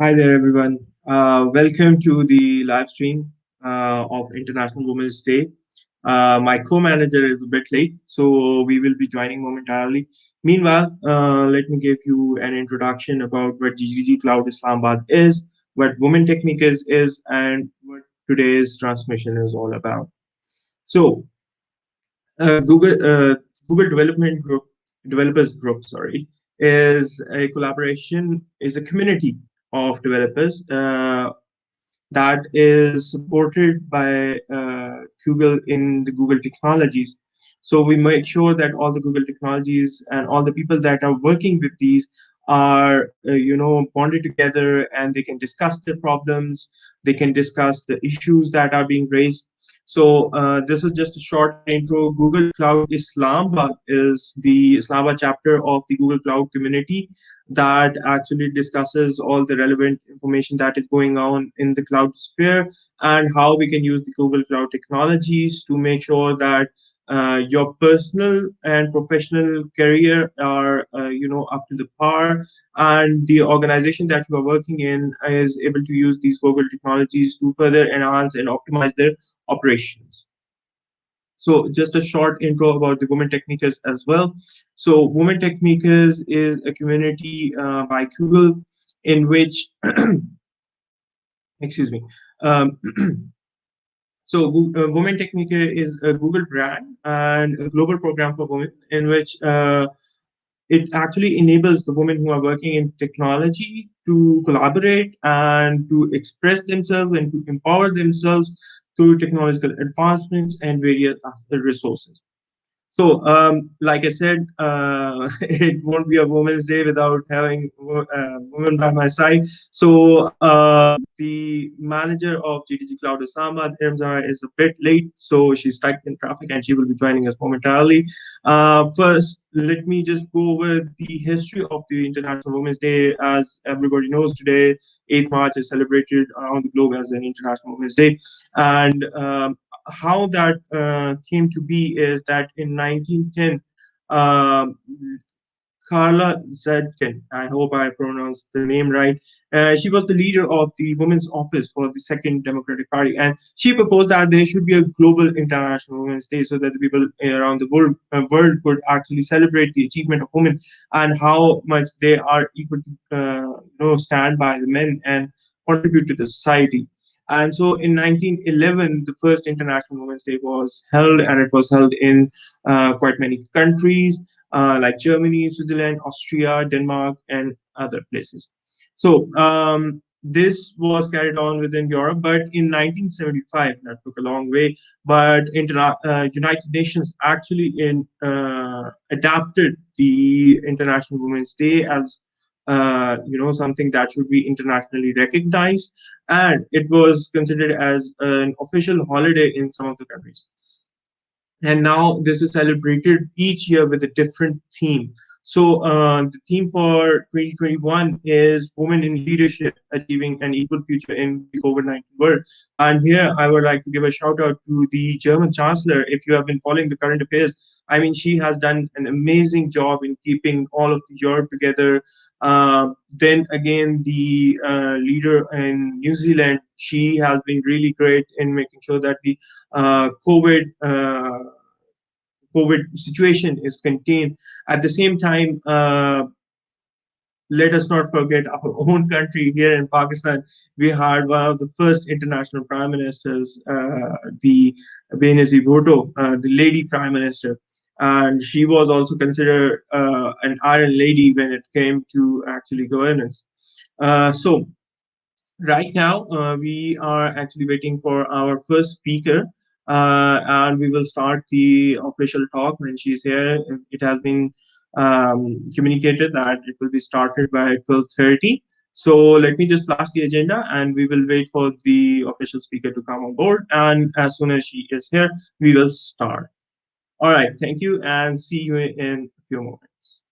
Hi there, everyone. Welcome to the live stream of International Women's Day. My co-manager is a bit late, so we will be joining momentarily. Meanwhile, let me give you an introduction about what GDG Cloud Islamabad is, what Women Techmakers is, and what today's transmission is all about. So, Google Google Developers Group, sorry, is a collaboration, is a community of developers that is supported by Google in the Google technologies. So we make sure that all the Google technologies and all the people that are working with these are, bonded together, and they can discuss their problems. They can discuss the issues that are being raised. So this is just a short intro. Google Cloud Islamabad is the Islamabad chapter of the Google Cloud community that actually discusses all the relevant information that is going on in the cloud sphere and how we can use the Google Cloud technologies to make sure that your personal and professional career are up to the par, and the organization that you are working in is able to use these Google technologies to further enhance and optimize their operations. So just a short intro about the Women Techmakers as well. So Women Techmakers is a community by Google in which, excuse me, um, Women Techmaker is a Google brand and a global program for women in which it actually enables the women who are working in technology to collaborate and to express themselves and to empower themselves through technological advancements and various resources. So, like I said, it won't be a Women's Day without having women by my side. So, the manager of GDG Cloud Islamabad, Irmzara, is a bit late, so she's stuck in traffic and she will be joining us momentarily. First, let me just go over the history of the International Women's Day. As everybody knows, today, 8th March, is celebrated around the globe as an International Women's Day. And how that came to be is that in 1910, um, Carla Zedkin, I hope I pronounced the name right. She was the leader of the Women's Office for the Second Democratic Party, and she proposed that there should be a global International Women's Day so that the people around the world could actually celebrate the achievement of women and how much they are equal to stand by the men and contribute to the society. And so in 1911, the first International Women's Day was held, and it was held in quite many countries like Germany, Switzerland, Austria, Denmark, and other places. So this was carried on within Europe, but in 1975, that took a long way. But United Nations actually adapted the International Women's Day as something that should be internationally recognized, and it was considered as an official holiday in some of the countries. And now this is celebrated each year with a different theme. So the theme for 2021 is Women in Leadership, Achieving an Equal Future in the COVID-19 World. And here I would like to give a shout out to the German Chancellor. If you have been following the current affairs, I mean, she has done an amazing job in keeping all of Europe together. Then again, the leader in New Zealand, she has been really great in making sure that the COVID situation is contained. At the same time, let us not forget our own country here in Pakistan. We had one of the first international prime ministers, the Benazir Bhutto, the lady prime minister, and she was also considered an iron lady when it came to actually governance. So right now, we are actually waiting for our first speaker, and we will start the official talk when she's here. It has been communicated that it will be started by 12:30. So let me just flash the agenda, and we will wait for the official speaker to come on board. And as soon as she is here, we will start. All right, thank you, and see you in a few moments.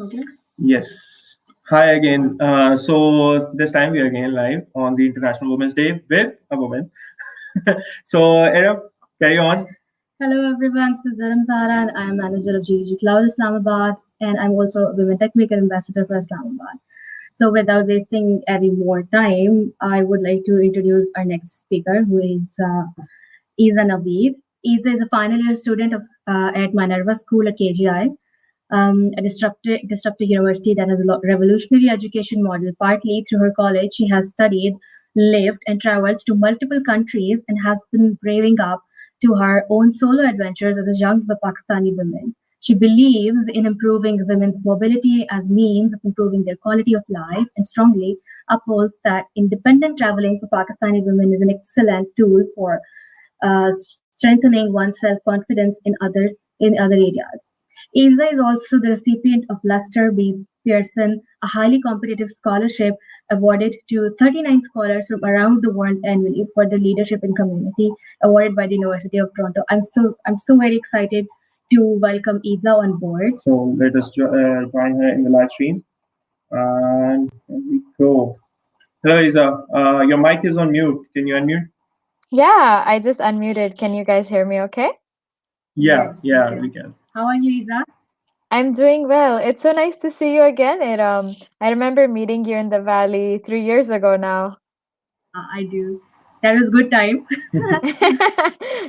Okay. Yes. Hi again. So this time we are again live on the International Women's Day with a woman. So Arab, carry on. Hello everyone, this is Zaram Zahra and I am manager of GDG Cloud Islamabad and I'm also a Women Techmaker Ambassador for Islamabad. So without wasting any more time, I would like to introduce our next speaker who is Isa Naveed. Isa is a final year student at Minerva School at KGI, a disruptive university that has a revolutionary education model. Partly through her college, she has studied, lived, and traveled to multiple countries and has been braving up to her own solo adventures as a young Pakistani woman. She believes in improving women's mobility as means of improving their quality of life and strongly upholds that independent traveling for Pakistani women is an excellent tool for strengthening one's self-confidence in other areas. Isa is also the recipient of Lester B. Pearson, a highly competitive scholarship awarded to 39 scholars from around the world annually for their leadership in community, awarded by the University of Toronto. I'm so very excited to welcome Isa on board. So let us join her in the live stream. And here we go. Hello, Isa. Your mic is on mute. Can you unmute? Yeah, I just unmuted. Can you guys hear me okay? Yeah, yeah, we can. How are you, Isa? I'm doing well. It's so nice to see you again. I remember meeting you in the valley 3 years ago now. I do. That was good time.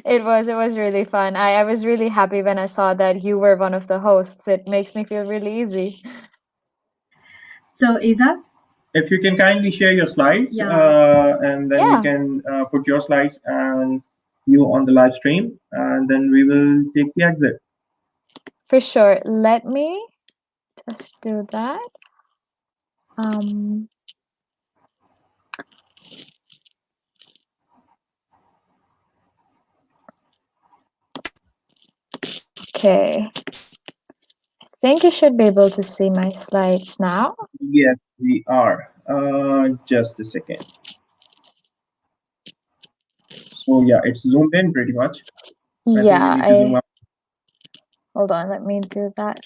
It was really fun. I was really happy when I saw that you were one of the hosts. It makes me feel really easy. So, Isa, if you can kindly share your slides, and then we Yeah, can put your slides and you on the live stream, and then we will take the exit. for sure. Let me just do that. Um, okay. I think you should be able to see my slides now. Yes, we are. Just a second. So yeah, it's zoomed in pretty much. I think we Yeah, need to zoom I up. hold on, let me do that.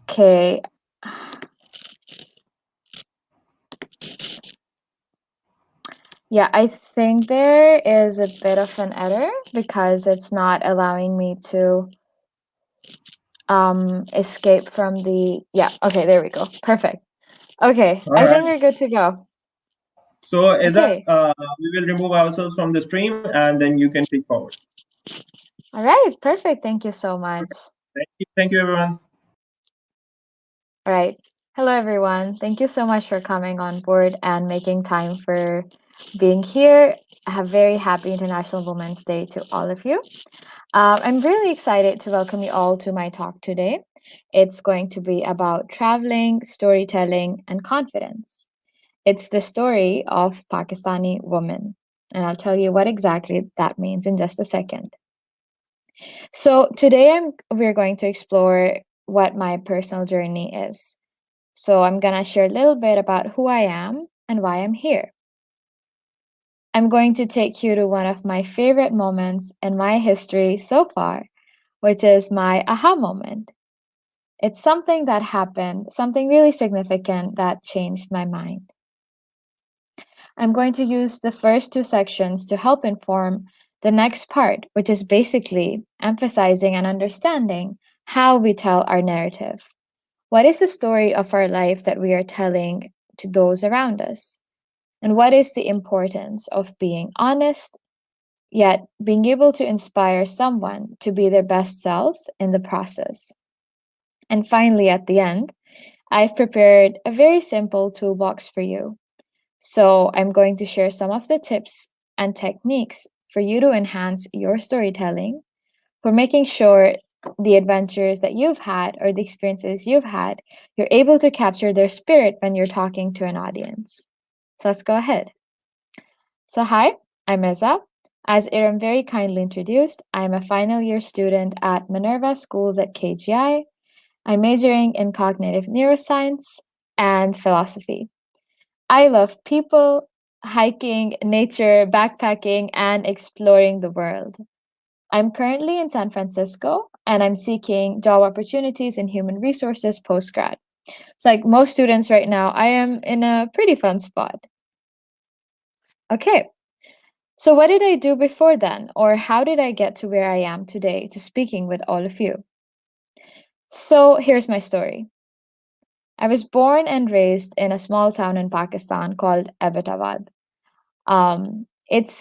Okay. Yeah, I think there is a bit of an error because it's not allowing me to escape from the yeah, okay, there we go. Perfect. Okay, All I right. think we're good to go. So is that Okay. we will remove ourselves from the stream, and then you can take forward. All right, perfect. Thank you so much. Thank you, everyone. All right. Hello, everyone. Thank you so much for coming on board and making time for being here. A very happy International Women's Day to all of you. I'm really excited to welcome you all to my talk today. It's going to be about traveling, storytelling, and confidence. It's the story of Pakistani women, and I'll tell you what exactly that means in just a second. So today we're going to explore what my personal journey is. So I'm going to share a little bit about who I am and why I'm here. I'm going to take you to one of my favorite moments in my history so far, which is my aha moment. It's something that happened, something really significant that changed my mind. I'm going to use the first two sections to help inform the next part, which is basically emphasizing and understanding how we tell our narrative. What is the story of our life that we are telling to those around us? And what is the importance of being honest, yet being able to inspire someone to be their best selves in the process? And finally, at the end, I've prepared a very simple toolbox for you. So I'm going to share some of the tips and techniques for you to enhance your storytelling, for making sure the adventures that you've had or the experiences you've had, you're able to capture their spirit when you're talking to an audience. So let's go ahead. So, hi, I'm Eza. As Iram very kindly introduced, I'm a final year student at Minerva Schools at KGI. I'm majoring in cognitive neuroscience and philosophy. I love people, hiking, nature, backpacking, and exploring the world. I'm currently in San Francisco and I'm seeking job opportunities in human resources postgrad. It's like most students right now, I am in a pretty fun spot. Okay, so what did I do before then, or how did I get to where I am today to speaking with all of you? So here's my story. I was born and raised in a small town in Pakistan called Abbottabad. It's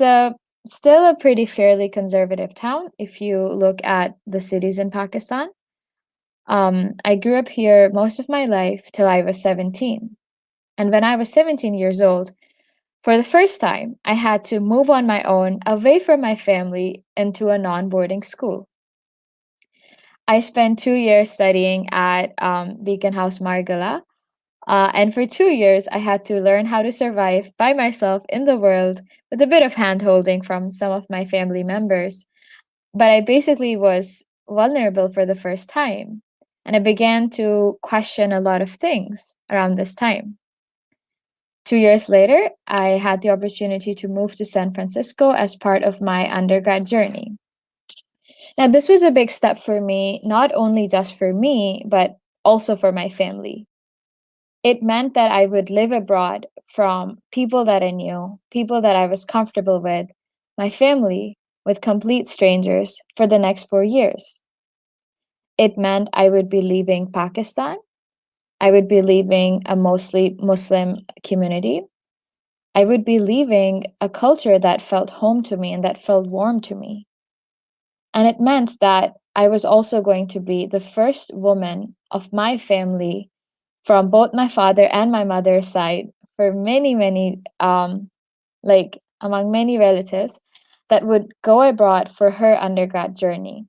still a pretty fairly conservative town if you look at the cities in Pakistan. I grew up here most of my life till I was 17. And when I was 17 years old, for the first time, I had to move on my own away from my family into a non boarding school. I spent 2 years studying at Beacon House Margala. And for 2 years, I had to learn how to survive by myself in the world with a bit of hand holding from some of my family members. But I basically was vulnerable for the first time. And I began to question a lot of things around this time. 2 years later, I had the opportunity to move to San Francisco as part of my undergrad journey. Now, this was a big step for me, not only just for me, but also for my family. It meant that I would live abroad from people that I knew, people that I was comfortable with, my family, with complete strangers for the next 4 years. It meant I would be leaving Pakistan. I would be leaving a mostly Muslim community. I would be leaving a culture that felt home to me and that felt warm to me. And it meant that I was also going to be the first woman of my family from both my father and my mother's side for many, many, like among many relatives that would go abroad for her undergrad journey.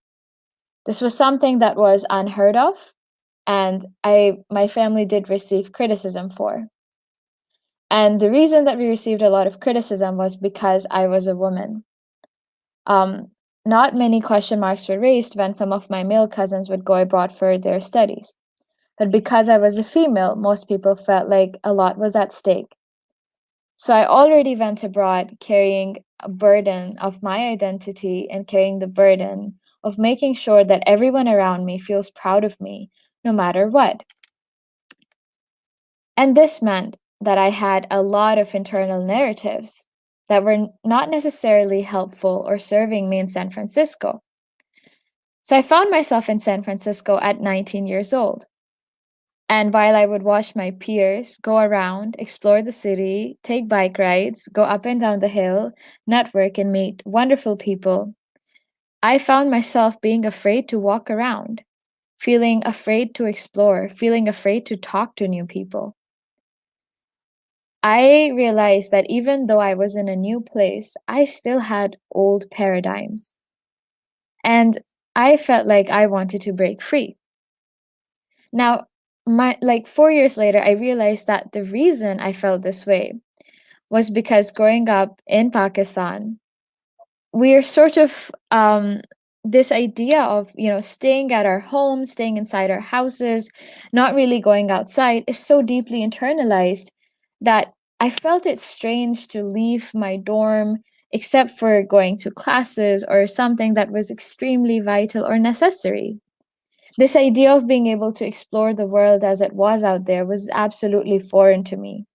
This was something that was unheard of, and my family did receive criticism for. And the reason that we received a lot of criticism was because I was a woman. Um, Not many question marks were raised when some of my male cousins would go abroad for their studies. But because I was a female, most people felt like a lot was at stake. So I already went abroad carrying a burden of my identity and carrying the burden of making sure that everyone around me feels proud of me, no matter what. And this meant that I had a lot of internal narratives that were not necessarily helpful or serving me in San Francisco. So I found myself in San Francisco at 19 years old. And while I would watch my peers go around, explore the city, take bike rides, go up and down the hill, network, and meet wonderful people, I found myself being afraid to walk around, feeling afraid to explore, feeling afraid to talk to new people. I realized that even though I was in a new place, I still had old paradigms. And I felt like I wanted to break free. Now, 4 years later, I realized that the reason I felt this way was because growing up in Pakistan, we're sort of this idea of staying at our homes, staying inside our houses, not really going outside is so deeply internalized that I felt it strange to leave my dorm except for going to classes or something that was extremely vital or necessary. This idea of being able to explore the world as it was out there was absolutely foreign to me.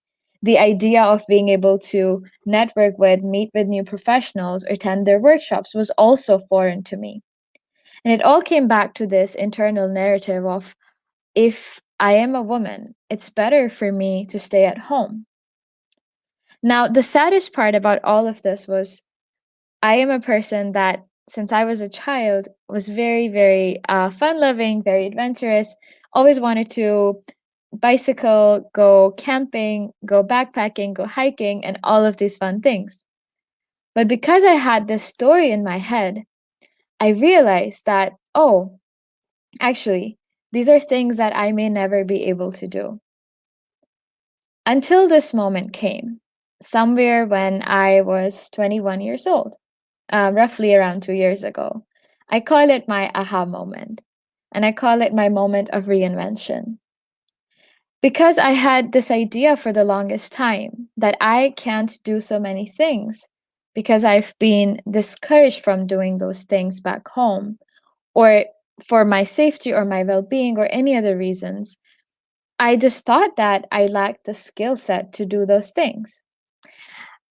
The idea of being able to network with, meet with new professionals, or attend their workshops was also foreign to me. And it all came back to this internal narrative of if I am a woman, it's better for me to stay at home. Now, the saddest part about all of this was I am a person that, since I was a child, was very, very fun loving, very adventurous, always wanted to bicycle, go camping, go backpacking, go hiking, and all of these fun things. But because I had this story in my head, I realized that, oh, actually, these are things that I may never be able to do. Until this moment came, somewhere when I was 21 years old. Roughly around 2 years ago. I call it my aha moment, and I call it my moment of reinvention. Because I had this idea for the longest time that I can't do so many things because I've been discouraged from doing those things back home, or for my safety or my well being or any other reasons, I just thought that I lacked the skill set to do those things.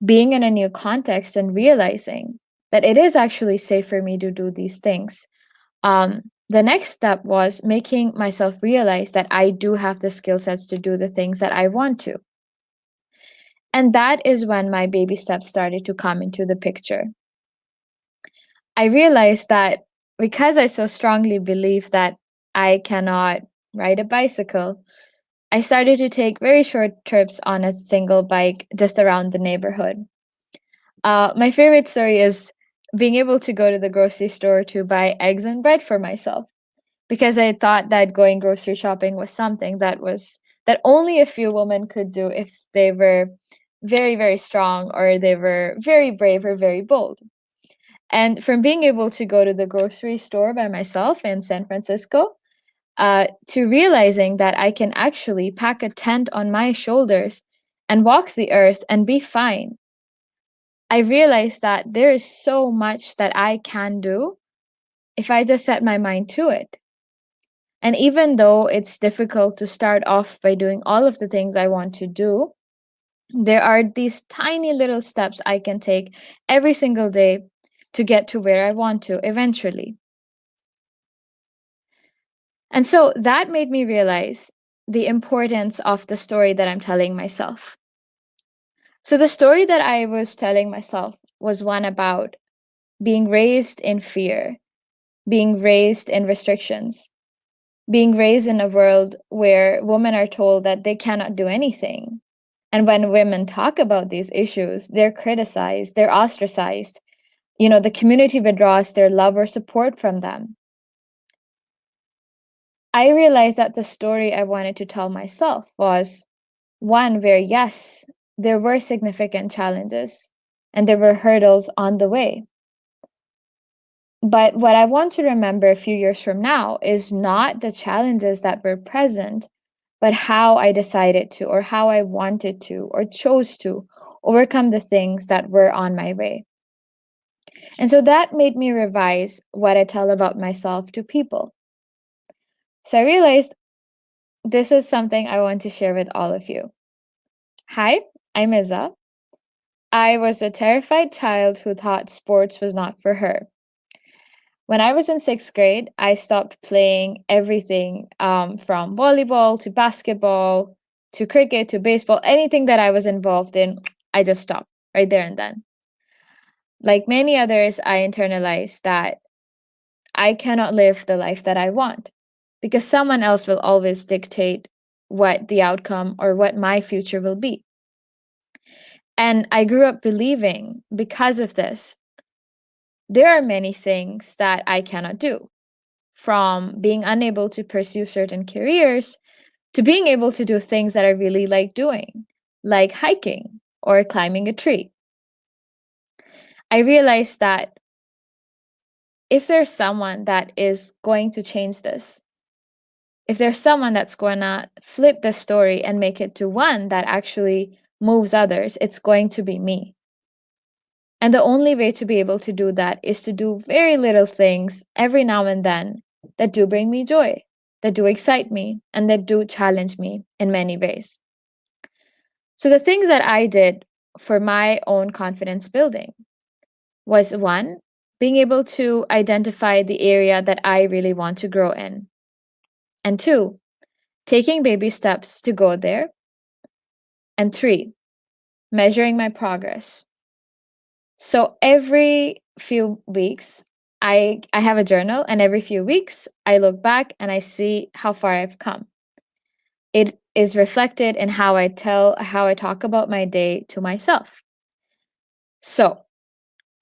Being in a new context and realizing that it is actually safe for me to do these things, the next step was making myself realize that I do have the skill sets to do the things that I want to. And that is when my baby steps started to come into the picture. I realized that because I so strongly believe that I cannot ride a bicycle, I started to take very short trips on a single bike just around the neighborhood. My favorite story is being able to go to the grocery store to buy eggs and bread for myself, because I thought that going grocery shopping was something that only a few women could do if they were very, very strong, or they were very brave or very bold. And from being able to go to the grocery store by myself in San Francisco, to realizing that I can actually pack a tent on my shoulders and walk the earth and be fine, I realized that there is so much that I can do if I just set my mind to it. And even though it's difficult to start off by doing all of the things I want to do, there are these tiny little steps I can take every single day to get to where I want to eventually. And so that made me realize the importance of the story that I'm telling myself. So the story that I was telling myself was one about being raised in fear, being raised in restrictions, being raised in a world where women are told that they cannot do anything. And when women talk about these issues, they're criticized, they're ostracized. The community withdraws their love or support from them. I realized that the story I wanted to tell myself was one where, yes, there were significant challenges and there were hurdles on the way. But what I want to remember a few years from now is not the challenges that were present, but how I decided to, or how I wanted to, or chose to overcome the things that were on my way. And so that made me revise what I tell about myself to people. So I realized this is something I want to share with all of you. Hi, I'm Iza. I was a terrified child who thought sports was not for her. When I was in sixth grade, I stopped playing everything, from volleyball to basketball to cricket to baseball, anything that I was involved in, I just stopped right there and then. Like many others, I internalized that I cannot live the life that I want because someone else will always dictate what the outcome or what my future will be. And I grew up believing, because of this, there are many things that I cannot do, from being unable to pursue certain careers to being able to do things that I really like doing, like hiking or climbing a tree. I realized that if there's someone that is going to change this, if there's someone that's going to flip the story and make it to one that actually moves others, it's going to be me. And the only way to be able to do that is to do very little things every now and then that do bring me joy, that do excite me, and that do challenge me in many ways. So the things that I did for my own confidence building was, one, being able to identify the area that I really want to grow in. And two, taking baby steps to go there. And three, measuring my progress. So every few weeks, I have a journal, and every few weeks, I look back and I see how far I've come. It is reflected in how I talk about my day to myself. So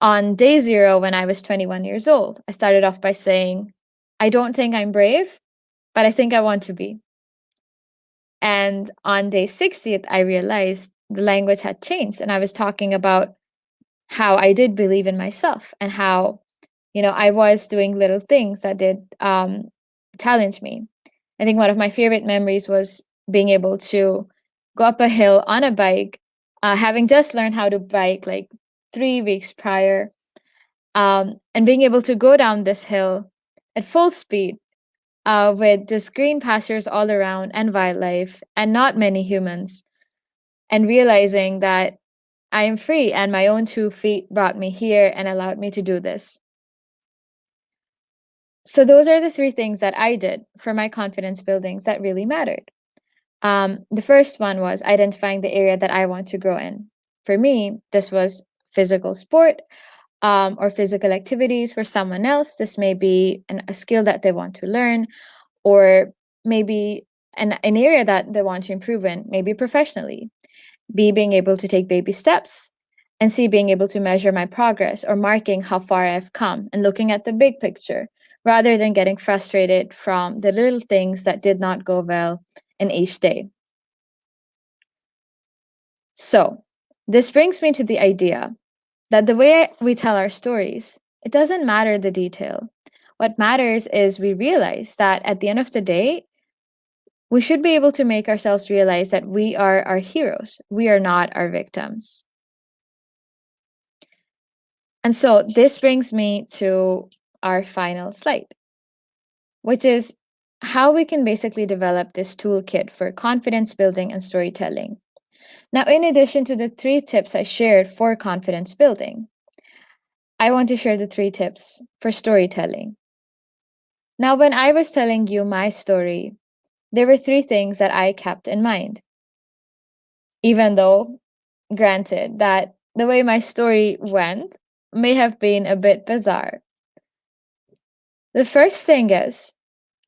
on day zero, when I was 21 years old, I started off by saying, I don't think I'm brave, but I think I want to be. And on day 60th, I realized the language had changed, and I was talking about how I did believe in myself and how, I was doing little things that did challenge me. I think one of my favorite memories was being able to go up a hill on a bike, having just learned how to bike like 3 weeks prior, and being able to go down this hill at full speed with just green pastures all around and wildlife and not many humans, and realizing that I am free and my own 2 feet brought me here and allowed me to do this. So, those are the 3 things that I did for my confidence buildings that really mattered. The first one was identifying the area that I want to grow in. For me, this was physical sport or physical activities. For someone else, this may be a skill that they want to learn, or maybe an area that they want to improve in, maybe professionally. B, being able to take baby steps. And C, being able to measure my progress or marking how far I've come and looking at the big picture rather than getting frustrated from the little things that did not go well in each day. So, this brings me to the idea that the way we tell our stories, it doesn't matter the detail. What matters is we realize that at the end of the day, we should be able to make ourselves realize that we are our heroes. We are not our victims. And so this brings me to our final slide, which is how we can basically develop this toolkit for confidence building and storytelling. Now, in addition to the 3 tips I shared for confidence building, I want to share the 3 tips for storytelling. Now, when I was telling you my story, there were 3 things that I kept in mind. Even though, granted, that the way my story went may have been a bit bizarre. The first thing is,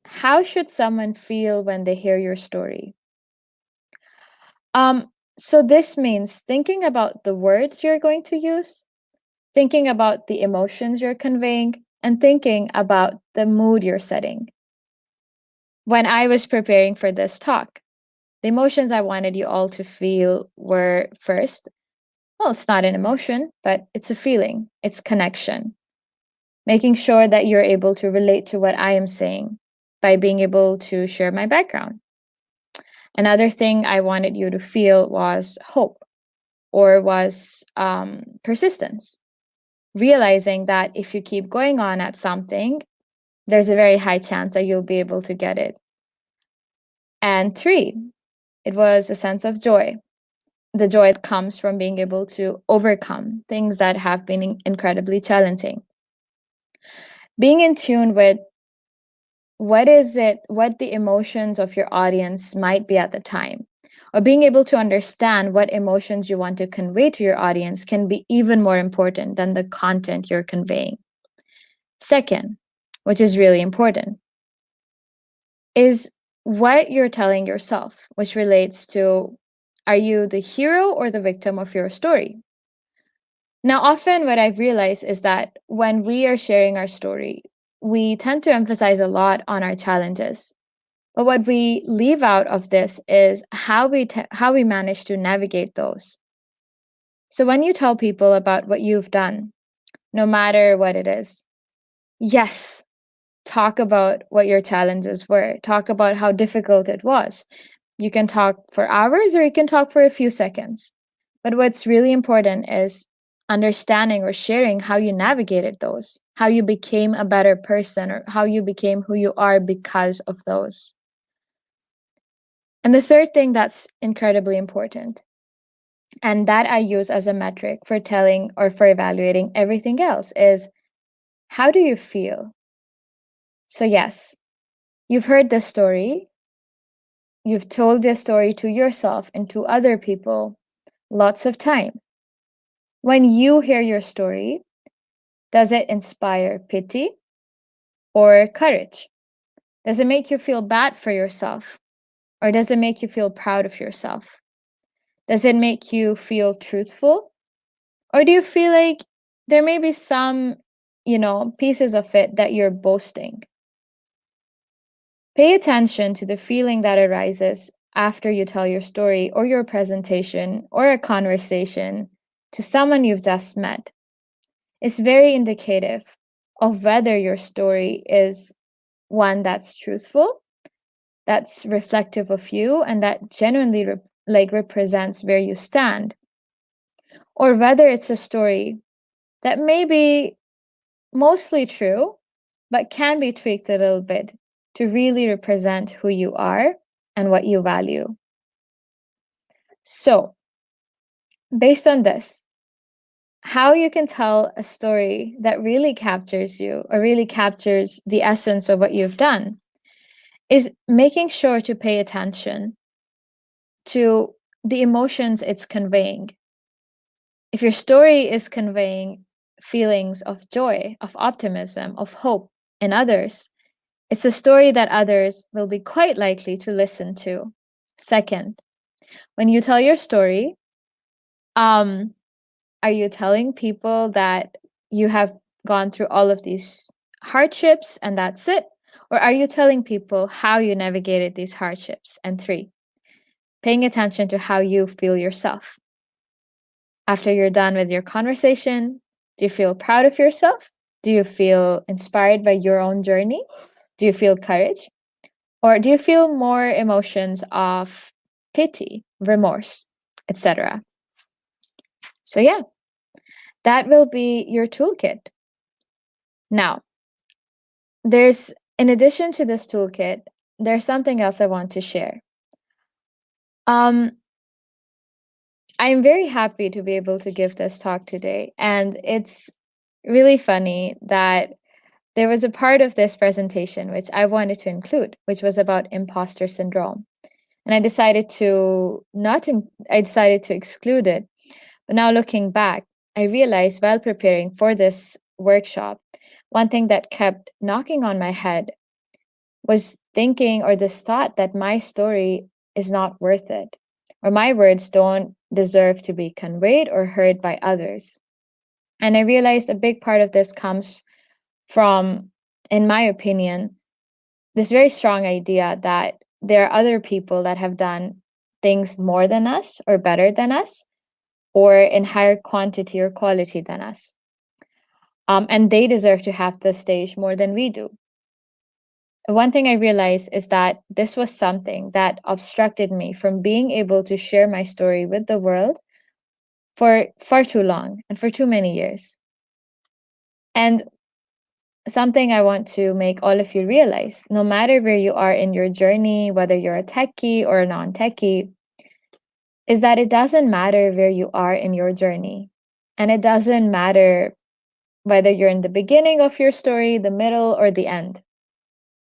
how should someone feel when they hear your story? So this means thinking about the words you're going to use, thinking about the emotions you're conveying, and thinking about the mood you're setting. When I was preparing for this talk, the emotions I wanted you all to feel were first, well, it's not an emotion, but it's a feeling, it's connection. Making sure that you're able to relate to what I am saying by being able to share my background. Another thing I wanted you to feel was hope, or was persistence. Realizing that if you keep going on at something, there's a very high chance that you'll be able to get it. And 3, it was a sense of joy. The joy that comes from being able to overcome things that have been incredibly challenging. Being in tune with what the emotions of your audience might be at the time, or being able to understand what emotions you want to convey to your audience can be even more important than the content you're conveying. Second, which is really important, is what you're telling yourself, which relates to, are you the hero or the victim of your story? Now, often what I've realized is that when we are sharing our story, we tend to emphasize a lot on our challenges. But what we leave out of this is how we manage to navigate those. So when you tell people about what you've done, no matter what it is, yes, talk about what your challenges were. Talk about how difficult it was. You can talk for hours or you can talk for a few seconds. But what's really important is understanding or sharing how you navigated those, how you became a better person, or how you became who you are because of those. And the third thing that's incredibly important, and that I use as a metric for telling or for evaluating everything else, is how do you feel? So, yes, you've heard this story, you've told this story to yourself and to other people lots of time. When you hear your story, does it inspire pity or courage? Does it make you feel bad for yourself? Or does it make you feel proud of yourself? Does it make you feel truthful? Or do you feel like there may be some, pieces of it that you're boasting? Pay attention to the feeling that arises after you tell your story or your presentation or a conversation to someone you've just met. It's very indicative of whether your story is one that's truthful, that's reflective of you, and that genuinely represents where you stand, or whether it's a story that may be mostly true, but can be tweaked a little bit to really represent who you are and what you value. So, based on this, how you can tell a story that really captures you or really captures the essence of what you've done is making sure to pay attention to the emotions it's conveying. If your story is conveying feelings of joy, of optimism, of hope in others, it's a story that others will be quite likely to listen to. Second, when you tell your story, are you telling people that you have gone through all of these hardships and that's it? Or are you telling people how you navigated these hardships? And three, paying attention to how you feel yourself. After you're done with your conversation, do you feel proud of yourself? Do you feel inspired by your own journey? Do you feel courage? Or do you feel more emotions of pity, remorse, etc.? So, yeah, that will be your toolkit. Now, in addition to this toolkit, there's something else I want to share. I'm very happy to be able to give this talk today, and it's really funny that there was a part of this presentation which I wanted to include, which was about imposter syndrome. And I decided to exclude it. But now looking back, I realized while preparing for this workshop, one thing that kept knocking on my head was thinking or this thought that my story is not worth it, or my words don't deserve to be conveyed or heard by others. And I realized a big part of this comes from, in my opinion, this very strong idea that there are other people that have done things more than us or better than us or in higher quantity or quality than us. And they deserve to have the stage more than we do. One thing I realized is that this was something that obstructed me from being able to share my story with the world for far too long and for too many years. And something I want to make all of you realize, no matter where you are in your journey, whether you're a techie or a non-techie, is that it doesn't matter where you are in your journey. And it doesn't matter whether you're in the beginning of your story, the middle, or the end.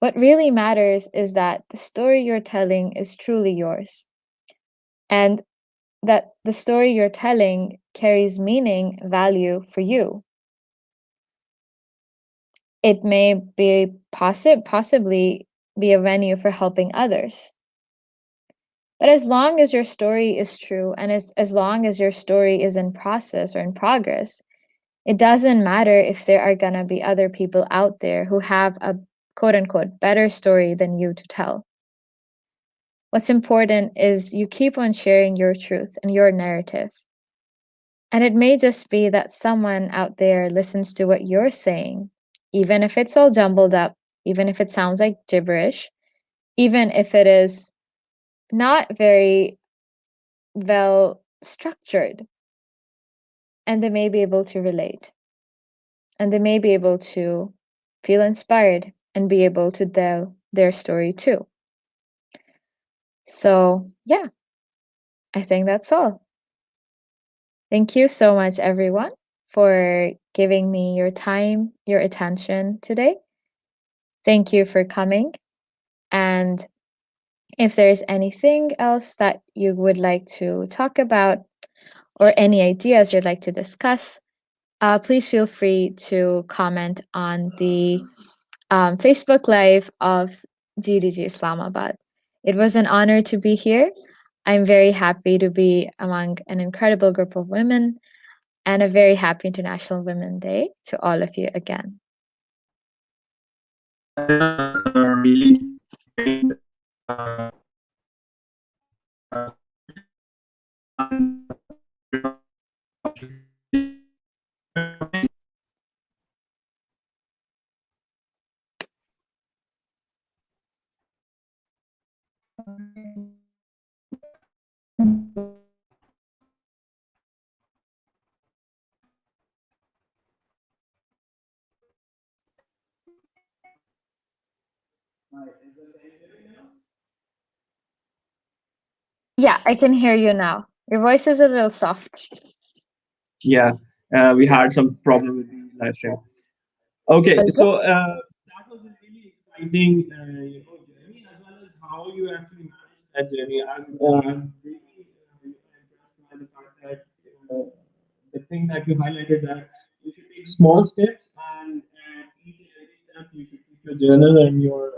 What really matters is that the story you're telling is truly yours. And that the story you're telling carries meaning, value for you. It may be possibly be a venue for helping others. But as long as your story is true and as long as your story is in process or in progress, it doesn't matter if there are going to be other people out there who have a quote unquote better story than you to tell. What's important is you keep on sharing your truth and your narrative. And it may just be that someone out there listens to what you're saying, even if it's all jumbled up, even if it sounds like gibberish, even if it is not very well structured, and they may be able to relate. And they may be able to feel inspired and be able to tell their story too. So, yeah, I think that's all. Thank you so much, everyone, for giving me your time, your attention today. Thank you for coming. And if there's anything else that you would like to talk about or any ideas you'd like to discuss, please feel free to comment on the Facebook Live of GDG Islamabad. It was an honor to be here. I'm very happy to be among an incredible group of women, and a very happy International Women's Day to all of you again. Really great. Hi, can you hear me now? Yeah, I can hear you now. Your voice is a little soft. Yeah, we had some problem with the live stream. Okay, Okay. so that was a really exciting, journey as well as how you actually managed that journey. I'm really impressed by the fact that the thing that you highlighted that you should take small steps and each and every step you should keep your journal and your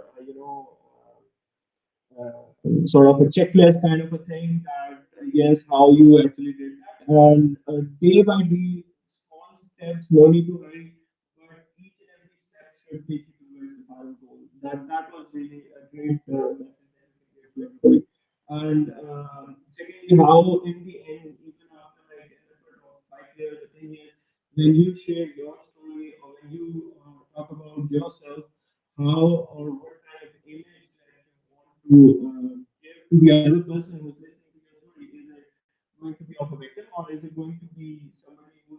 sort of a checklist kind of a thing that yes how you actually did that and day by day small steps no need to hurry but each and every step should take you towards the final goal that was really a great message that you can give to everybody and secondly how in the end even after like an effort of 5 years the thing is when you share your story or when you talk about yourself how or what kind of image that you want to give to the other person who's listening to your story. Is it going to be of a victim or is it going to be somebody who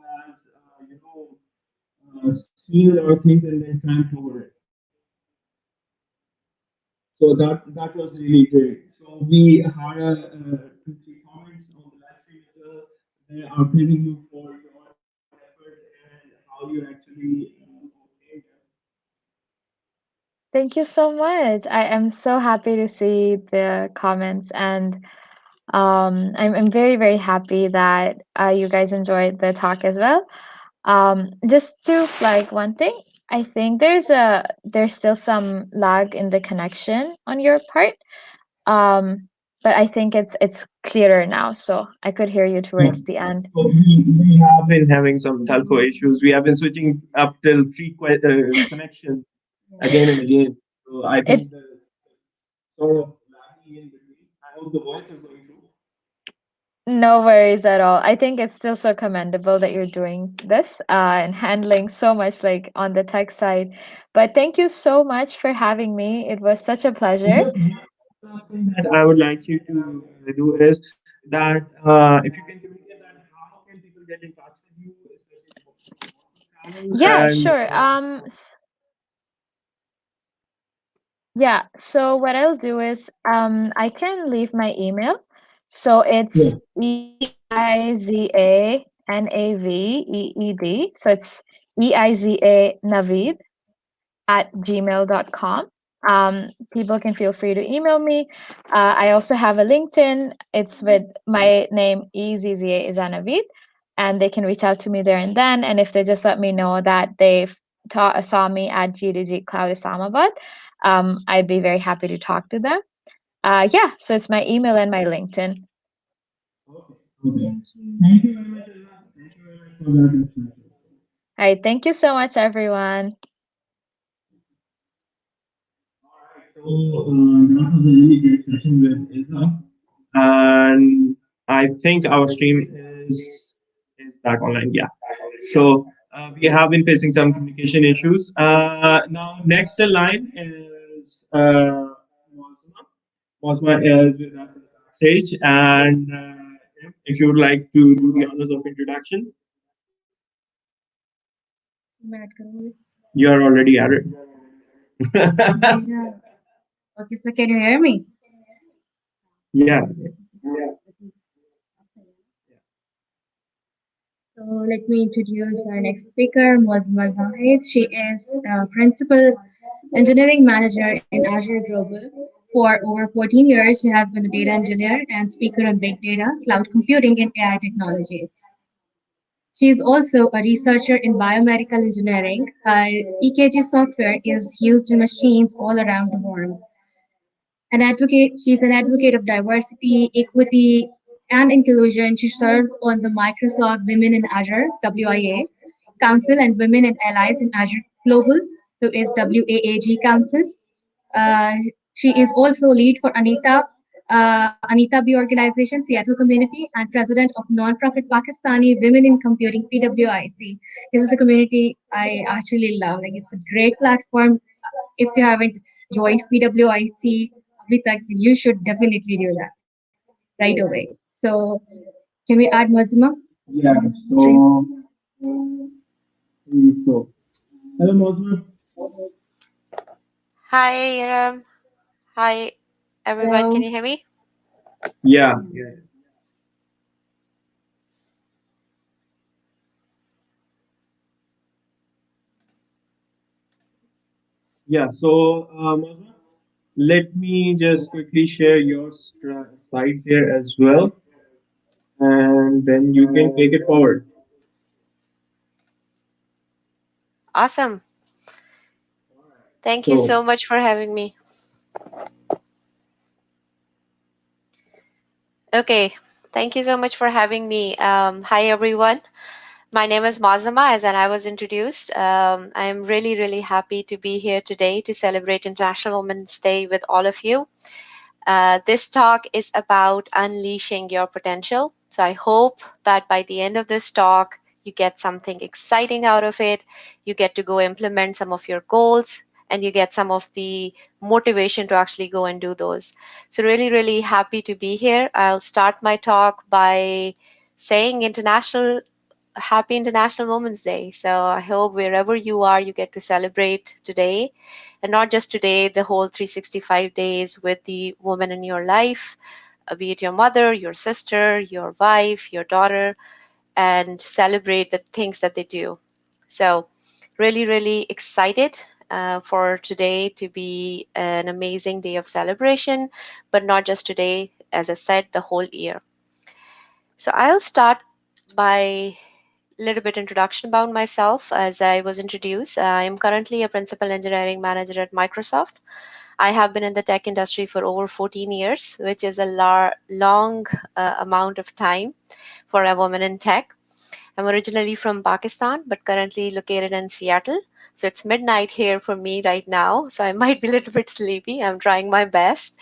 has, seen a lot of things and then triumphed over it? So that was really great. So we had 2 3 comments on the live stream as well. They are praising you for your efforts and how you actually obtained them. Thank you so much. I am so happy to see the comments, and I'm very, very happy that you guys enjoyed the talk as well. Just to flag one thing, I think there's still some lag in the connection on your part. But I think it's clearer now, so I could hear you Yeah. towards the end. So we have been having some telco issues. We have been switching up till connections again and again. So I It think the sort of lagging in between. I hope the voice is going through. No worries at all. I think it's still so commendable that you're doing this and handling so much like on the tech side. But thank you so much for having me. It was such a pleasure. Just one last thing that I would like you to do is that if you can communicate that, how can people get in touch with you, especially the ones who want to travel Yeah, and sure. Yeah, so what I'll do is I can leave my email. So it's yes. EIZANAVEED. So it's EIZA Naveed at gmail.com. People can feel free to email me. I also have a LinkedIn. It's with my name, EZZA Izanavid, and they can reach out to me there and then. And if they just let me know that saw me at GDG Cloud Islamabad, I'd be very happy to talk to them. Yeah, so it's my email and my LinkedIn. Okay. Okay. Thank you very much, Azra. Thank you very much for that discussion. All right, thank you so much, everyone. So that was a really great session with Isra, and I think our stream is back online. Yeah. So we have been facing some communication issues. Now, next in line is Mosma. Mosma is with us on the stage, and if you would like to do the honors of introduction, मैं add करूँगी. you are already at it. Yeah. Okay, so can you hear me? Yeah. So let me introduce our next speaker, Mozma Zahid. She is Principal Engineering Manager in Azure Global. For over 14 years, she has been a data engineer and speaker on big data, cloud computing, and AI technologies. She is also a researcher in biomedical engineering. Her EKG software is used in machines all around the world. She's an advocate of diversity, equity, and inclusion. She serves on the Microsoft Women in Azure (WIA) Council and Women and Allies in Azure Global, who is WAAG Council. Uh, she is also lead for Anita B Organization, Seattle Community, and president of non-profit Pakistani Women in Computing (PWIC). This is the community I actually love. Like it's a great platform. If you haven't joined PWIC, Vitak, you should definitely do that right away. So, can we add Mazima? Yeah. So hello, Mosma. Hi, Iram. Hi, everyone. Can Hello. you hear me? Yeah, yeah, yeah. So, let me just quickly share your slides here as well, and then you can take it forward. Awesome. Thank you So, so much for having me. Okay. Thank you so much for having me. Hi, everyone. My name is Mazama, as I was introduced. I'm really, really happy to be here today to celebrate International Women's Day with all of you. This talk is about unleashing your potential. So I hope that by the end of this talk, you get something exciting out of it. You get to go implement some of your goals and you get some of the motivation to actually go and do those. So, really, really happy to be here. I'll start my talk by saying Happy International Women's Day. So I hope wherever you are, you get to celebrate today, and not just today, the whole 365 days with the woman in your life, be it your mother, your sister, your wife, your daughter, and celebrate the things that they do. So, really, really excited for today to be an amazing day of celebration, but not just today, as I said, the whole year. So, I'll start by little bit introduction about myself as I was introduced. I am currently a principal engineering manager at Microsoft. I have been in the tech industry for over 14 years, which is a long amount of time for a woman in tech. I'm originally from Pakistan, but currently located in Seattle. So it's midnight here for me right now. So I might be a little bit sleepy. I'm trying my best.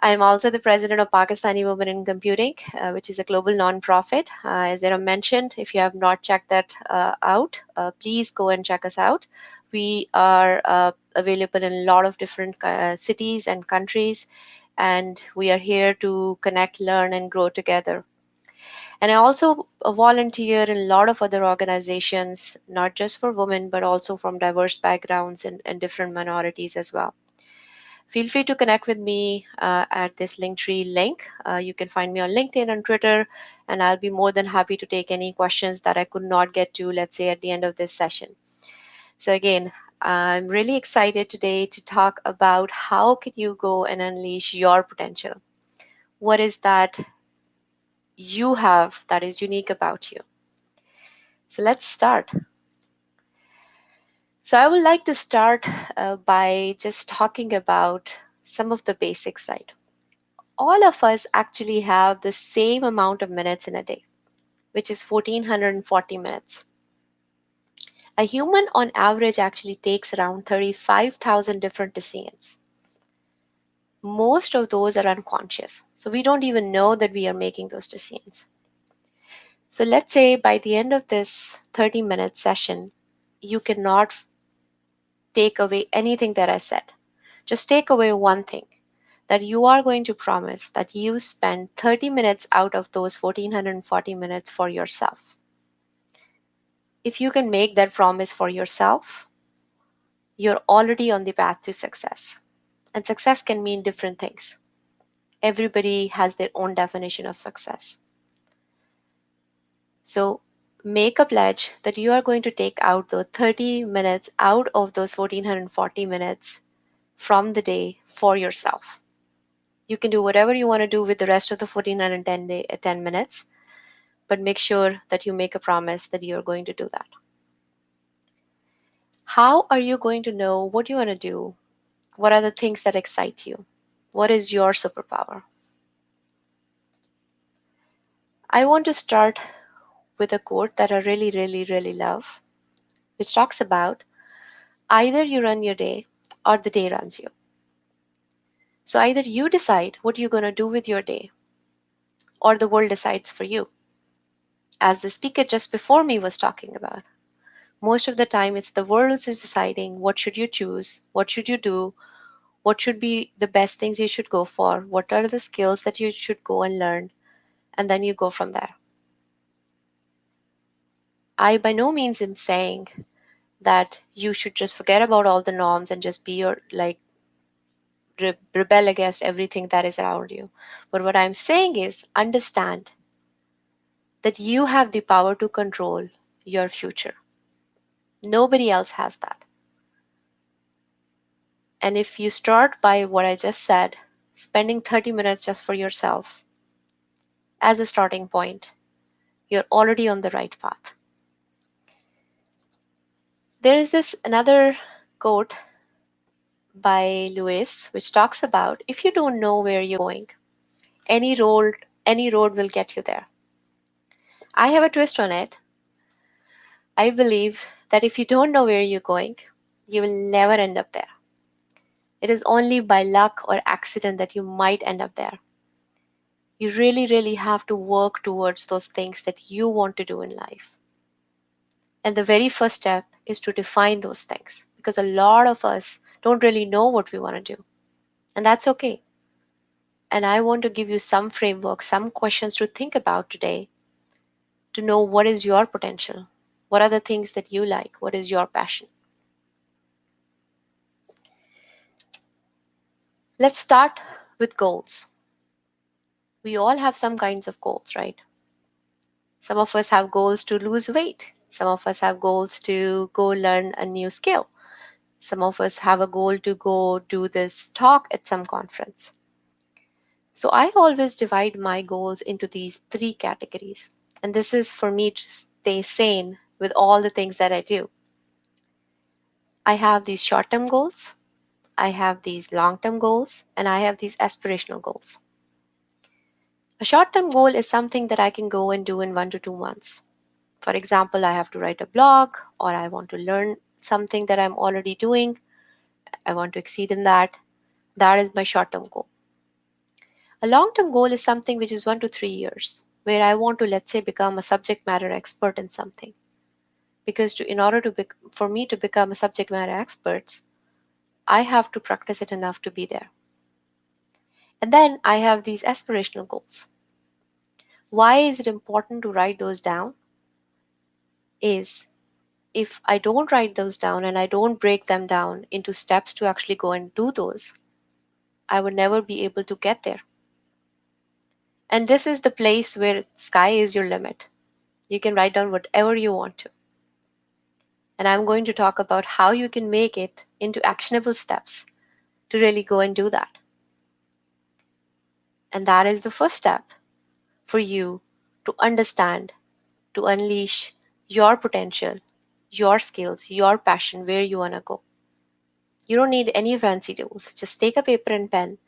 I'm also the president of Pakistani Women in Computing, which is a global nonprofit. As I mentioned, if you have not checked that out, please go and check us out. We are available in a lot of different cities and countries, and we are here to connect, learn, and grow together. And I also volunteer in a lot of other organizations, not just for women, but also from diverse backgrounds and different minorities as well. Feel free to connect with me at this Linktree link. You can find me on LinkedIn and Twitter, and I'll be more than happy to take any questions that I could not get to, let's say, at the end of this session. So again, I'm really excited today to talk about how can you go and unleash your potential. What is that you have that is unique about you? So let's start. So I would like to start by just talking about some of the basics, right? All of us actually have the same amount of minutes in a day, which is 1440 minutes. A human on average actually takes around 35,000 different decisions. Most of those are unconscious, so we don't even know that we are making those decisions. So let's say by the end of this 30-minute session, you cannot take away anything that I said. Just take away one thing, that you are going to promise that you spend 30 minutes out of those 1440 minutes for yourself. If you can make that promise for yourself, you're already on the path to success. And success can mean different things. Everybody has their own definition of success. So make a pledge that you are going to take out the 30 minutes out of those 1440 minutes from the day for yourself. You can do whatever you want to do with the rest of the 10 minutes, but make sure that you make a promise that you're going to do that. How are you going to know what you want to do? What are the things that excite you? What is your superpower? I want to start with a quote that I really, really, really love, which talks about either you run your day or the day runs you. So either you decide what you're going to do with your day or the world decides for you. As the speaker just before me was talking about, most of the time it's the world is deciding what should you choose, what should you do, what should be the best things you should go for, what are the skills that you should go and learn, and then you go from there. I by no means am saying that you should just forget about all the norms and just be your like rebel against everything that is around you. But what I'm saying is understand that you have the power to control your future. Nobody else has that. And if you start by what I just said, spending 30 minutes just for yourself as a starting point, you're already on the right path. There is this another quote by Lewis which talks about if you don't know where you're going, any road any road will get you there. I have a twist on it. I believe that if you don't know where you're going, you will never end up there. It is only by luck or accident that you might end up there. You really, really have to work towards those things that you want to do in life. And the very first step is to define those things because a lot of us don't really know what we want to do. And that's okay. And I want to give you some framework, some questions to think about today to know what is your potential. What are the things that you like? What is your passion? Let's start with goals. We all have some kinds of goals, right? Some of us have goals to lose weight. Some of us have goals to go learn a new skill. Some of us have a goal to go do this talk at some conference. So I always divide my goals into these three categories. And this is for me to stay sane with all the things that I do. I have these short term goals, I have these long term goals, and I have these aspirational goals. A short term goal is something that I can go and do in 1 to 2 months. For example, I have to write a blog, or I want to learn something that I'm already doing. I want to exceed in that. That is my short term goal. A long term goal is something which is 1 to 3 years, where I want to, let's say, become a subject matter expert in something. Because in order for me to become a subject matter expert, I have to practice it enough to be there. And then I have these aspirational goals. Why is it important to write those down? Is if I don't write those down and I don't break them down into steps to actually go and do those, I would never be able to get there. And this is the place where sky is your limit. You can write down whatever you want to. And I'm going to talk about how you can make it into actionable steps to really go and do that. And that is the first step for you to understand, to unleash your potential, your skills, your passion, where you want to go. You don't need any fancy tools. Just take a paper and pen,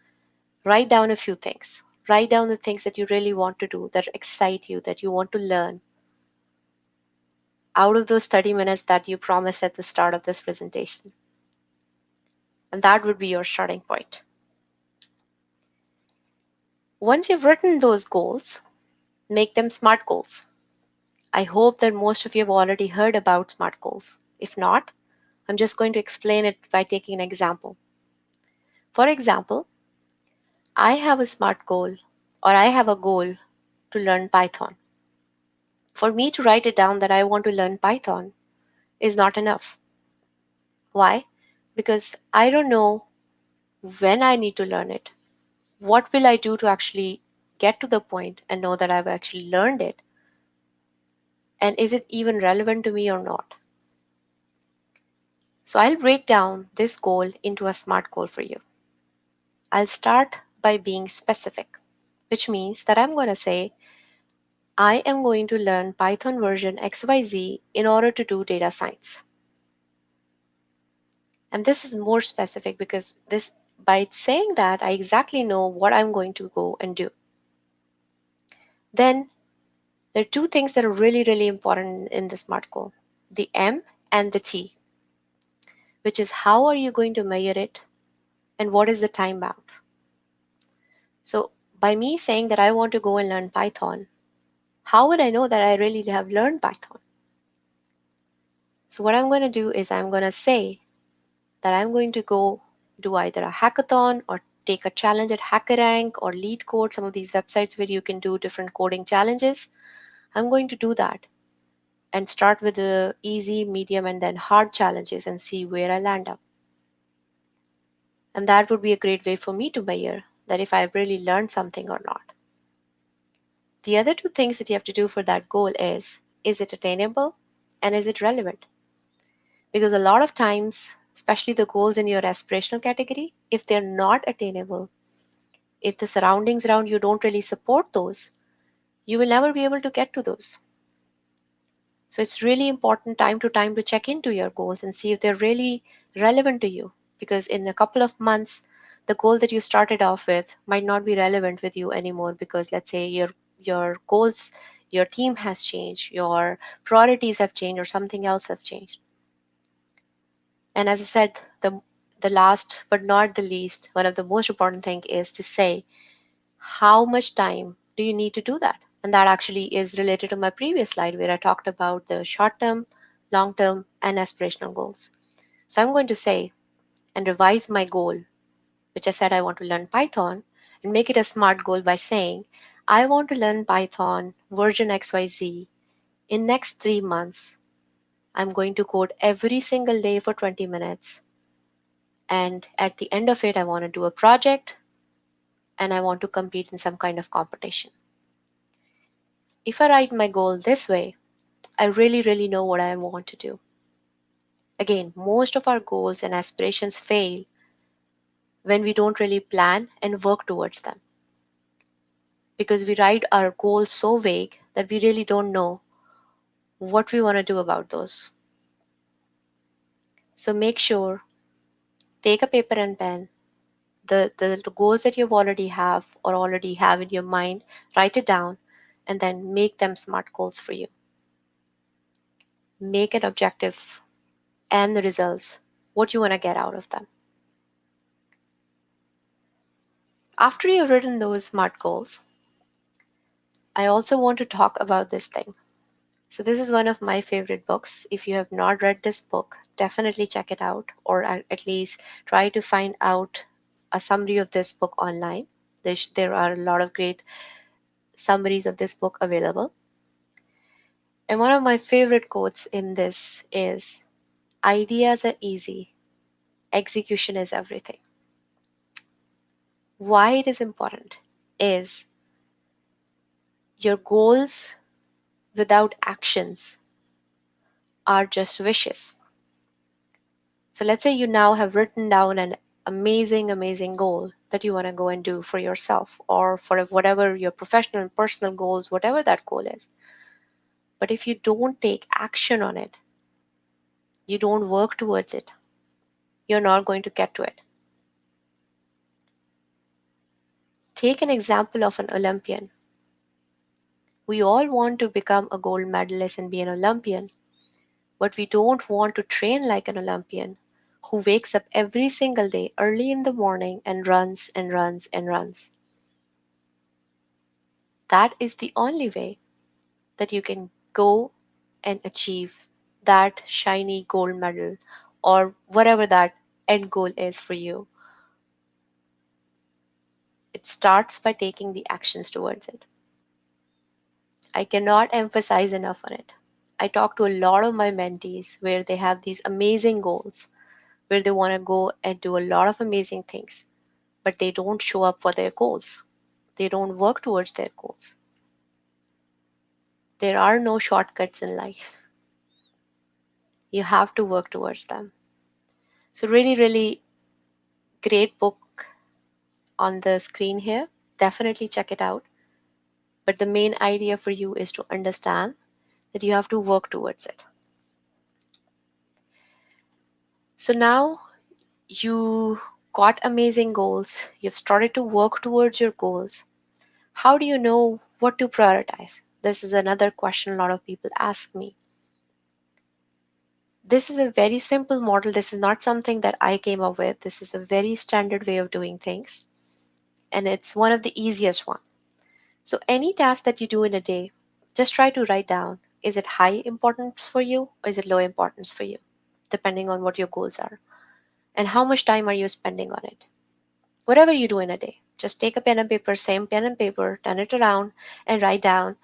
write down a few things. Write down the things that you really want to do, that excite you, that you want to learn out of those 30 minutes that you promised at the start of this presentation. And that would be your starting point. Once you've written those goals, make them SMART goals. I hope that most of you have already heard about SMART goals. If not, I'm just going to explain it by taking an example. For example, I have a SMART goal, or I have a goal to learn Python. For me to write it down that I want to learn Python is not enough. Why? Because I don't know when I need to learn it. What will I do to actually get to the point and know that I've actually learned it? And is it even relevant to me or not? So I'll break down this goal into a SMART goal for you. I'll start by being specific, which means that I'm going to say, I am going to learn Python version XYZ in order to do data science. And this is more specific because by saying that, I exactly know what I'm going to go and do. Then there are two things that are really, really important in the SMART goal, the M and the T, which is how are you going to measure it and what is the time bound. So by me saying that I want to go and learn Python, how would I know that I really have learned Python? So what I'm going to do is I'm going to say that I'm going to go do either a hackathon or take a challenge at HackerRank or LeetCode, some of these websites where you can do different coding challenges. I'm going to do that and start with the easy, medium, and then hard challenges and see where I land up. And that would be a great way for me to measure that if I've really learned something or not. The other two things that you have to do for that goal is it attainable and is it relevant? Because a lot of times, especially the goals in your aspirational category, if they're not attainable, if the surroundings around you don't really support those, you will never be able to get to those. So it's really important time to time to check into your goals and see if they're really relevant to you. Because in a couple of months, the goal that you started off with might not be relevant with you anymore because let's say your goals, your team has changed, your priorities have changed, or something else have changed. And as I said, the last but not the least, one of the most important thing is to say how much time do you need to do that? And that actually is related to my previous slide where I talked about the short term, long term, and aspirational goals. So I'm going to say and revise my goal, which I said I want to learn Python, and make it a SMART goal by saying, I want to learn Python version XYZ in next 3 months. I'm going to code every single day for 20 minutes. And at the end of it, I want to do a project and I want to compete in some kind of competition. If I write my goal this way, I really, really know what I want to do. Again, most of our goals and aspirations fail when we don't really plan and work towards them because we write our goals so vague that we really don't know what we want to do about those. So make sure, take a paper and pen, the goals that you already have or already have in your mind, write it down, and then make them SMART goals for you. Make an objective and the results, what you want to get out of them. After you've written those SMART goals, I also want to talk about this thing. So, this is one of my favorite books. If you have not read this book, definitely check it out, or at least try to find out a summary of this book online. There are a lot of great summaries of this book available. And one of my favorite quotes in this is, ideas are easy, execution is everything. Why it is important is your goals without actions are just wishes. So let's say you now have written down an amazing, amazing goal that you want to go and do for yourself or for whatever your professional and personal goals, whatever that goal is. But if you don't take action on it, you don't work towards it, you're not going to get to it. Take an example of an Olympian. We all want to become a gold medalist and be an Olympian, but we don't want to train like an Olympian who wakes up every single day early in the morning and runs and runs and runs. That is the only way that you can go and achieve that shiny gold medal or whatever that end goal is for you. It starts by taking the actions towards it. I cannot emphasize enough on it. I talk to a lot of my mentees where they have these amazing goals, where they want to go and do a lot of amazing things, but they don't show up for their goals. They don't work towards their goals. There are no shortcuts in life. You have to work towards them. So, really, really great book on the screen here. Definitely check it out. But the main idea for you is to understand that you have to work towards it. So now you got amazing goals, you've started to work towards your goals. How do you know what to prioritize? This is another question a lot of people ask me. This is a very simple model. This is not something that I came up with. This is a very standard way of doing things. And it's one of the easiest one. So any task that you do in a day, just try to write down, is it high importance for you or is it low importance for you, depending on what your goals are. And how much time are you spending on it? Whatever you do in a day, just take a pen and paper, same pen and paper, turn it around and write down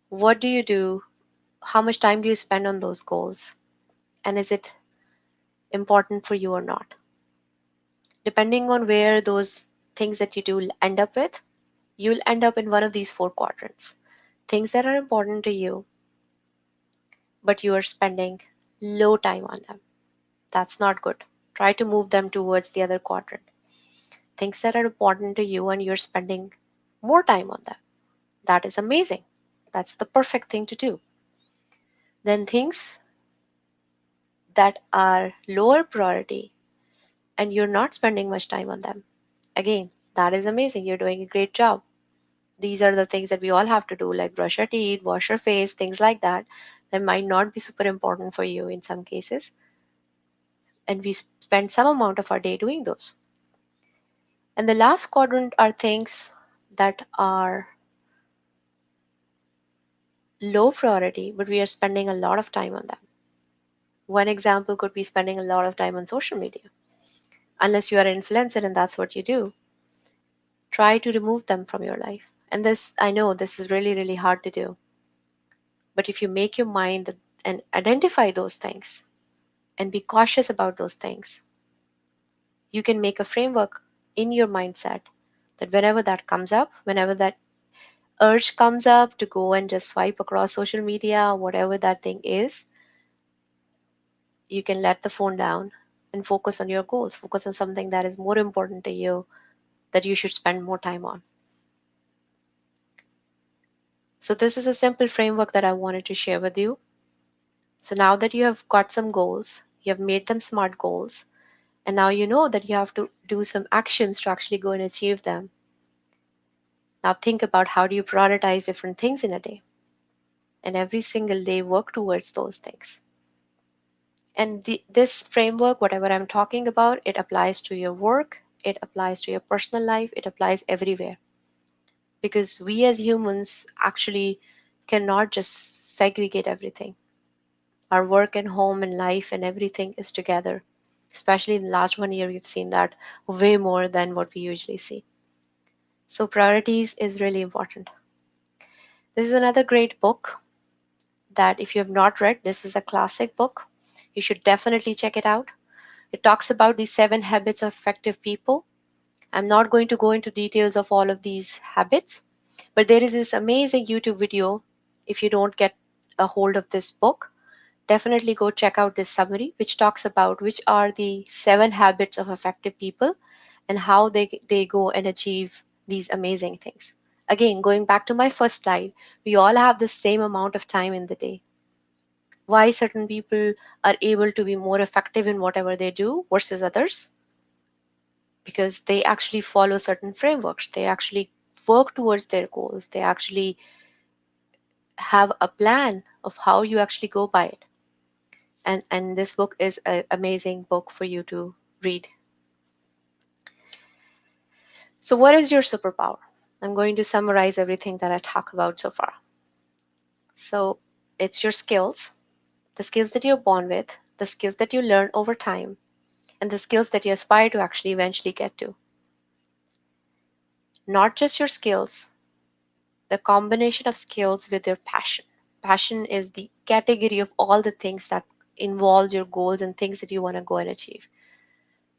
what do you do, how much time do you spend on those goals, and is it important for you or not? Depending on where those things that you do end up with, you'll end up in one of these four quadrants. Things that are important to you, but you are spending low time on them. That's not good. Try to move them towards the other quadrant. Things that are important to you and you're spending more time on them. That is amazing. That's the perfect thing to do. Then things that are lower priority and you're not spending much time on them. Again, that is amazing. You're doing a great job. These are the things that we all have to do, like brush our teeth, wash our face, things like that. That might not be super important for you in some cases. And we spend some amount of our day doing those. And the last quadrant are things that are low priority, but we are spending a lot of time on them. One example could be spending a lot of time on social media. Unless you are an influencer and that's what you do, try to remove them from your life. And this, I know this is really, really hard to do. But if you make your mind and identify those things and be cautious about those things, you can make a framework in your mindset that whenever that comes up, whenever that urge comes up to go and just swipe across social media, whatever that thing is, you can let the phone down and focus on your goals, focus on something that is more important to you that you should spend more time on. So, this is a simple framework that I wanted to share with you. So, now that you have got some goals, you have made them smart goals, and now you know that you have to do some actions to actually go and achieve them. Now, think about how do you prioritize different things in a day, and every single day work towards those things. And this framework, whatever I'm talking about, it applies to your work, it applies to your personal life, it applies everywhere. Because we as humans actually cannot just segregate everything. Our work and home and life and everything is together. Especially in the last 1 year, we've seen that way more than what we usually see. So, priorities is really important. This is another great book that, if you have not read, this is a classic book. You should definitely check it out. It talks about the 7 habits of effective people. I'm not going to go into details of all of these habits, but there is this amazing YouTube video. If you don't get a hold of this book, definitely go check out this summary, which talks about which are the 7 habits of effective people and how they go and achieve these amazing things. Again, going back to my first slide, we all have the same amount of time in the day. Why certain people are able to be more effective in whatever they do versus others? Because they actually follow certain frameworks. They actually work towards their goals. They actually have a plan of how you actually go by it. And this book is an amazing book for you to read. So, what is your superpower? I'm going to summarize everything that I talked about so far. So, it's your skills, the skills that you're born with, the skills that you learn over time, and the skills that you aspire to actually eventually get to. Not just your skills, the combination of skills with your passion. Passion is the category of all the things that involves your goals and things that you want to go and achieve.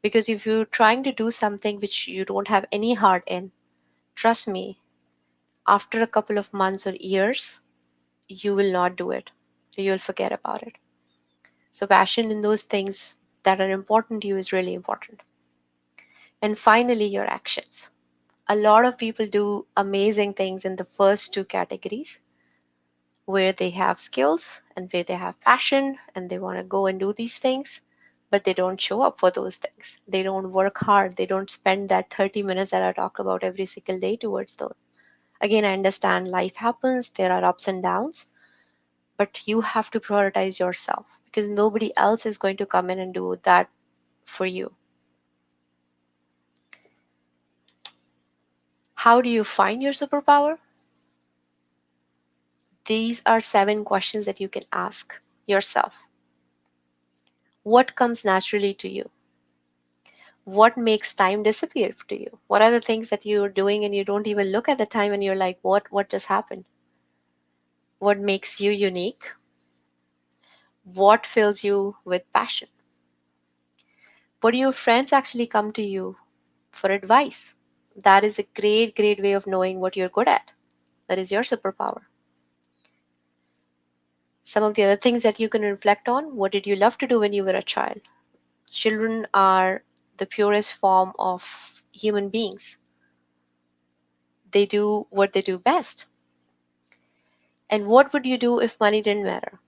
Because if you're trying to do something which you don't have any heart in, trust me, after a couple of months or years, you will not do it. So you'll forget about it. So passion in those things that are important to you is really important. And finally, your actions. A lot of people do amazing things in the first two categories, where they have skills and where they have passion and they want to go and do these things, but they don't show up for those things. They don't work hard. They don't spend that 30 minutes that I talk about every single day towards those. Again, I understand life happens, there are ups and downs, but you have to prioritize yourself because nobody else is going to come in and do that for you. How do you find your superpower? These are 7 questions that you can ask yourself. What comes naturally to you? What makes time disappear to you? What are the things that you're doing and you don't even look at the time and you're like, what just happened? What makes you unique? What fills you with passion? What do your friends actually come to you for advice? That is a great, great way of knowing what you're good at. That is your superpower. Some of the other things that you can reflect on: what did you love to do when you were a child? Children are the purest form of human beings. They do what they do best. And what would you do if money didn't matter?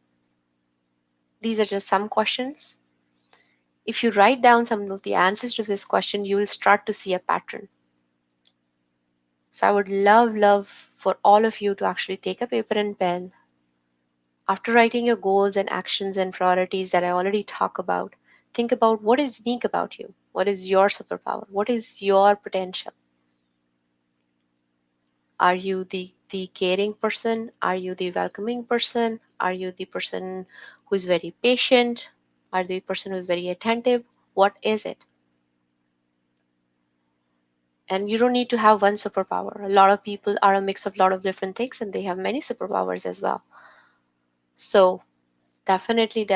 These are just some questions. If you write down some of the answers to this question, you will start to see a pattern. So I would love for all of you to actually take a paper and pen. After writing your goals and actions and priorities that I already talk about, think about what is unique about you. What is your superpower? What is your potential? Are you the caring person? Are you the welcoming person? Are you the person who's very patient? Are you the person who's very attentive? What is it? And you don't need to have one superpower. A lot of people are a mix of a lot of different things and they have many superpowers as well. So definitely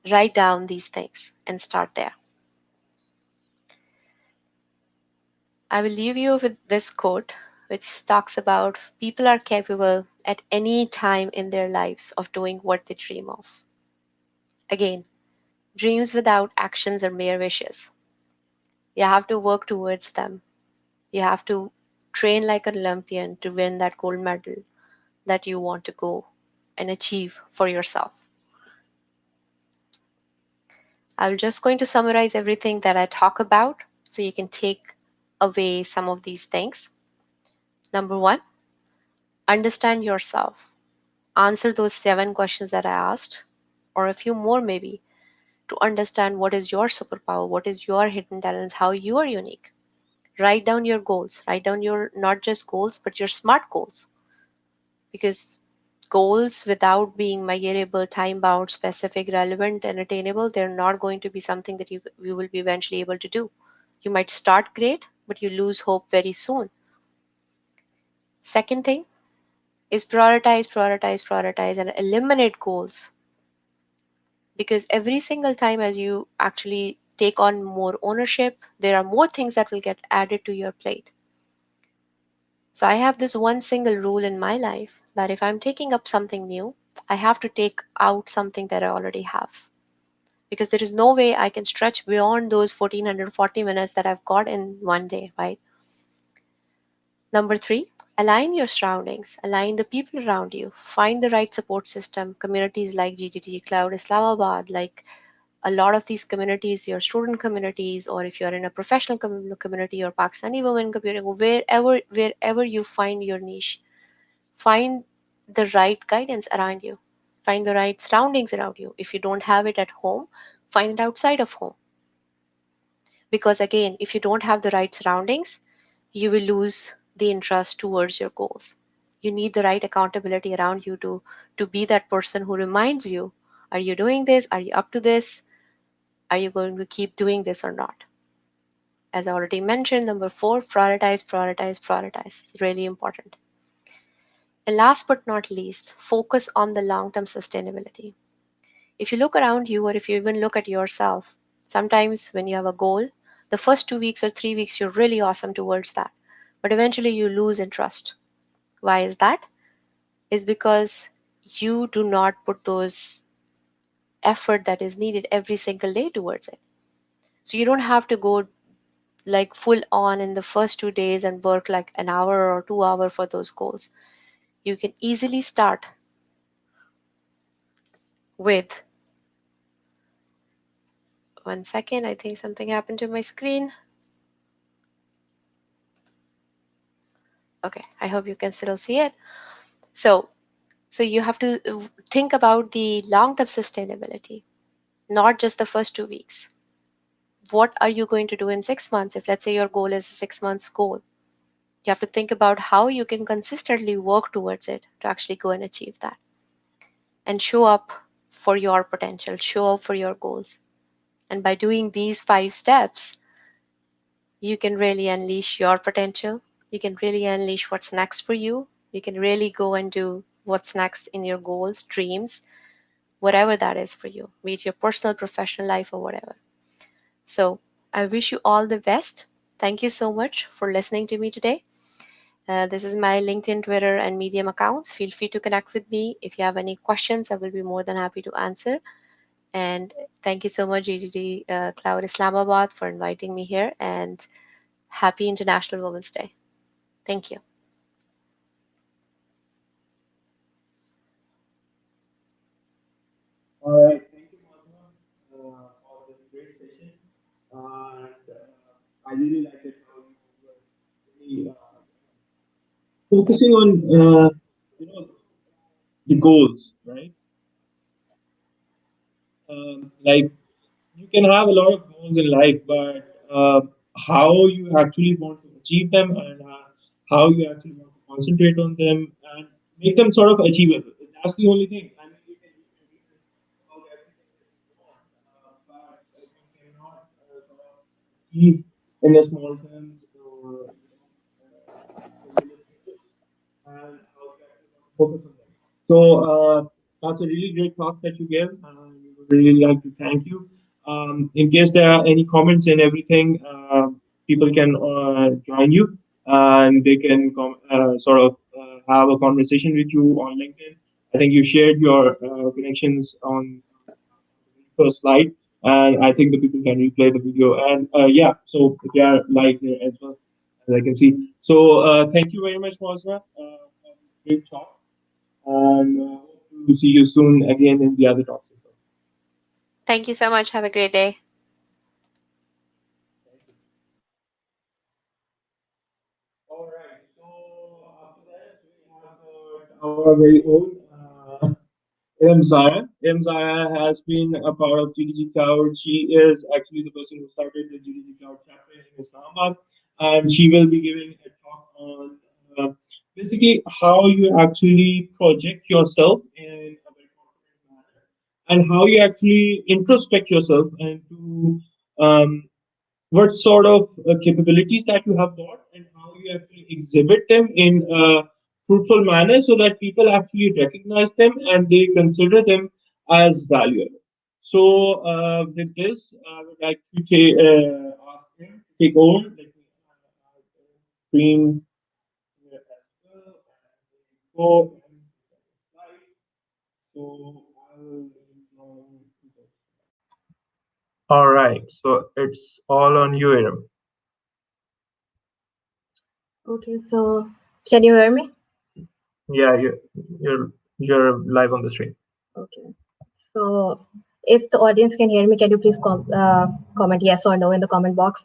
write down these things and start there. I will leave you with this quote, which talks about people are capable at any time in their lives of doing what they dream of. Again, dreams without actions are mere wishes. You have to work towards them. You have to train like an Olympian to win that gold medal that you want to go and achieve for yourself. I'm just going to summarize everything that I talk about so you can take away some of these things. Number one, understand yourself. Answer those 7 questions that I asked, or a few more maybe, to understand what is your superpower, what is your hidden talents, how you are unique. Write down your goals. Write down your not just goals, but your SMART goals. Because goals without being measurable, time bound, specific, relevant, and attainable, they're not going to be something that you will be eventually able to do. You might start great, but you lose hope very soon. Second thing is prioritize, and eliminate goals. Because every single time as you actually take on more ownership, there are more things that will get added to your plate. So I have this one single rule in my life that if I'm taking up something new, I have to take out something that I already have. Because there is no way I can stretch beyond those 1440 minutes that I've got in one day, right? Number three, align your surroundings, align the people around you, find the right support system, communities like GDG Cloud Islamabad, like a lot of these communities, your student communities, or if you're in a professional community or Pakistani women community, wherever you find your niche, find the right guidance around you, find the right surroundings around you. If you don't have it at home, find it outside of home. Because again, if you don't have the right surroundings, you will lose the interest towards your goals. You need the right accountability around you to be that person who reminds you, are you doing this? Are you up to this? Are you going to keep doing this or not? As I already mentioned, number four, prioritize. It's really important. And last but not least, focus on the long term sustainability. If you look around you, or if you even look at yourself, sometimes when you have a goal, the first 2 weeks or 3 weeks, you're really awesome towards that. But eventually you lose interest. Why is that? Is because you do not put those effort that is needed every single day towards it. So you don't have to go like full on in the first 2 days and work like an hour or 2 hours for those goals. You can easily start with, one second, I think something happened to my screen. Okay, I hope you can still see it. So, so you have to think about the long-term sustainability, not just the first 2 weeks. What are you going to do in 6 months? If let's say your goal is a 6 months goal, you have to think about how you can consistently work towards it to actually go and achieve that and show up for your potential, show up for your goals. And by doing these 5 steps, you can really unleash your potential. You can really unleash what's next for you. You can really go and do what's next in your goals, dreams, whatever that is for you, be it your personal, professional life, or whatever. So I wish you all the best. Thank you so much for listening to me today. This is my LinkedIn, Twitter, and Medium accounts. Feel free to connect with me. If you have any questions, I will be more than happy to answer. And thank you so much, GDG Cloud Islamabad, for inviting me here. And happy International Women's Day. Thank you. All right. Thank you, Madhuma, for this great session. And I really like it how you were really focusing on you know the goals, right? Like you can have a lot of goals in life, but how you actually want to achieve them and how you actually want to concentrate on them and make them sort of achievable. That's the only thing. I mean, you can reason about everything that you want, but you cannot sort of achieve in the small terms or the realistic goals and how you actually want to focus on them. So that's a really great talk that you gave, and we would really like to thank you. In case there are any comments and everything, people can join you and they can sort of have a conversation with you on LinkedIn. I think you shared your connections on the first slide, and I think the people can replay the video. And yeah, so they are live here as well, as I can see. So thank you very much, Mosra, for this great talk, and hope to see you soon again in the other talks as well. Thank you so much. Have a great day. Thank you. All right. So after that, we have got our very own Zara. Zara has been a part of GDG Cloud. She is actually the person who started the GDG Cloud chapter in Islamabad, and she will be giving a talk on uh, basically how you actually project yourself in a very confident manner, and how you actually introspect yourself into what sort of capabilities that you have got and how you actually exhibit them in a fruitful manner so that people actually recognize them and they consider them as valuable. So, with this, I would like to ask him to take over. Let me screen here as well. And go and slide. So, I will join this. All right, so it's all on you, Aram. Okay, so can you hear me? Yeah, you're live on the stream. Okay. So if the audience can hear me, can you please comment yes or no in the comment box?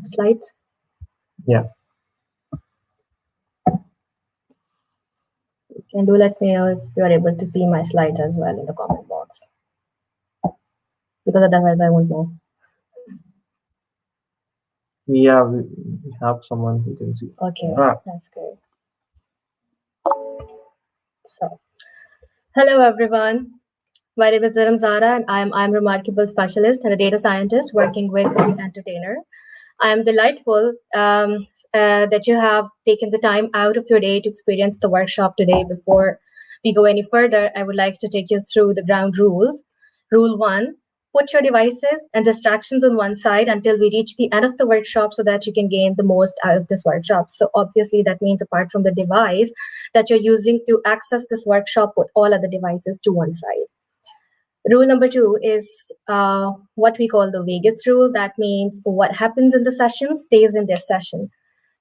Slides? Yeah. You can do let me know if you are able to see my slides as well in the comment box. Because otherwise I won't know. Yeah, we have someone who can see. Okay, Ah, that's great. So, hello everyone. My name is Zara and I'm a remarkable specialist and a data scientist working with the entertainer. I am delightful that you have taken the time out of your day to experience the workshop today. Before we go any further, I would like to take you through the ground rules. Rule 1, put your devices and distractions on one side until we reach the end of the workshop so that you can gain the most out of this workshop. So obviously that means apart from the device that you're using to access this workshop, put all other devices to one side. Rule number 2 is what we call the Vegas rule. That means what happens in the session stays in this session.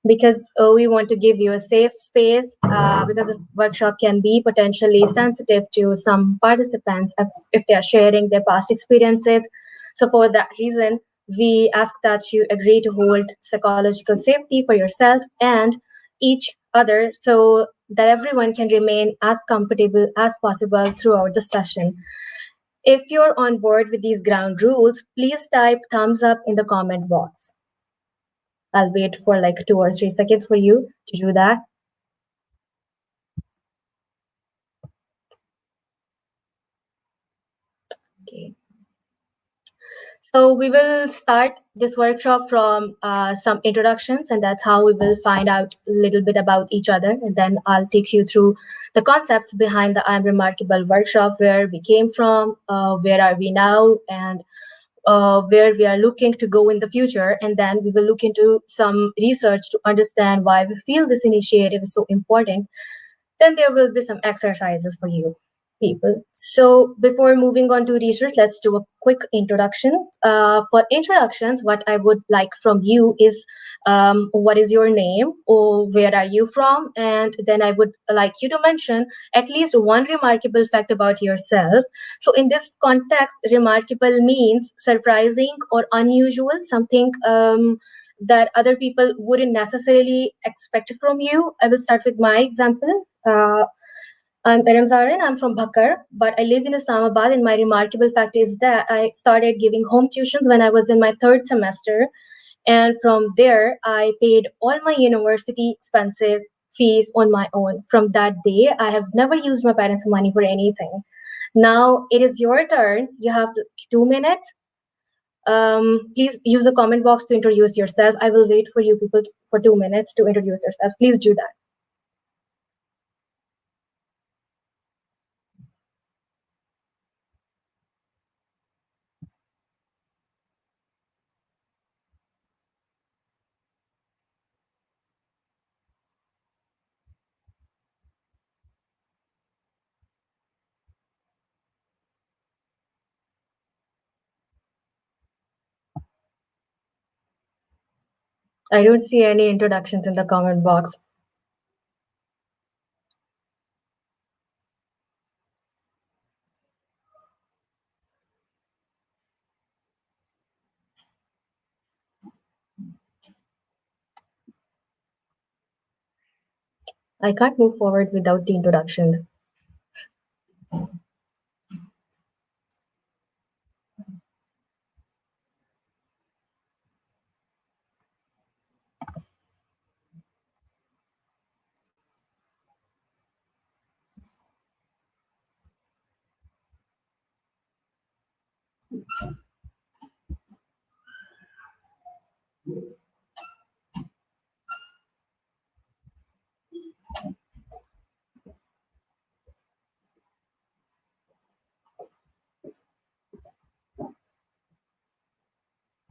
Because we want to give you a safe space because this workshop can be potentially sensitive to some participants if they are sharing their past experiences. So for that reason, we ask that you agree to hold psychological safety for yourself and each other so that everyone can remain as comfortable as possible throughout the session. If you're on board with these ground rules, please type thumbs up in the comment box. I'll wait for like 2 or 3 seconds for you to do that. Okay. So we will start this workshop from some introductions, and that's how we will find out a little bit about each other. And then I'll take you through the concepts behind the I'm Remarkable workshop, where we came from, where are we now, and where we are looking to go in the future. And then we will look into some research to understand why we feel this initiative is so important. Then there will be some exercises for you people. So before moving on to research, let's do a quick introduction. For introductions, what I would like from you is what is your name or where are you from? And then I would like you to mention at least one remarkable fact about yourself. So in this context, remarkable means surprising or unusual, something that other people wouldn't necessarily expect from you. I will start with my example. I'm Param Zarin. I'm from Bhakkar, but I live in Islamabad. And my remarkable fact is that I started giving home tuitions when I was in my third semester. And from there, I paid all my university expenses, fees on my own. From that day, I have never used my parents' money for anything. Now it is your turn. You have 2 minutes. Please use the comment box to introduce yourself. I will wait for you people for 2 minutes to introduce yourself. Please do that. I don't see any introductions in the comment box. I can't move forward without the introductions.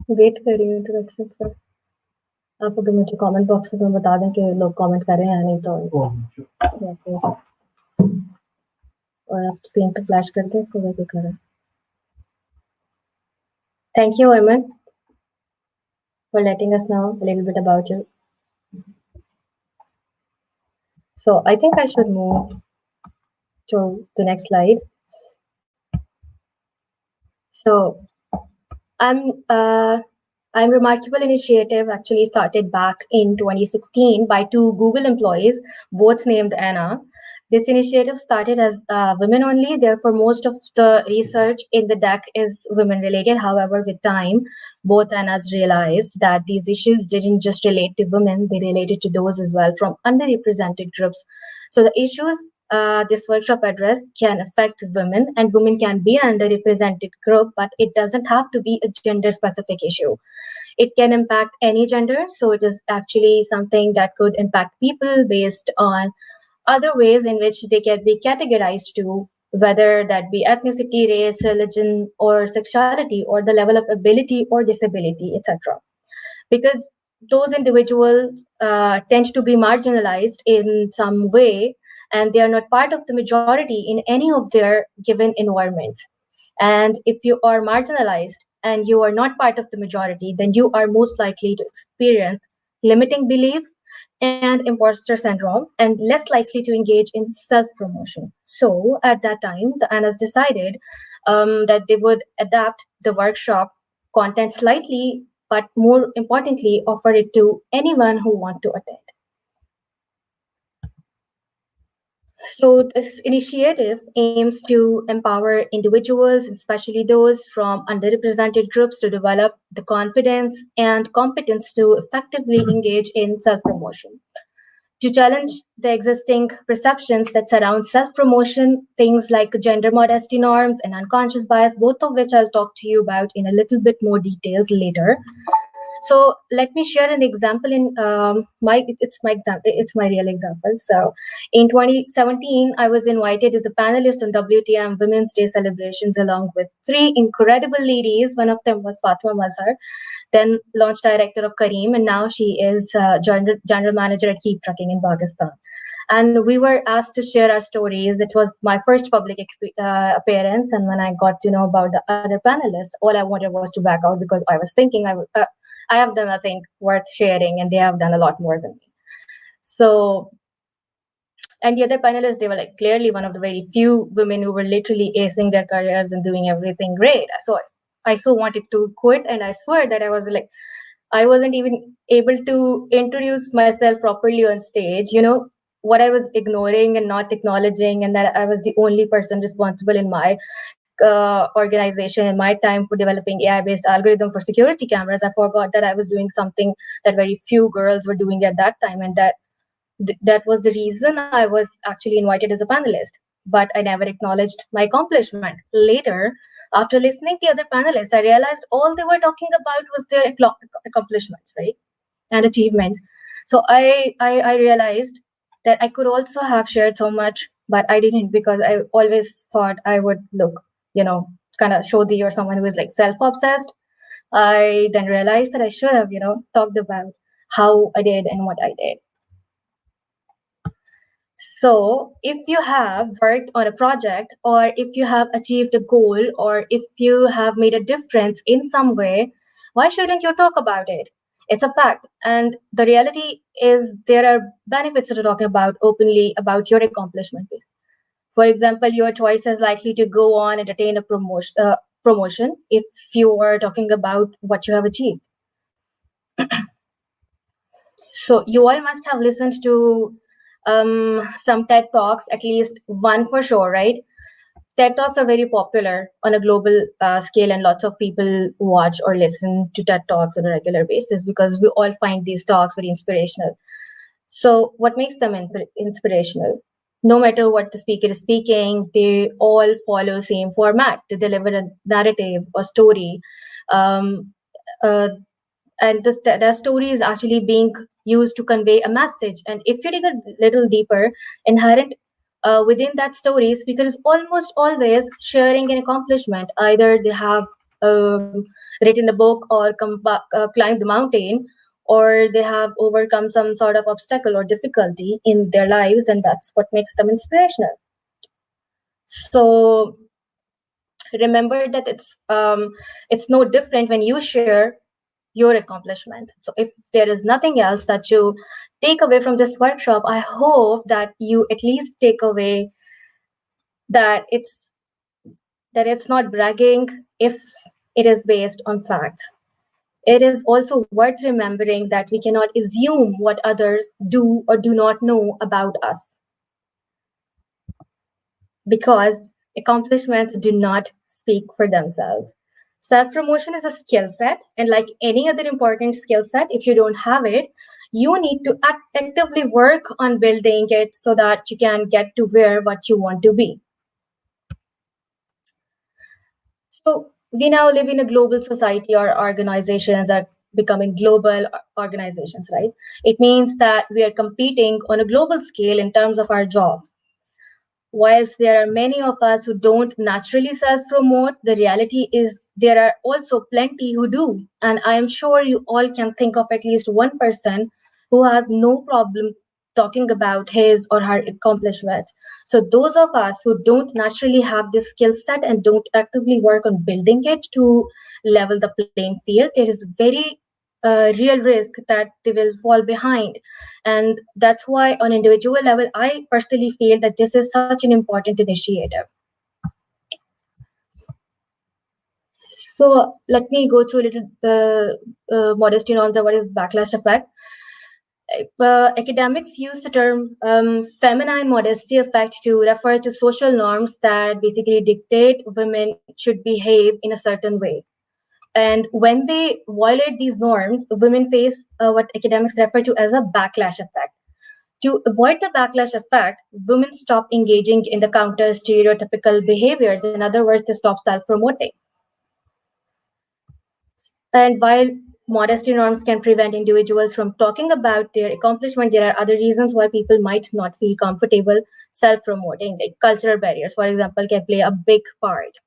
Wait कर रही हूँ introduction पर आप अगर मुझे comment box में बता दें कि लोग कमेंट कर रहे हैं या नहीं तो और आप स्क्रीन पे फ्लैश कर दें इसको वैसे करें. Thank you, Ayman, for letting us know a little bit about you. So I think I should move to the next slide. So I'm Remarkable initiative actually started back in 2016 by two Google employees, both named Anna. This initiative started as women only, therefore most of the research in the deck is women related. However, with time, both Annas realized that these issues didn't just relate to women, they related to those as well from underrepresented groups. So the issues this workshop address can affect women, and women can be an underrepresented group, but it doesn't have to be a gender specific issue. It can impact any gender, so it is actually something that could impact people based on other ways in which they can be categorized to, whether that be ethnicity, race, religion, or sexuality, or the level of ability or disability, etc. Because those individuals tend to be marginalized in some way, and they are not part of the majority in any of their given environments. And if you are marginalized and you are not part of the majority, then you are most likely to experience limiting beliefs and imposter syndrome, and less likely to engage in self-promotion. So at that time, the Annas decided that they would adapt the workshop content slightly, but more importantly, offer it to anyone who want to attend. So this initiative aims to empower individuals, especially those from underrepresented groups, to develop the confidence and competence to effectively engage in self-promotion. to challenge the existing perceptions that surround self-promotion, things like gender modesty norms and unconscious bias, both of which I'll talk to you about in a little bit more details later. So let me share an example in it's my real example. So in 2017, I was invited as a panelist on WTM Women's Day celebrations along with three incredible ladies. One of them was Fatma Mazhar, then launch director of Kareem, and now she is general manager at Keep Trucking in Pakistan. And we were asked to share our stories. It was my first public appearance, and when I got to know about the other panelists, all I wanted was to back out because I was thinking I have done nothing worth sharing, and they have done a lot more than me. So, and the other panelists, they were like clearly one of the very few women who were literally acing their careers and doing everything great. So I so wanted to quit, and I swear that I wasn't even able to introduce myself properly on stage. What I was ignoring and not acknowledging, and that I was the only person responsible in my organization in my time for developing AI-based algorithm for security cameras. I forgot that I was doing something that very few girls were doing at that time, and that was the reason I was actually invited as a panelist. But I never acknowledged my accomplishment. Later, after listening to the other panelists, I realized all they were talking about was their accomplishments, right, and achievements. So I realized that I could also have shared so much, but I didn't because I always thought I would look, kind of shoddy or someone who is like self-obsessed. I then realized that I should have, talked about how I did and what I did. So if you have worked on a project, or if you have achieved a goal, or if you have made a difference in some way, why shouldn't you talk about it? It's a fact. And the reality is there are benefits to talking about openly about your accomplishment. For example, your choice is likely to go on and attain a promotion if you are talking about what you have achieved. So you all must have listened to some TED Talks, at least one for sure, right? TED Talks are very popular on a global scale, and lots of people watch or listen to TED Talks on a regular basis because we all find these talks very inspirational. So what makes them inspirational? No matter what the speaker is speaking, they all follow same format. They deliver a narrative or story. Um, uh, and the story is actually being used to convey a message. And if you dig a little deeper, inherent within that story, speaker is almost always sharing an accomplishment. Either they have written a book or climbed a mountain, or they have overcome some sort of obstacle or difficulty in their lives, and that's what makes them inspirational. So remember that it's no different when you share your accomplishment. So if there is nothing else that you take away from this workshop, I hope that you at least take away that it's not bragging if it is based on facts. It is also worth remembering that we cannot assume what others do or do not know about us, because accomplishments do not speak for themselves. Self-promotion is a skill set, and like any other important skill set, if you don't have it, you need to actively work on building it so that you can get to what you want to be. So we now live in a global society. Our organizations are becoming global organizations, right? It means that we are competing on a global scale in terms of our jobs. Whilst there are many of us who don't naturally self-promote, the reality is there are also plenty who do. And I am sure you all can think of at least one person who has no problem talking about his or her accomplishments. So those of us who don't naturally have this skill set and don't actively work on building it to level the playing field, there is very real risk that they will fall behind. And that's why on individual level, I personally feel that this is such an important initiative. So let me go through a little modesty norms and what is backlash effect. Academics use the term feminine modesty effect to refer to social norms that basically dictate women should behave in a certain way. And when they violate these norms, women face what academics refer to as a backlash effect. To avoid the backlash effect, women stop engaging in the counter stereotypical behaviors. In other words, they stop self-promoting. And while modesty norms can prevent individuals from talking about their accomplishment, there are other reasons why people might not feel comfortable self-promoting. Like cultural barriers, for example, can play a big part.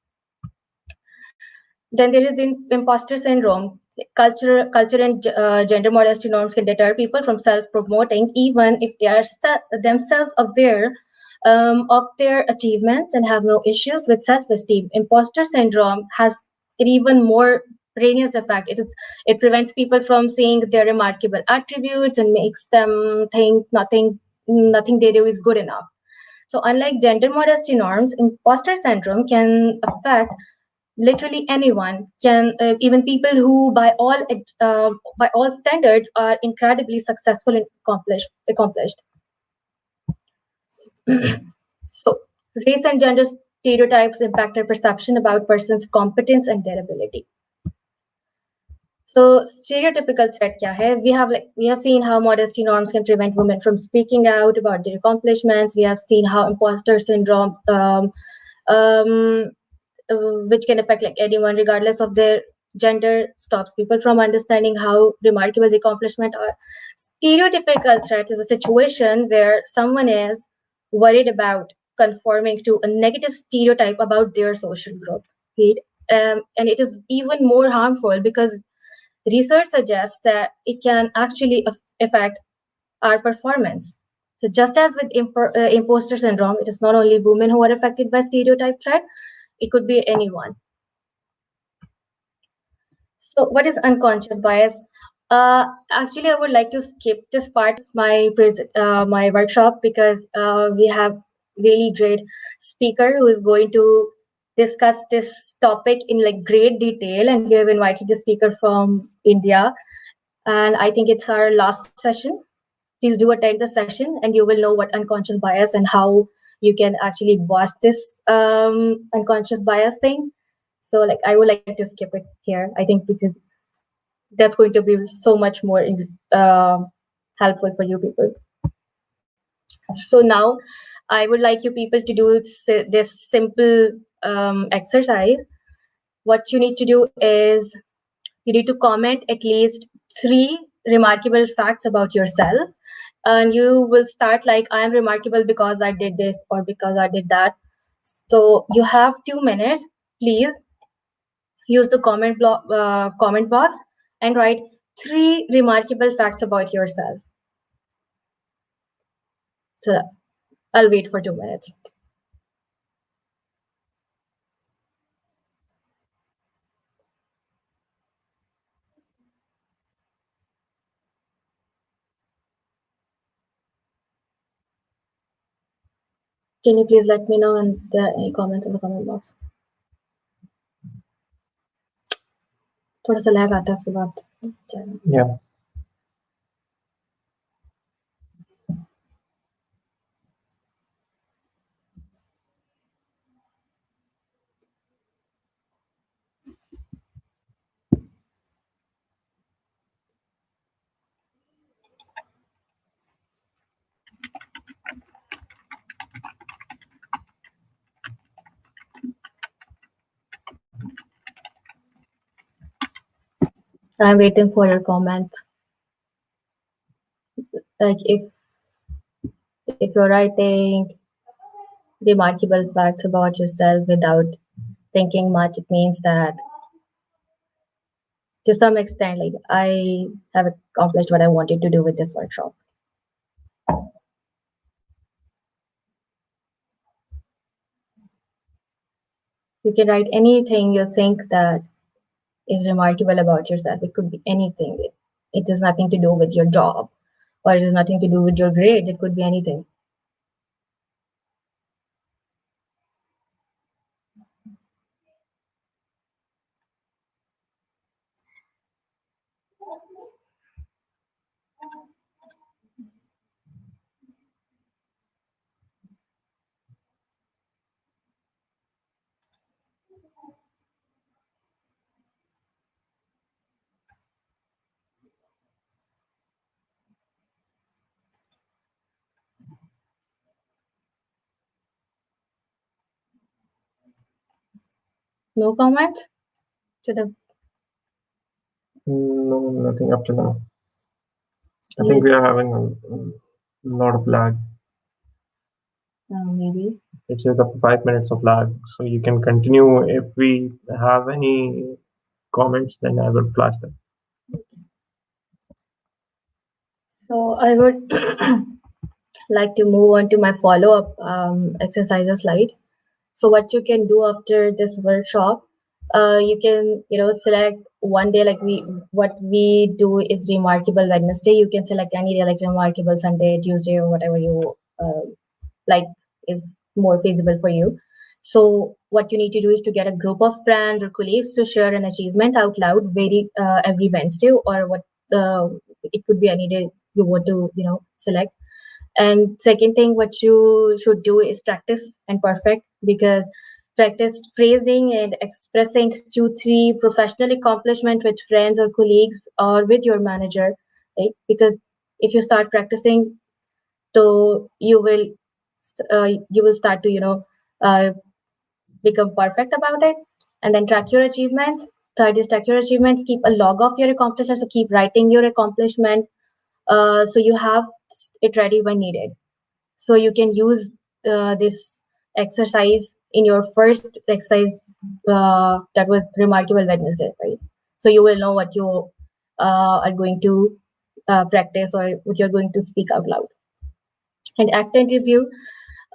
Then there is imposter syndrome. Culture and gender modesty norms can deter people from self-promoting, even if they are themselves aware of their achievements and have no issues with self-esteem. Imposter syndrome has an even more pernicious effect. It prevents people from seeing their remarkable attributes and makes them think nothing they do is good enough. So unlike gender modesty norms, imposter syndrome can affect literally anyone, can even people who by all standards are incredibly successful and accomplished. So race and gender stereotypes impact our perception about person's competence and their ability. So stereotypical threat kya hai? We have seen how modesty norms can prevent women from speaking out about their accomplishments. We have seen how imposter syndrome um, which can affect like anyone regardless of their gender, stops people from understanding how remarkable the accomplishment are. Stereotypical threat is a situation where someone is worried about conforming to a negative stereotype about their social group, right? And it is even more harmful because research suggests that it can actually affect our performance. So just as with imposter syndrome, it is not only women who are affected by stereotype threat, it could be anyone. So what is unconscious bias? Actually, I would like to skip this part of my workshop because we have really great speaker who is going to discuss this topic in like great detail, and we have invited the speaker from India, and I think it's our last session. Please do attend the session, and you will know what unconscious bias and how you can actually bust this unconscious bias thing. So like I would like to skip it here, I think, because that's going to be so much more helpful for you people. So now I would like you people to do this simple exercise. What you need to do is you need to comment at least 3 remarkable facts about yourself, and you will start like, I am remarkable because I did this or because I did that. So you have 2 minutes. Please use the comment box and write 3 remarkable facts about yourself. So I'll wait for 2 minutes. Can you please let me know in any comments in the comment box? थोड़ा सा lag आता है उसके बाद. Yeah. I'm waiting for your comment. Like if you're writing remarkable facts about yourself without thinking much, it means that to some extent, like, I have accomplished what I wanted to do with this workshop. You can write anything you think that is remarkable about yourself. It could be anything. It has nothing to do with your job, or it has nothing to do with your grades. It could be anything. No comments to the No, nothing up to now. I think we are having a lot of lag. maybe. It says up to 5 minutes of lag. So you can continue. If we have any comments, then I will flash them. So I would like to move on to my follow-up exercises slide. So what you can do after this workshop, you can select one day, like what we do is Remarkable Wednesday. You can select any day like Remarkable Sunday, Tuesday, or whatever you like is more feasible for you. So what you need to do is to get a group of friends or colleagues to share an achievement out loud every Wednesday, or what it could be any day you want to select. And second thing, what you should do is practice and perfect, because practice phrasing and expressing 2-3 professional accomplishment with friends or colleagues or with your manager, right? Because if you start practicing, so you will start to uh, become perfect about it. And then track your achievements. Third is track your achievements. Keep a log of your accomplishments. So keep writing your accomplishment, so you have it ready when needed. So you can use this exercise in your first exercise, that was Remarkable Wednesday, right? So you will know what you are going to practice, or what you're going to speak out loud. And act and review.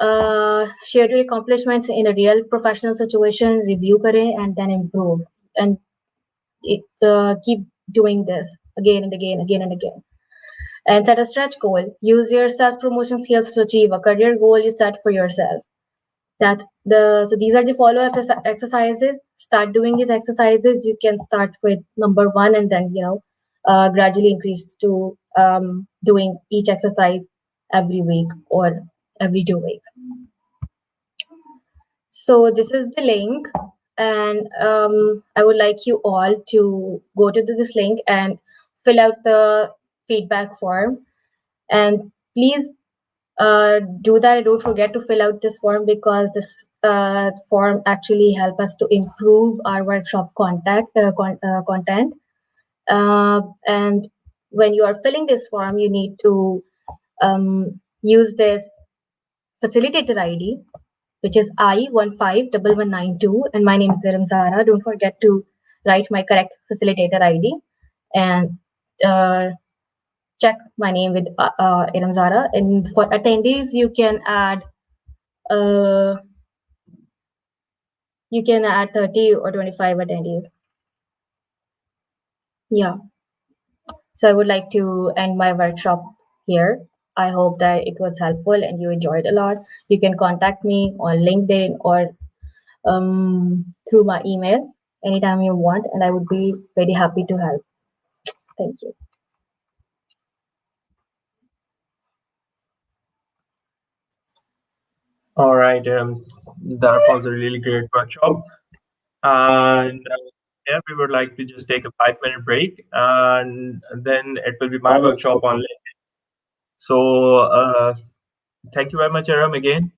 Share your accomplishments in a real professional situation, review kare, and then improve. And keep doing this again and again, again and again. And set a stretch goal. Use your self-promotion skills to achieve a career goal you set for yourself. So these are the follow-up exercises. Start doing these exercises. You can start with number 1, and then gradually increase to doing each exercise every week or every 2 weeks. So this is the link, and I would like you all to go to this link and fill out the feedback form. And please do that. Don't forget to fill out this form, because this form actually help us to improve our workshop content. And when you are filling this form, you need to use this facilitator ID, which is I151192, and my name is Dharam Zara. Don't forget to write my correct facilitator ID, and check my name with Iram Zara. And for attendees, you can add 30 or 25 attendees. Yeah. So I would like to end my workshop here. I hope that it was helpful and you enjoyed a lot. You can contact me on LinkedIn or through my email anytime you want, and I would be very happy to help. Thank you. All right. That was a really great workshop. And yeah, we would like to just take a 5-minute break, and then it will be my workshop on LinkedIn. So thank you very much, Aram, again.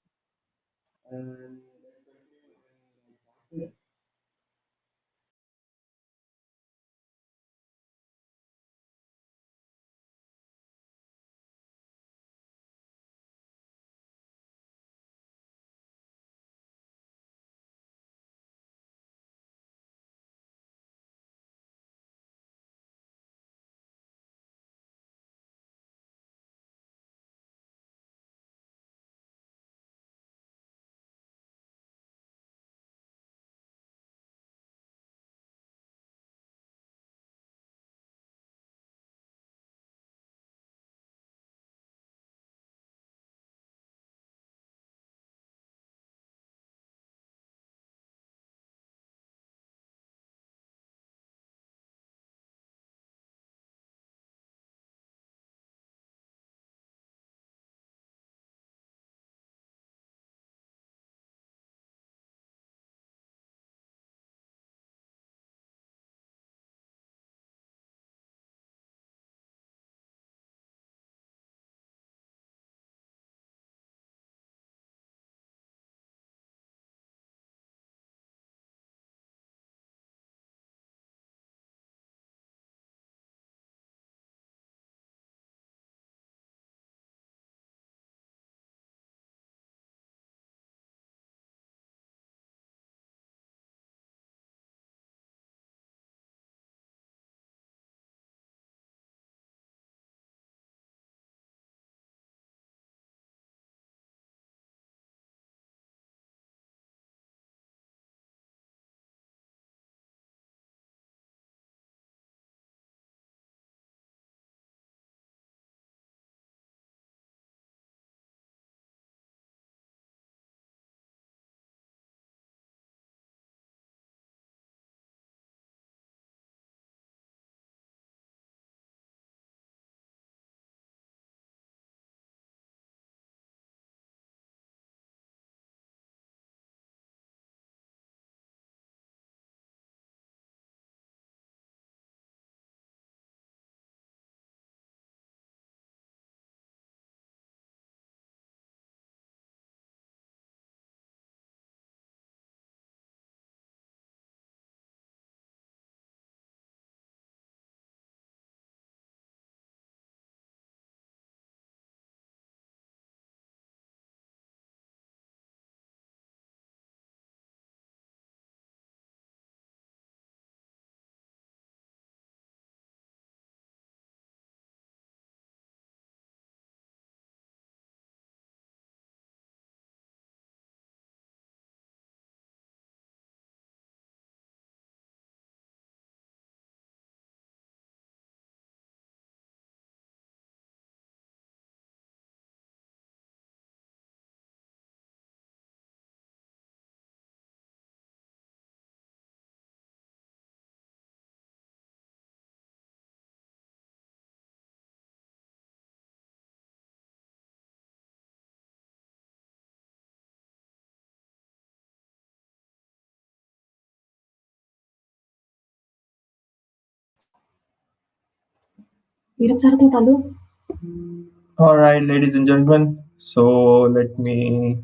All right, ladies and gentlemen. So let me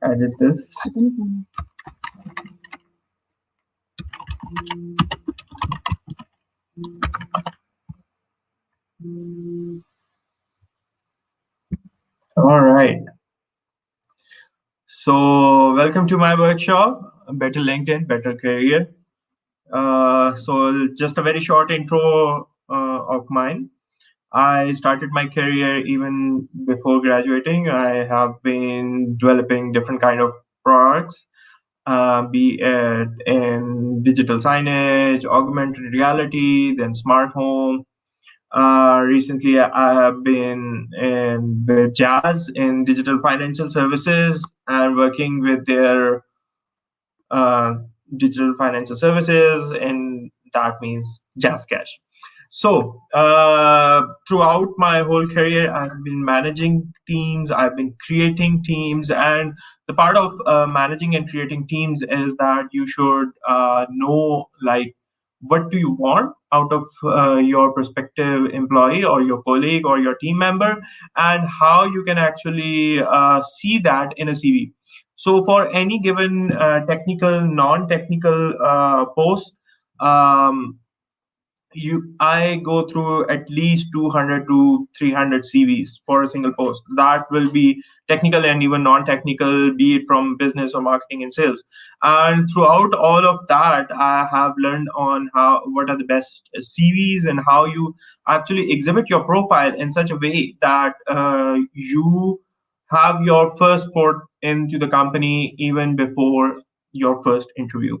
edit this. All right. So welcome to my workshop, Better LinkedIn, Better Career. So just a very short intro of mine. I started my career even before graduating. I have been developing different kind of products, be it in digital signage, augmented reality, then smart home. Recently, I have been with Jazz in digital financial services and working with their uh, digital financial services, and that means Jazz Cash. So, throughout my whole career, I've been managing teams, I've been creating teams, and the part of managing and creating teams is that you should know, like, what do you want out of your prospective employee or your colleague or your team member, and how you can actually see that in a CV. So for any given technical, non-technical post, um, I go through at least 200 to 300 CVs for a single post. That will be technical and even non-technical, be it from business or marketing and sales. And throughout all of that, I have learned on what are the best CVs and how you actually exhibit your profile in such a way that you have your first foot into the company even before your first interview.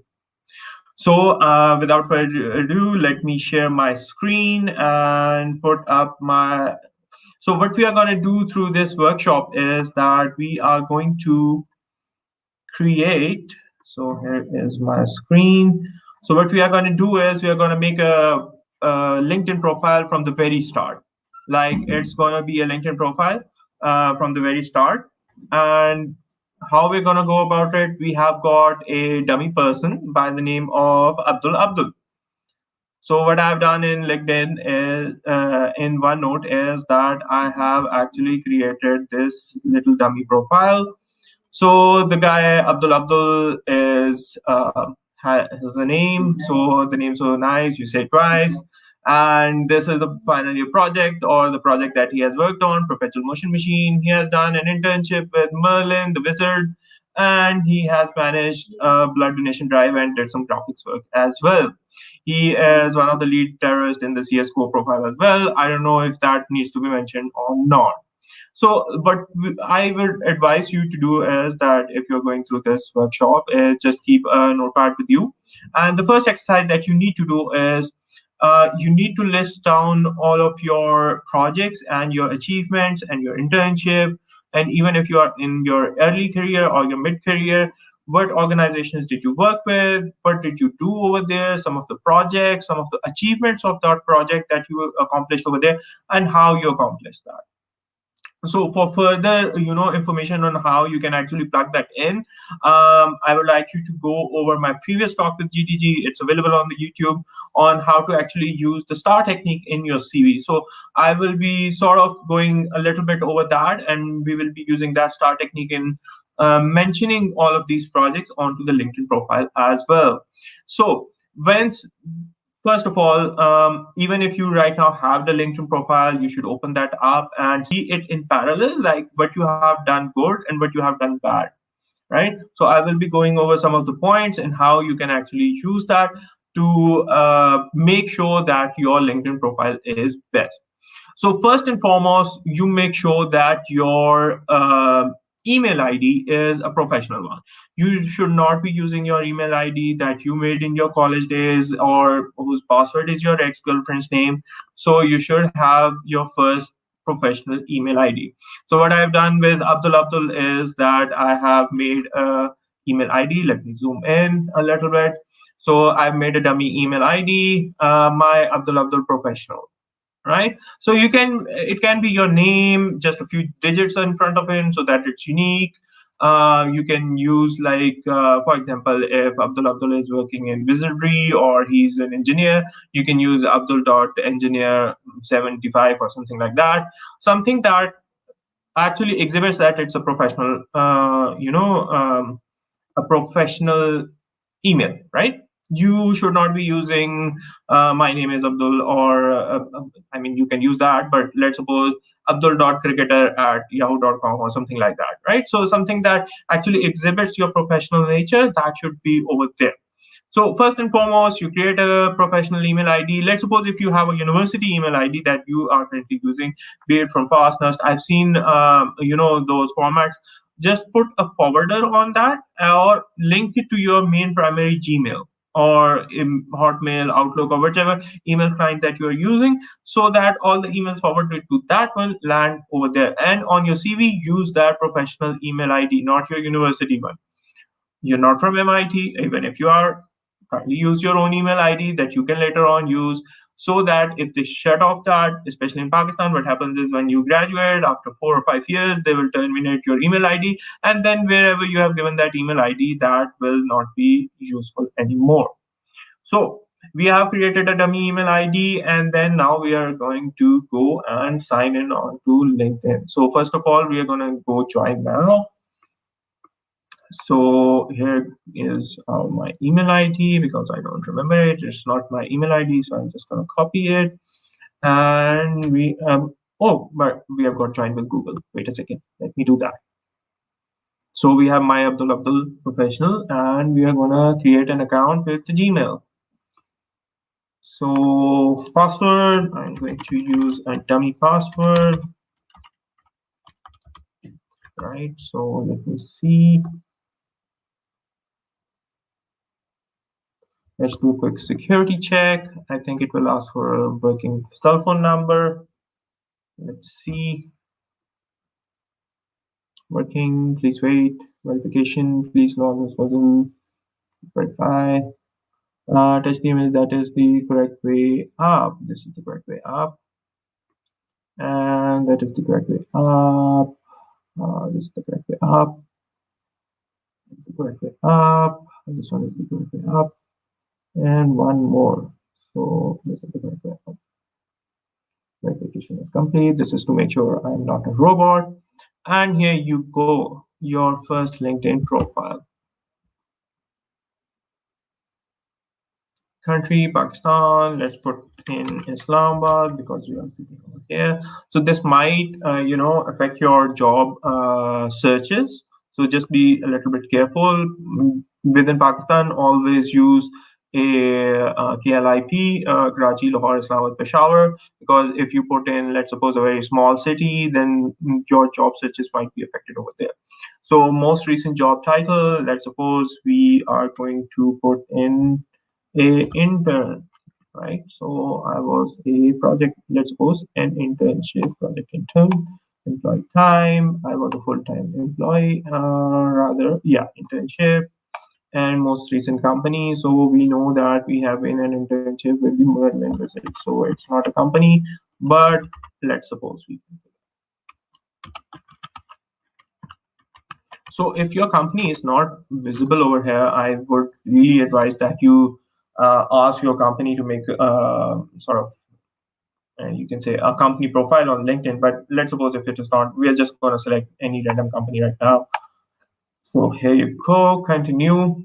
So without further ado, let me share my screen and put up my. So what we are going to do through this workshop is that we are going to create. So here is my screen. So what we are going to do is we are going to make a LinkedIn profile from the very start. Like it's going to be a LinkedIn profile from the very start. And how we're going to go about it, we have got a dummy person by the name of Abdul. So what I've done in LinkedIn is in OneNote is that I have actually created this little dummy profile. So the guy Abdul is has a name. So the name's so nice. You say twice. And this is the final year project or the project that he has worked on, Perpetual Motion Machine. He has done an internship with Merlin, the Wizard, and he has managed a blood donation drive and did some graphics work as well. He is one of the lead terrorists in the CSGO profile as well. I don't know if that needs to be mentioned or not. So what I would advise you to do is that if you're going through this workshop, is just keep a notepad with you. And the first exercise that you need to do is you need to list down all of your projects and your achievements and your internship. And even if you are in your early career or your mid career, what organizations did you work with? What did you do over there? Some of the projects, some of the achievements of that project that you accomplished over there, and how you accomplished that. So for further information on how you can actually plug that in, I would like you to go over my previous talk with GDG. It's available on the YouTube on how to actually use the star technique in your CV. So I will be sort of going a little bit over that, and we will be using that star technique in mentioning all of these projects onto the LinkedIn profile as well. So once first of all, even if you right now have the LinkedIn profile, you should open that up and see it in parallel, like what you have done good and what you have done bad, right? So I will be going over some of the points and how you can actually use that to make sure that your LinkedIn profile is best. So first and foremost, you make sure that your email ID is a professional one. You should not be using your email ID that you made in your college days or whose password is your ex-girlfriend's name. So you should have your first professional email ID. So what I've done with Abdul is that I have made a email ID. Let me zoom in a little bit. So I've made a dummy email ID, my Abdul professional, right? So it can be your name, just a few digits in front of it so that it's unique. You can use like, for example, if Abdul is working in wizardry or he's an engineer, you can use Abdul.engineer75 or something like that. Something that actually exhibits that it's a professional, a professional email, right? You should not be using my name is Abdul, or I mean, you can use that, but let's suppose abdul.cricketer@yahoo.com or something like that, right? So something that actually exhibits your professional nature, that should be over there. So first and foremost, you create a professional email ID. Let's suppose if you have a university email ID that you are currently using, be it from Fastnest. I've seen, those formats. Just put a forwarder on that, or link it to your main primary Gmail or Hotmail, Outlook, or whichever email client that you are using, so that all the emails forwarded to that one land over there. And on your CV, use that professional email ID, not your university one. You're not from MIT, even if you are, kindly use your own email ID that you can later on use, so that if they shut off that, especially in Pakistan, what happens is when you graduate after 4 or 5 years, they will terminate your email ID, and then wherever you have given that email ID, that will not be useful anymore. So we have created a dummy email ID, and then now we are going to go and sign in onto LinkedIn. So first of all, we are going to go join now. So here is my email ID, because I don't remember it. It's not my email ID, so I'm just going to copy it. And we, but we have got joined with Google. Wait a second, let me do that. So we have my Abdul professional, and we are going to create an account with the Gmail. So password, I'm going to use a dummy password. Right, so let me see. Let's do a quick security check. I think it will ask for a working cell phone number. Let's see. Working, please wait. Verification, please log in for Zoom. Verify. Touch the email, that is the correct way up. This is the correct way up. And that is the correct way up. This is the correct way up. The correct way up. This one is the correct way up. And one more. So this is the correct way up. Verification is complete. This is to make sure I'm not a robot. And here you go, your first LinkedIn profile. Country, Pakistan. Let's put in Islamabad because you are sitting over here. So this might, affect your job searches. So just be a little bit careful. Within Pakistan, always use a KLIP, Karachi, Lahore, Islamabad, Peshawar, because if you put in, let's suppose, a very small city, then your job searches might be affected over there. So most recent job title, let's suppose we are going to put in a intern, right? So I was a project, let's suppose an internship, project intern. Employee time, I was a full-time employee, internship. And most recent company, so we know that we have been an internship with the Merlin Visit. So it's not a company, but let's suppose we. So if your company is not visible over here, I would really advise that you ask your company to make you can say a company profile on LinkedIn. But let's suppose if it is not, we are just going to select any random company right now. So here you go, continue.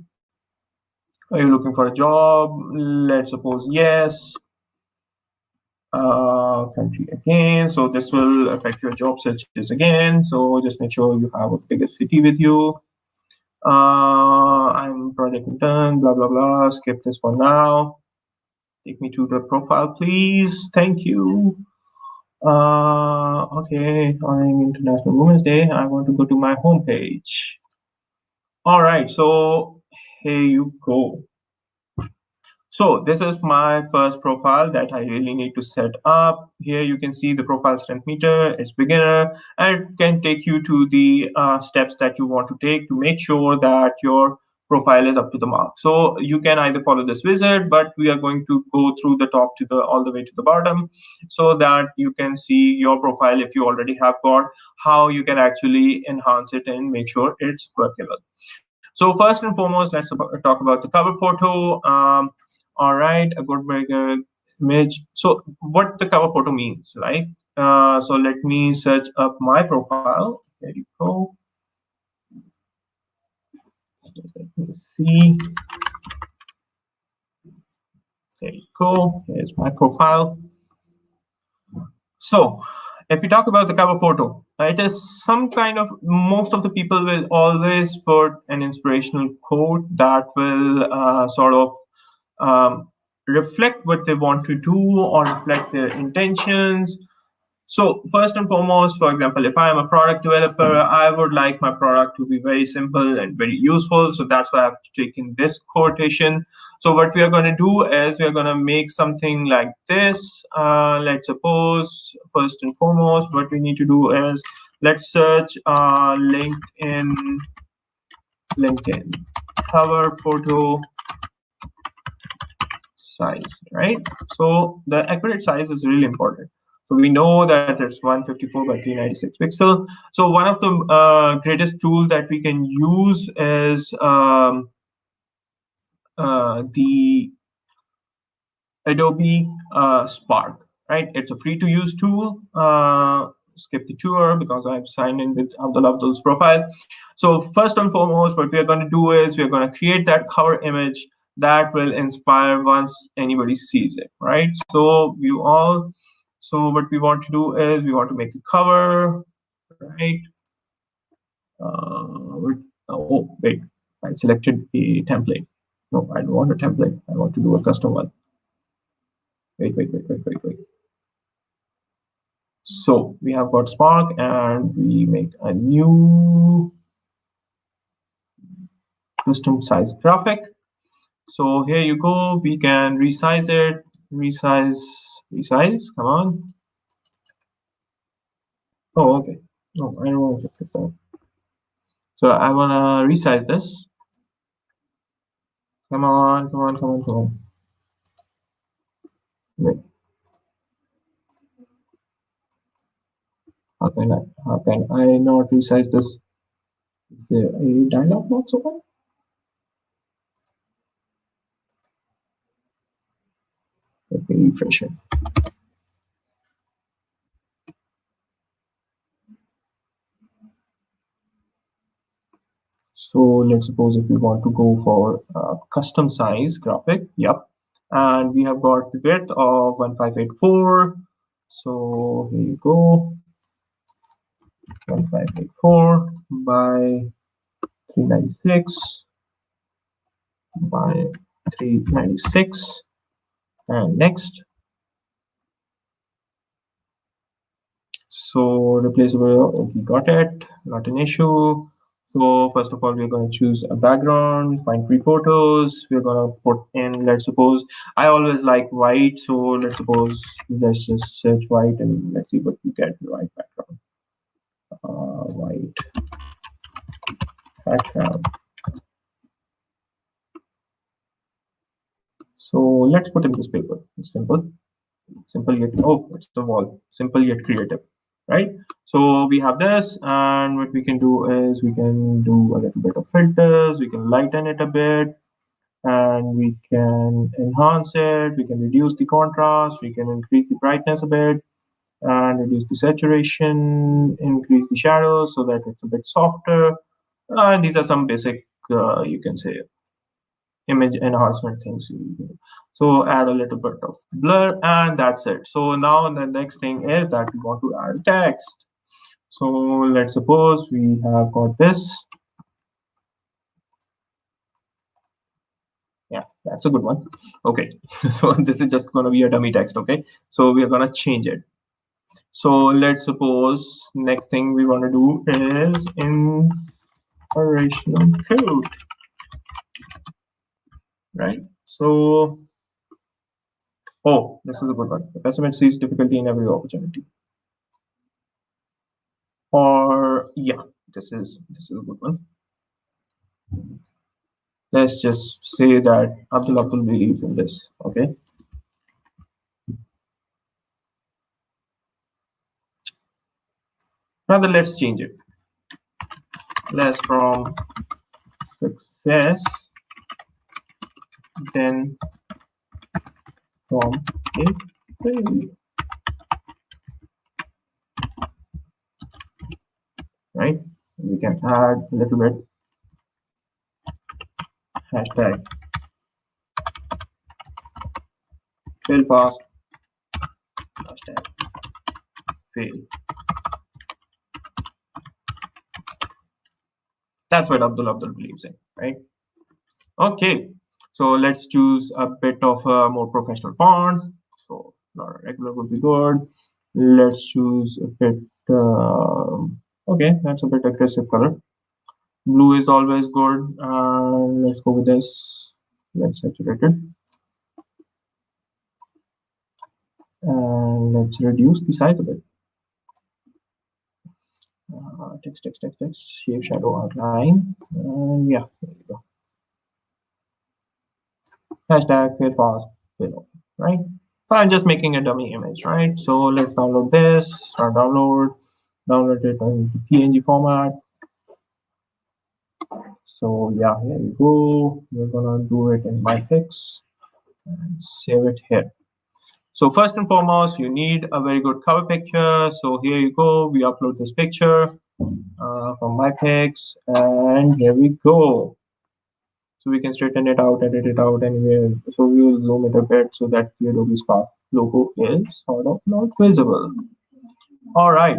Are you looking for a job? Let's suppose yes. Country again. So this will affect your job searches again. So just make sure you have a bigger city with you. I'm project intern, blah, blah, blah. Skip this for now. Take me to the profile, please. Thank you. Okay, on International Women's Day, I want to go to my homepage. All right, so here you go. So this is my first profile that I really need to set up. Here you can see the profile strength meter. It's beginner, and it can take you to the steps that you want to take to make sure that your profile is up to the mark. So you can either follow this wizard, but we are going to go through the top to the all the way to the bottom, so that you can see your profile, if you already have got, how you can actually enhance it and make sure it's workable. So first and foremost, let's talk about the cover photo. All right, a good burger image. So what the cover photo means, right? So let me search up my profile. There you go. Let me see. There you go. Here's my profile. So if we talk about the cover photo, it is some kind of, most of the people will always put an inspirational quote that will sort of reflect what they want to do or reflect their intentions. So first and foremost, for example, if I am a product developer, I would like my product to be very simple and very useful. So that's why I've taken this quotation. So what we are going to do is we are going to make something like this. Let's suppose, first and foremost, what we need to do is let's search LinkedIn cover photo size, right? So the accurate size is really important. So we know that it's 154 by 396 pixel. So one of the greatest tools that we can use is the Adobe Spark, right? It's a free to use tool. Skip the tour because I've signed in with Abdul's profile. So first and foremost, what we are going to do is we're going to create that cover image that will inspire once anybody sees it, right? So so what we want to do is we want to make a cover, right? Oh, wait, I selected a template. No, I don't want a template. I want to do a custom one. Wait. So we have got Spark and we make a new custom size graphic. So here you go. We can resize it. Resize. Come on. Oh, okay. No, I don't want to check this out. So I want to resize this. Come on. Wait. How can I not resize this? Is there a dialog box open? Let me refresh it. So let's suppose if we want to go for a custom size graphic, yep. And we have got the width of 1584. So here you go. 1584 by 396 by 396. And next. So replaceable, we got it, not an issue. So first of all, we're going to choose a background, find free photos. We're going to put in, let's suppose, I always like white. So let's suppose, let's just search white and let's see what we get, the white background. White background. So let's put in this paper. It's simple yet, oh, it's a wall. Simple yet creative, right? So we have this, and what we can do is we can do a little bit of filters. We can lighten it a bit, and we can enhance it. We can reduce the contrast. We can increase the brightness a bit, and reduce the saturation, increase the shadows so that it's a bit softer. And these are some basic, you can say, image enhancement things. So add a little bit of blur, and that's it. So now the next thing is that we want to add text. So let's suppose we have got this. Yeah, that's a good one. Okay, so this is just going to be a dummy text. Okay, so we are going to change it. So let's suppose next thing we want to do is inspirational code, right? So, oh, this is a good one. The pessimist sees difficulty in every opportunity. Or yeah, this is a good one. Let's just say that Abdul believes in this. Okay. Rather, let's change it. Less from success, then from a failure. Right? We can add a little bit hashtag fail fast, hashtag fail. That's what Abdul believes in, right? Okay, so let's choose a bit of a more professional font. So regular would be good. Let's choose a bit. Okay, that's a bit aggressive color. Blue is always good. Let's go with this. Let's saturate it. And let's reduce the size of it. Text, shape, shadow, outline. Yeah, there you go. Hashtag fail fast, fail, right? So I'm just making a dummy image, right? So let's download this, start download it in PNG format. So yeah, here you go. We're gonna do it in my pics and save it here. So first and foremost, you need a very good cover picture. So here you go. We upload this picture from my pics, and here we go. So we can straighten it out, edit it out anywhere. So we will zoom it a bit so that the Adobe Spark logo is sort of not visible. All right.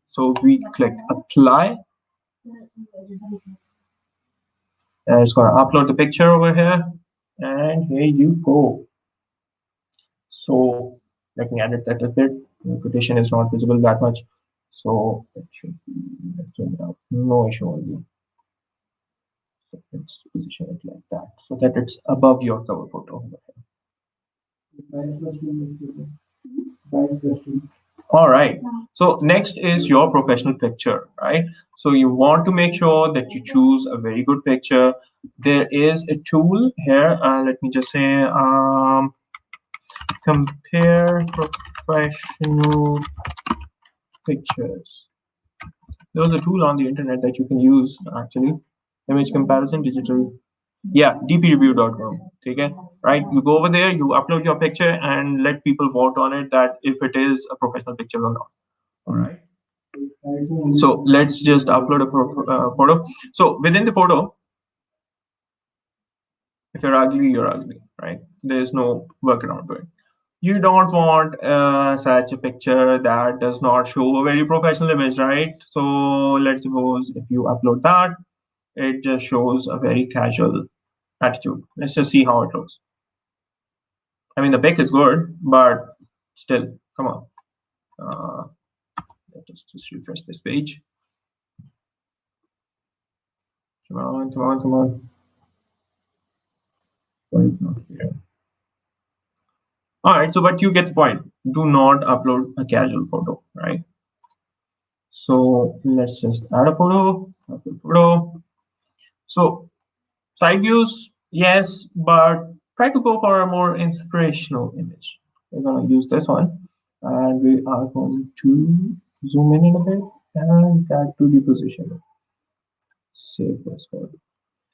So we click apply. And it's going to upload the picture over here. And here you go. So let me edit that a bit. The quotation is not visible that much. So it should be, let's zoom it out. No issue only. So let's position it like that so that it's above your cover photo. All right. So next is your professional picture, right? So you want to make sure that you choose a very good picture. There is a tool here. Let me just say, compare professional pictures. There's a tool on the internet that you can use actually. Image comparison digital. Yeah, dpreview.com. Okay, right? You go over there, you upload your picture, and let people vote on it that if it is a professional picture or not. All right. So let's just upload a photo. So within the photo, if you're ugly, right? There's no workaround to it. You don't want such a picture that does not show a very professional image, right? So let's suppose if you upload that, it just shows a very casual attitude. Let's just see how it looks. I mean, the pic is good, but still, come on. Let's just refresh this page. Come on. Why is not here? All right, so but you get the point. Do not upload a casual photo, right? So let's just add a photo, upload photo. So side views, yes, but try to go for a more inspirational image. We're gonna use this one, and we are going to zoom in a bit and get to the position. Save this photo.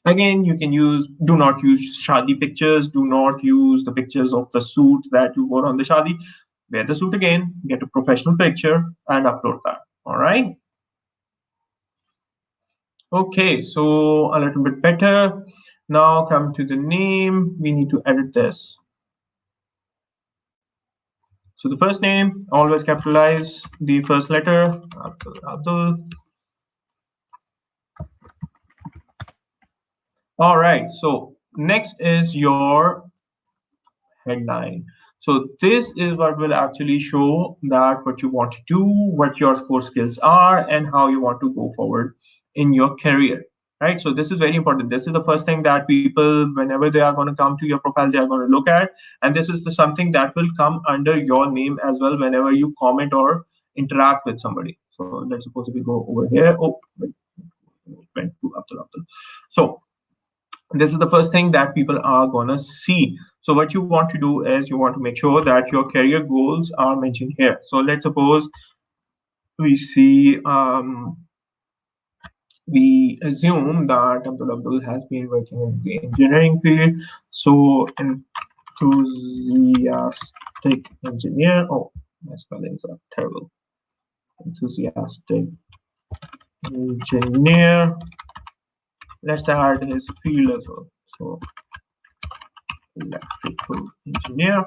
Again, you can use, do not use shadi pictures. Do not use the pictures of the suit that you wore on the shadi. Wear the suit again, get a professional picture and upload that. All right. Okay, so a little bit better. Now come to the name. We need to edit this. So the first name, always capitalize the first letter, Abdul. All right, so next is your headline. So this is what will actually show that what you want to do, what your core skills are, and how you want to go forward in your career, right? So this is very important. This is the first thing that people, whenever they are going to come to your profile, they are going to look at. And this is something that will come under your name as well whenever you comment or interact with somebody. So let's suppose if we go over here. Oh, wait, went to Abdul. So This is the first thing that people are gonna see. So what you want to do is you want to make sure that your career goals are mentioned here. So let's suppose we see we assume that Abdul has been working in the engineering field. So enthusiastic engineer. Oh, my spellings are terrible. Enthusiastic engineer. Let's add his field as well. So electrical engineer.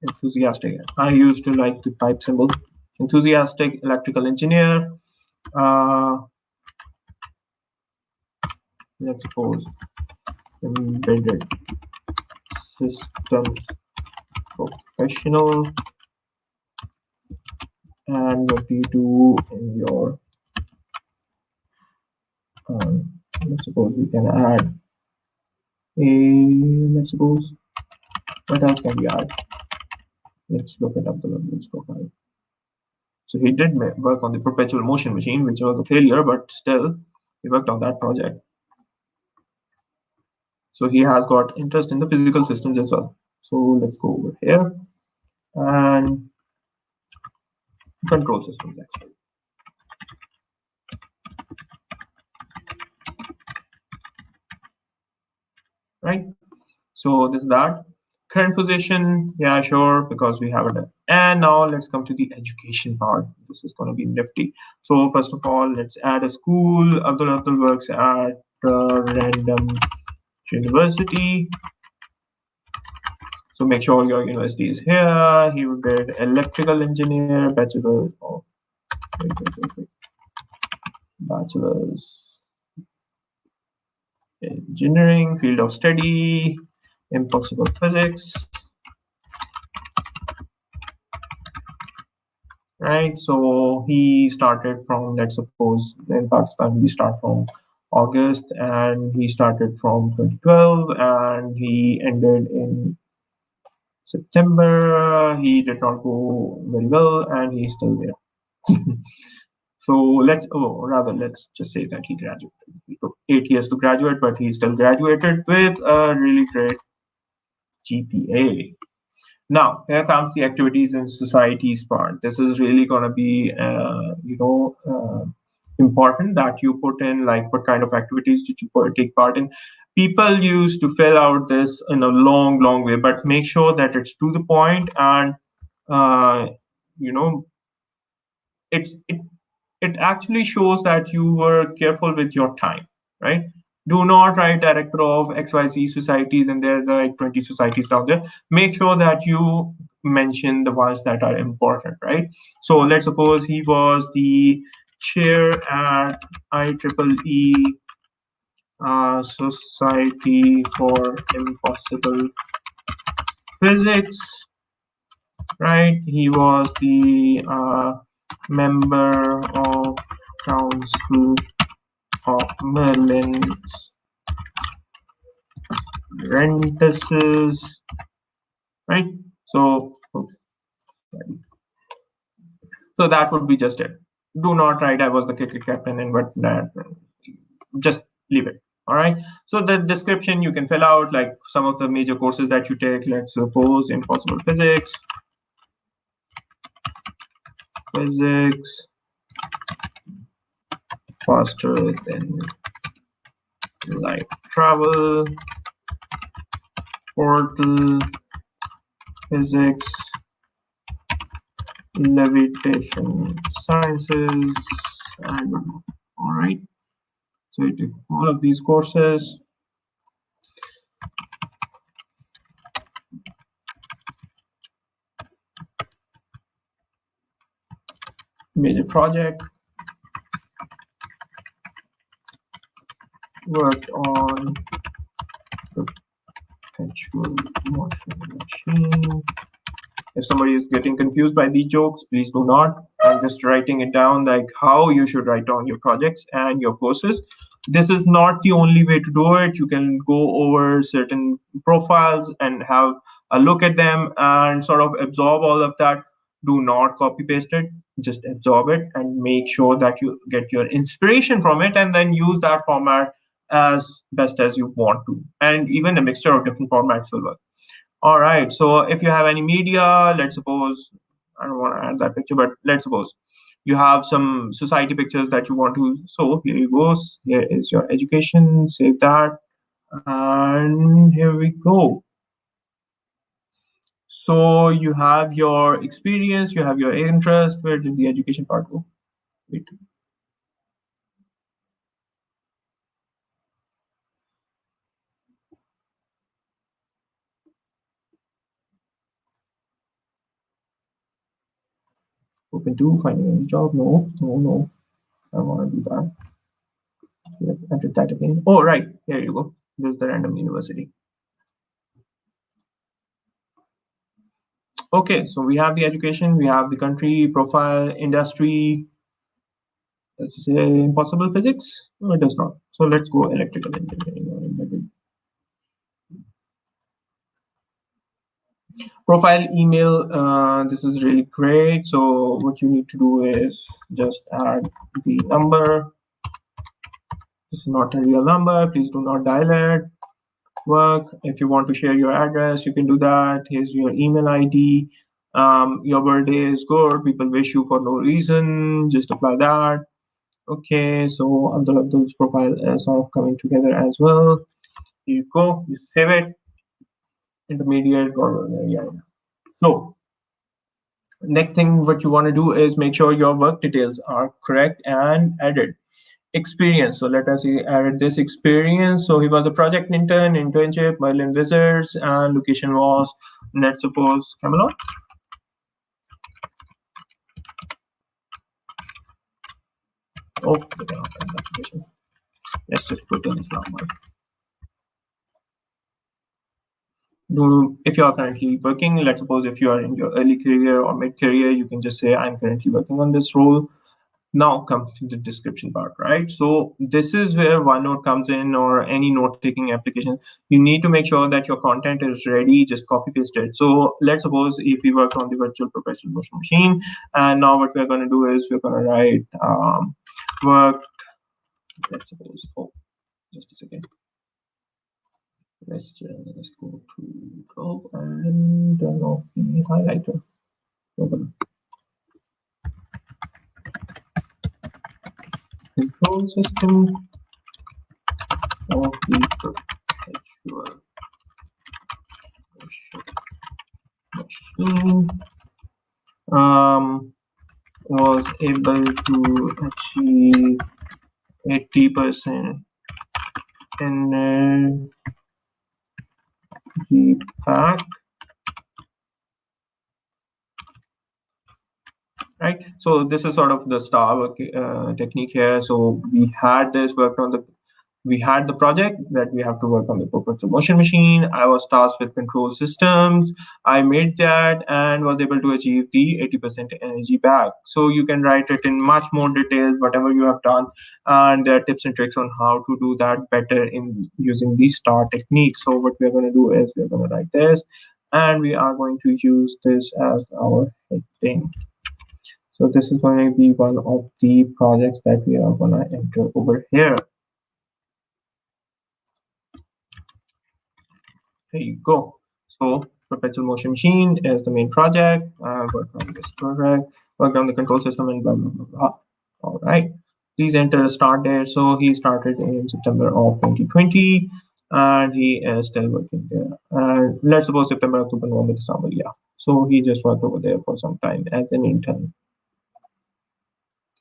Enthusiastic. I used to like the pipe symbol. Enthusiastic electrical engineer. Let's suppose embedded systems professional. And what do you do in your let's suppose we can add let's suppose what else can we add? Let's look it up the levels profile. So he did work on the perpetual motion machine, which was a failure, but still he worked on that project. So he has got interest in the physical systems as well. So let's go over here and control systems actually. Right. So this is that. Current position, yeah, sure, because we have it. And now let's come to the education part. This is going to be nifty. So first of all, let's add a school. Abdul works at random university. So make sure your university is here. He will get electrical engineer, bachelor of bachelor's engineering, field of study, impossible physics. Right, so he started from, let's suppose in Pakistan we start from August, and he started from 2012 and he ended in September. He did not go very well and he's still there. So let's just say that he graduated. He took 8 years to graduate, but he still graduated with a really great GPA. Now, here comes the activities and societies part. This is really going to be, important that you put in, like what kind of activities did you take part in. People used to fill out this in a long, long way, but make sure that it's to the point and, it actually shows that you were careful with your time, right? Do not write director of XYZ societies and there's like 20 societies down there. Make sure that you mention the ones that are important, right? So let's suppose he was the chair at IEEE Society for Impossible Physics, right? He was the member of Council of Merlin's Apprentices, right? So that would be just it. Do not write I was the cricket captain and what that. Just leave it. All right. So the description you can fill out, like some of the major courses that you take. Let's suppose impossible physics, faster than light travel, portal physics, levitation sciences. I don't know. All right. So you take all of these courses. Major project. Worked on perpetual motion machine. If somebody is getting confused by these jokes, please do not. I'm just writing it down, like how you should write down your projects and your courses. This is not the only way to do it. You can go over certain profiles and have a look at them and sort of absorb all of that. Do not copy paste it, just absorb it and make sure that you get your inspiration from it and then use that format as best as you want to, and even a mixture of different formats will work. All right, so if you have any media, let's suppose, I don't want to add that picture, but let's suppose you have some society pictures that you want to, so here it goes. Here is your education, save that, and here we go. So you have your experience, you have your interest. Where did the education part go? Wait. Open to finding a job. No, no, no. I don't want to do that. Let's enter that again. Oh, right. There you go. This is the random university. Okay, so we have the education, we have the country, profile, industry. Let's say impossible physics. No, it does not. So let's go electrical engineering. Profile, email. This is really great. So what you need to do is just add the number. This is not a real number. Please do not dial it. Work. If you want to share your address, you can do that. Here's your email ID. Your birthday is good. People wish you for no reason. Just apply that. Okay, so Abdul's profile is sort of coming together as well. Here you go. You save it. Intermediate or yeah. So next thing what you want to do is make sure your work details are correct and added. Experience. So let us see, added this experience. So he was a project intern, internship, Merlin Wizards, and location was, let's suppose, Camelot. Oh, let's just put in Islamabad. If you are currently working, let's suppose if you are in your early career or mid career, you can just say, I'm currently working on this role. Now come to the description part, right? So this is where OneNote comes in, or any note-taking application. You need to make sure that your content is ready, just copy paste it. So let's suppose if we work on the virtual perpetual motion machine, and now what we're going to do is we're going to write work, let's suppose, oh, just a second. Let's go to 12 and turn off the highlighter. Control system of the perpetual machine was able to achieve 80% energy back. Right, so this is sort of the star technique here. So we had this worked on we had the project that we have to work on the perpetual motion machine. I was tasked with control systems. I made that and was able to achieve the 80% energy back. So you can write it in much more details, whatever you have done, and there are tips and tricks on how to do that better in using the star technique. So what we're going to do is we're going to write this, and we are going to use this as our heading. So this is going to be one of the projects that we are going to enter over here. There you go. So perpetual motion machine is the main project. Work on this project, work on the control system, and blah, blah, blah, blah. All right. Please enter the start date. So he started in September of 2020, and he is still working there. And let's suppose September, October, November, December. Yeah. So he just worked over there for some time as an intern.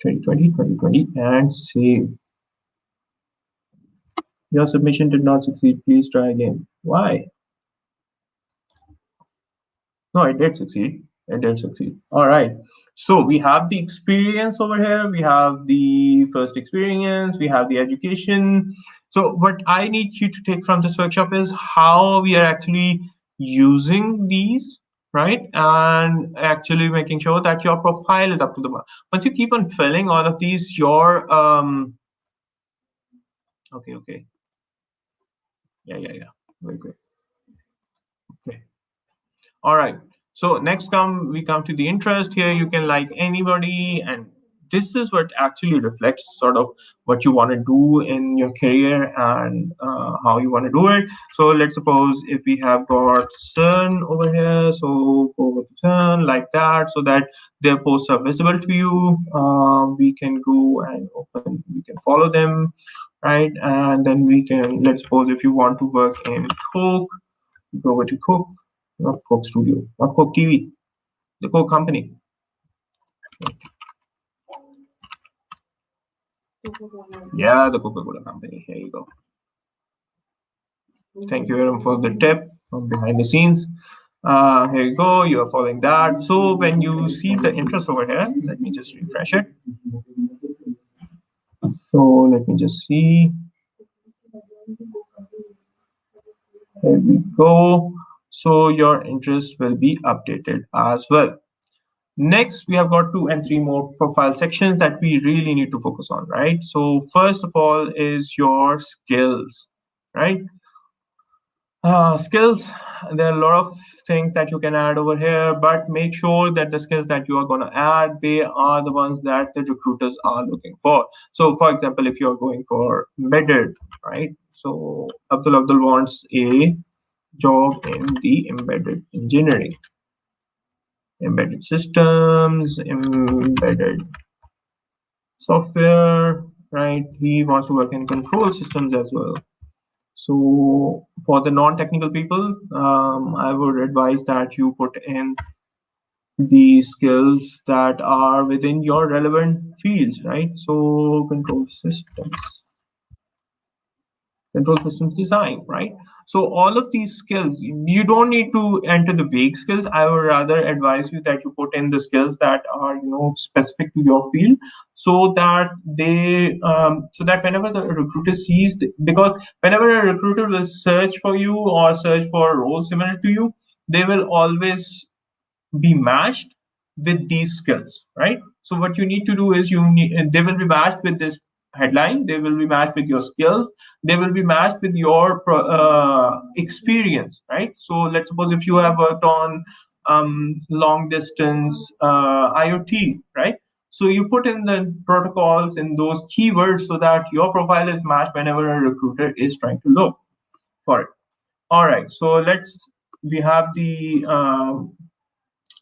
2020, and save. Your submission did not succeed. Please try again. Why? No, it did succeed. It did succeed. All right. So we have the experience over here. We have the first experience. We have the education. So what I need you to take from this workshop is how we are actually using these, right? And actually making sure that your profile is up to the mark. Once you keep on filling all of these, your okay. Yeah. Very good. Okay. All right. So next we come to the interest. Here you can like anybody and this is what actually reflects sort of what you want to do in your career and how you want to do it. So let's suppose if we have got Sun over here, so go with Sun like that, so that their posts are visible to you. We can go and open, we can follow them, right? And then we can, let's suppose if you want to work in Coke, go over to Coke, not Coke Studio, not Coke TV, the Coke company. Yeah, the Coca-Cola company. Here you go. Thank you, Aaron, for the tip from behind the scenes. Here you go. You are following that. So when you see the interest over here, let me just refresh it. So let me just see. There we go. So your interest will be updated as well. Next, we have got 2 and 3 more profile sections that we really need to focus on, right? So first of all is your skills, right? Skills, there are a lot of things that you can add over here, but make sure that the skills that you are going to add, they are the ones that the recruiters are looking for. So for example, if you're going for embedded, right? So Abdul wants a job in the embedded engineering, embedded systems, embedded software, right? He wants to work in control systems as well. So for the non-technical people, I would advise that you put in the skills that are within your relevant fields, right? So control systems design, right? So all of these skills, you don't need to enter the vague skills. I would rather advise you that you put in the skills that are, specific to your field, so that so that whenever the recruiter sees, because whenever a recruiter will search for you or search for a role similar to you, they will always be matched with these skills, right? So what you need to do is they will be matched with this headline, they will be matched with your skills, they will be matched with your experience, right? So let's suppose if you have worked on long distance IoT, right? So you put in the protocols in those keywords so that your profile is matched whenever a recruiter is trying to look for it. All right, so we have the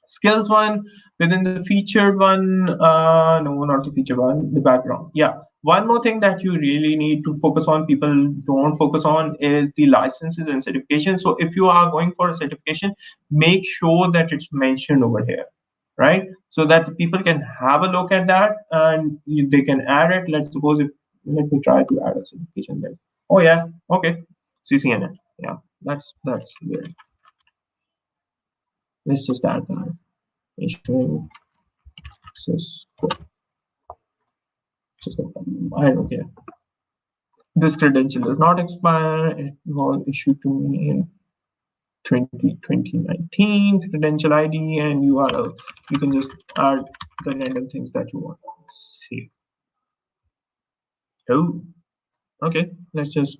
skills one. Within the featured one, no, not the featured one, the background. Yeah, one more thing that you really need to focus on, people don't focus on, is the licenses and certifications. So if you are going for a certification, make sure that it's mentioned over here, right? So that people can have a look at that and they can add it. Let's suppose let me try to add a certification there. Oh yeah, okay, CCNA. Yeah, that's weird. Let's just add that. Issuing Cisco. I don't care. This credential is not expired. It was issued to me in 2019. Credential ID and URL. You can just add the random things that you want to see. Oh, okay. Let's just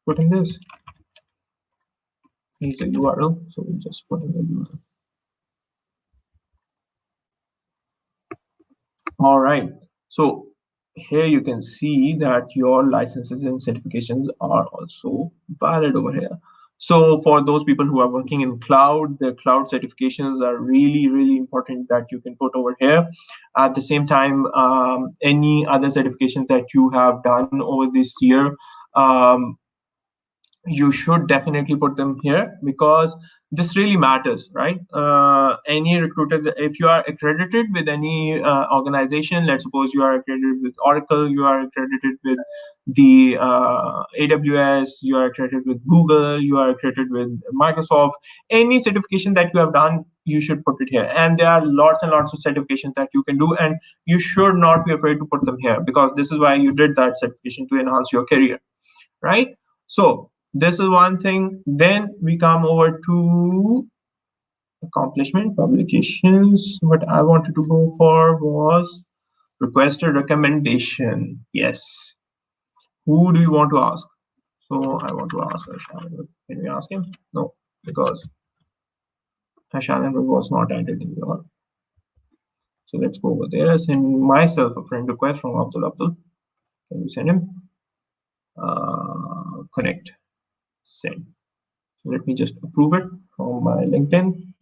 put in this. Here's the URL. So we just put in the URL. All right. So here you can see that your licenses and certifications are also valid over here. So for those people who are working in cloud, the cloud certifications are really, really important that you can put over here. At the same time, any other certifications that you have done over this year, you should definitely put them here, because this really matters, right? Any recruiter, if you are accredited with any organization, let's suppose you are accredited with Oracle, you are accredited with the AWS, you are accredited with Google, you are accredited with Microsoft, any certification that you have done, you should put it here. And there are lots and lots of certifications that you can do, and you should not be afraid to put them here, because this is why you did that certification, to enhance your career, right? So this is one thing. Then we come over to accomplishment, publications. What I wanted to go for was requested recommendation. Yes. Who do you want to ask? So I want to ask Ashalan. Can we ask him? No, because Ashalan was not added in your. So let's go over there. Send myself a friend request from Abdul. Can you send him? Connect. Send. So let me just approve it from my LinkedIn.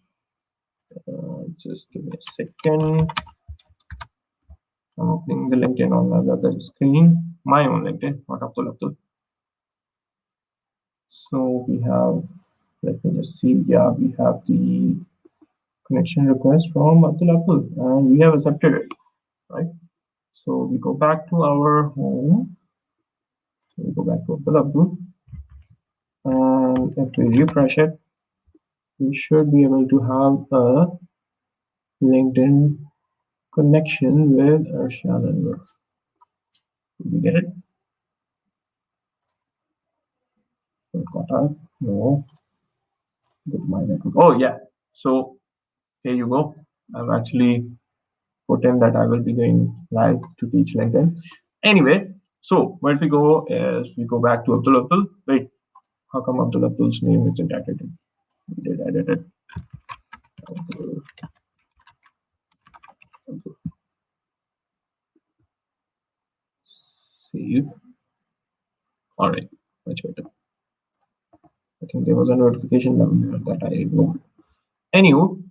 Just give me a second. I'm opening the LinkedIn on my other screen. My own LinkedIn, not Abdul. So we have, let me just see. Yeah, we have the connection request from Abdul, and we have accepted it, right? So we go back to our home. We go back to Abdul, and if we refresh it, we should be able to have a LinkedIn connection with Arshan Anwar. Did you get it? No. Go to my network. Oh yeah. So here you go. I've actually put in that I will be going live to teach LinkedIn. Anyway, so where we go is we go back to Abdul. Wait, how come Abdul's name isn't edited? We did edit it. Save. All right, much better. I think there was a notification down there that I ignored. Anywho,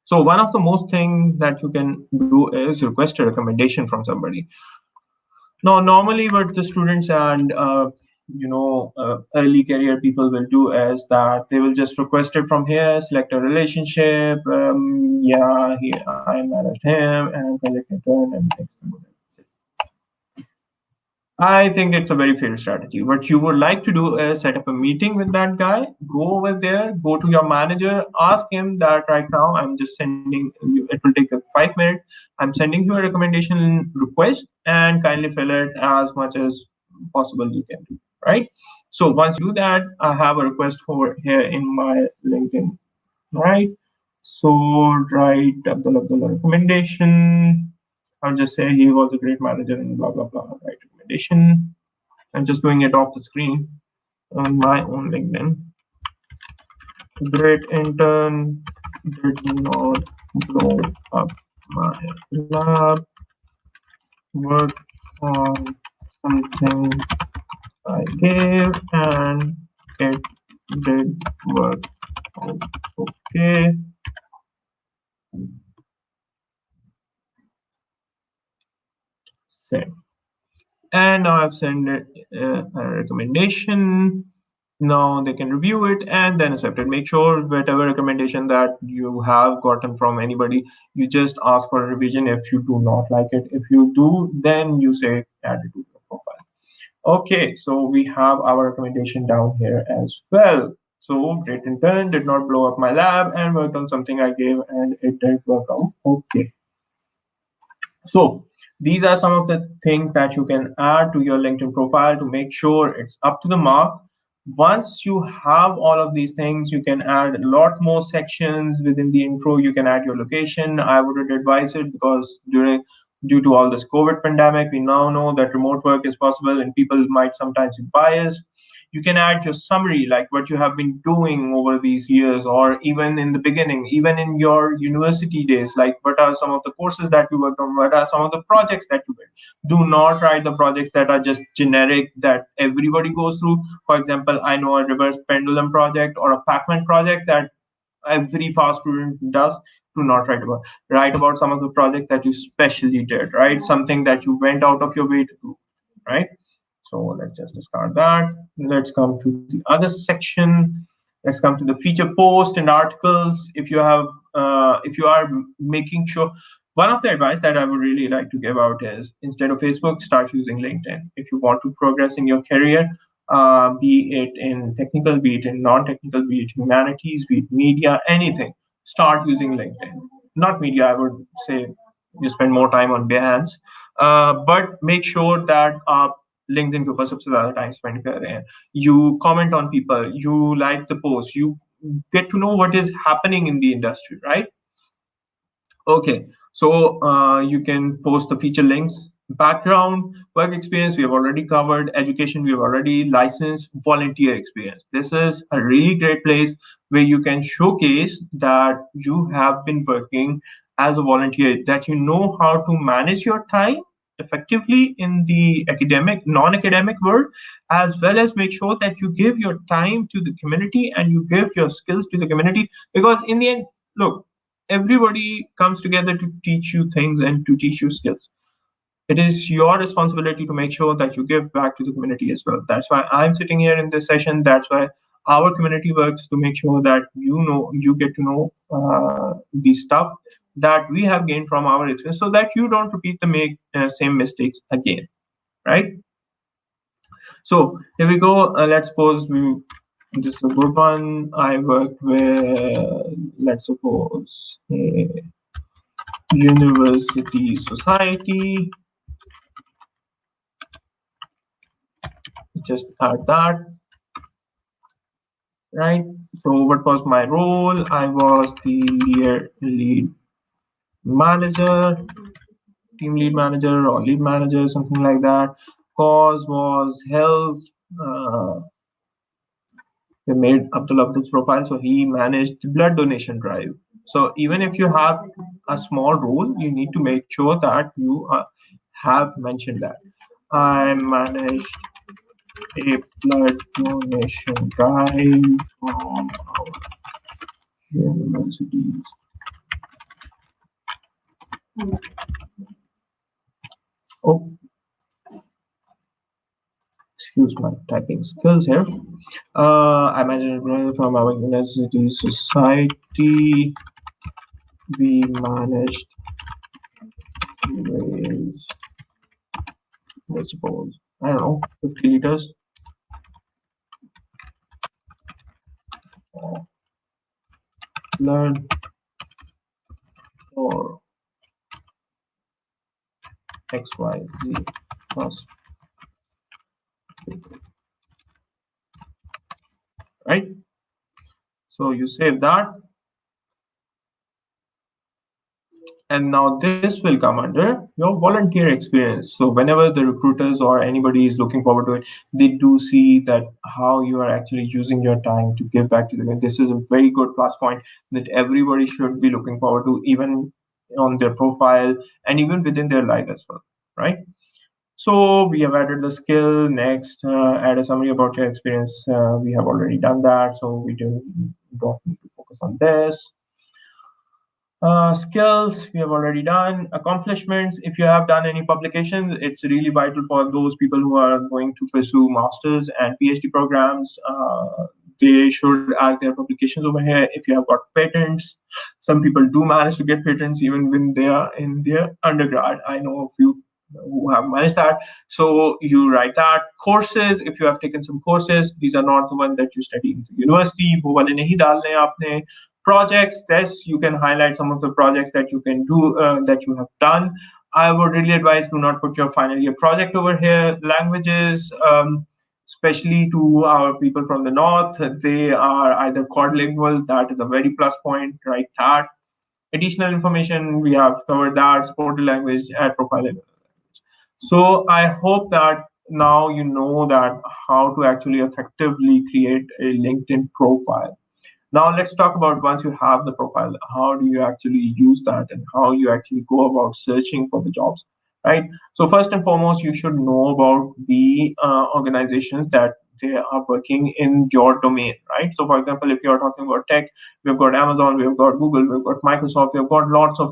so one of the most things that you can do is request a recommendation from somebody. Now, normally what the students and early career people will do is that they will just request it from here, select a relationship. I managed him and select return and next. I think it's a very fair strategy. What you would like to do is set up a meeting with that guy, go over there, go to your manager, ask him that right now I'm just sending you, it will take 5 minutes. I'm sending you a recommendation request and kindly fill it as much as possible you can do, right? So once you do that, I have a request over here in my LinkedIn, right? So write Abdullah recommendation. I'll just say he was a great manager and blah, blah, blah, right? Recommendation. I'm just doing it off the screen on my own LinkedIn. Great intern, did not blow up my lab, work on something I gave and it did work out okay. Send. And now I've sent it a recommendation. Now they can review it and then accept it. Make sure whatever recommendation that you have gotten from anybody, you just ask for a revision if you do not like it. If you do, then you say add it to your profile. Okay, so we have our recommendation down here as well. So great intern, did not blow up my lab and worked on something I gave and it did work out okay. So these are some of the things that you can add to your LinkedIn profile to make sure it's up to the mark. Once you have all of these things, you can add a lot more sections within the intro. You can add your location. I would advise it because due to all this COVID pandemic, we now know that remote work is possible and people might sometimes be biased. You can add your summary, like what you have been doing over these years, or even in the beginning, even in your university days, like what are some of the courses that you worked on, what are some of the projects that you did. Do not write the projects that are just generic that everybody goes through. For example, I know a reverse pendulum project or a Pac-Man project that every fast student does. Do not write about some of the projects that you specially did, right? Something that you went out of your way to do, right? So let's just discard that. Let's come to the other section. Let's come to the feature post and articles. If you are making sure, one of the advice that I would really like to give out is instead of Facebook, start using LinkedIn. If you want to progress in your career, be it in technical, be it in non-technical, be it humanities, be it media, anything, start using LinkedIn. Not media, I would say you spend more time on Behance, but make sure that LinkedIn के ऊपर सबसे ज़्यादा time spend कर रहे हैं. You comment on people, you like the post, you get to know what is happening in the industry, right? Okay, so you can post the feature links. Background, work experience, we have already covered. Education, we have already licensed. Volunteer experience. This is a really great place where you can showcase that you have been working as a volunteer, that you know how to manage your time effectively in the academic, non-academic world, as well as make sure that you give your time to the community and you give your skills to the community. Because in the end, look, everybody comes together to teach you things and to teach you skills. It is your responsibility to make sure that you give back to the community as well. That's why I'm sitting here in this session. That's why our community works, to make sure that you get to know the stuff that we have gained from our experience, so that you don't repeat the same mistakes again, right? So here we go. Let's suppose this is a good one. I worked with, let's suppose, a university society. Just add that, right? So what was my role? I was the lead manager, team lead manager, or lead manager, something like that. Cause was health. We made Abdul's profile, so he managed the blood donation drive. So even if you have a small role, you need to make sure that you have mentioned that. I managed a blood donation drive from our universities. Oh, excuse my typing skills here. I managed from our university society. We managed to raise, I suppose, I don't know, 50 liters of blood for XYZ plus, right? So you save that. And now this will come under your volunteer experience. So whenever the recruiters or anybody is looking forward to it, they do see that how you are actually using your time to give back to the community. This is a very good plus point that everybody should be looking forward to, even on their profile and even within their life as well, right? So we have added the skill. Next, add a summary about your experience. We have already done that, so we don't need to focus on this. Skills we have already done. Accomplishments, if you have done any publications, it's really vital for those people who are going to pursue masters and PhD programs. They should add their publications over here. If you have got patents, some people do manage to get patents even when they are in their undergrad. I know a few who have managed that. So you write that. Courses, if you have taken some courses, these are not the ones that you study in the university. वो वाले नहीं डालने आपने. Projects, yes, you can highlight some of the projects that you can do, that you have done. I would really advise, do not put your final year project over here. Languages, especially to our people from the north, they are either quadlingual. That is a very plus point, right? That additional information, we have covered that. Supported language, add profile language. So I hope that now you know that how to actually effectively create a LinkedIn profile. Now let's talk about, once you have the profile, how do you actually use that and how you actually go about searching for the jobs, right? So first and foremost, you should know about the organizations that they are working in your domain, right? So for example, if you're talking about tech, we've got Amazon, we've got Google, we've got Microsoft, we've got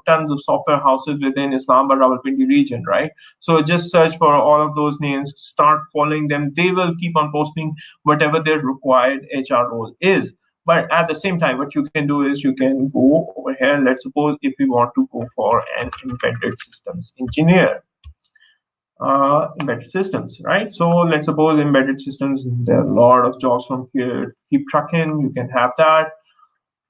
tons of software houses within Islamabad, Rawalpindi region, right? So just search for all of those names, start following them. They will keep on posting whatever their required HR role is. But at the same time, what you can do is you can go over here. Let's suppose if we want to go for an embedded systems engineer, embedded systems, right? So let's suppose embedded systems, there are a lot of jobs from here. Keep trucking, you can have that.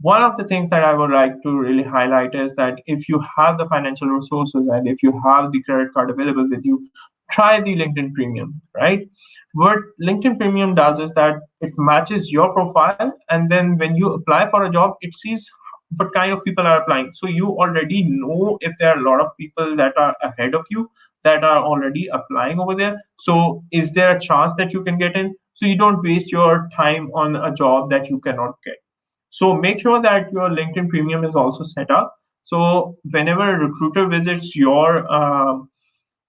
One of the things that I would like to really highlight is that if you have the financial resources and if you have the credit card available with you, try the LinkedIn Premium, right? What LinkedIn Premium does is that it matches your profile, and then when you apply for a job, it sees what kind of people are applying. So you already know if there are a lot of people that are ahead of you that are already applying over there. So is there a chance that you can get in? So you don't waste your time on a job that you cannot get. So make sure that your LinkedIn Premium is also set up So whenever a recruiter visits your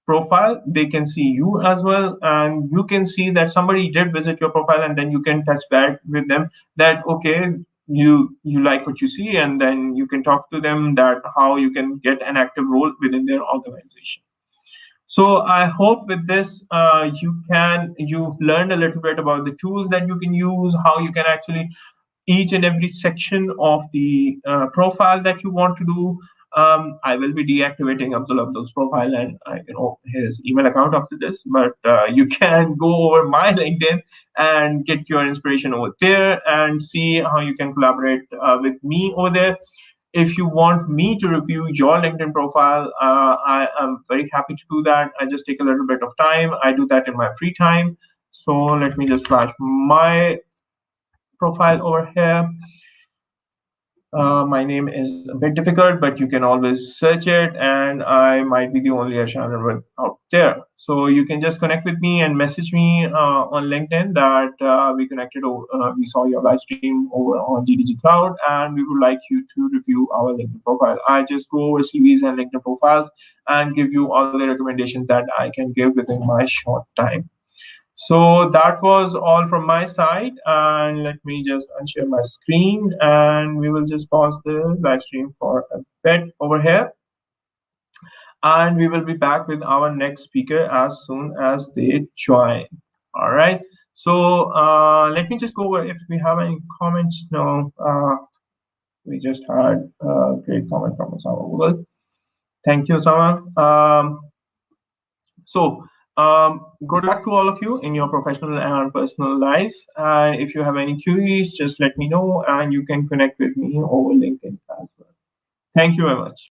profile, they can see you as well, and you can see that somebody did visit your profile, and then you can touch back with them that okay, you like what you see, and then you can talk to them that how you can get an active role within their organization. So I hope with this you've learned a little bit about the tools that you can use, how you can actually each and every section of the profile that you want to do. I will be deactivating Abdul's profile and his email account after this, but you can go over my LinkedIn and get your inspiration over there and see how you can collaborate with me over there. If you want me to review your LinkedIn profile, I am very happy to do that. I just take a little bit of time. I do that in my free time. So let me just flash my profile over here. My name is a bit difficult, but you can always search it, and I might be the only Ashan out there. So you can just connect with me and message me on LinkedIn that we connected. We saw your live stream over on GDG Cloud, and we would like you to review our LinkedIn profile. I just go over CVs and LinkedIn profiles and give you all the recommendations that I can give within my short time. So that was all from my side, and let me just unshare my screen, and we will just pause the live stream for a bit over here, and we will be back with our next speaker as soon as they join. All right, so let me just go over if we have any comments. No, we just had a great comment from Osama. Thank you, Osama. So good luck to all of you in your professional and personal life. And if you have any queries, just let me know, and you can connect with me over LinkedIn as well. Thank you very much.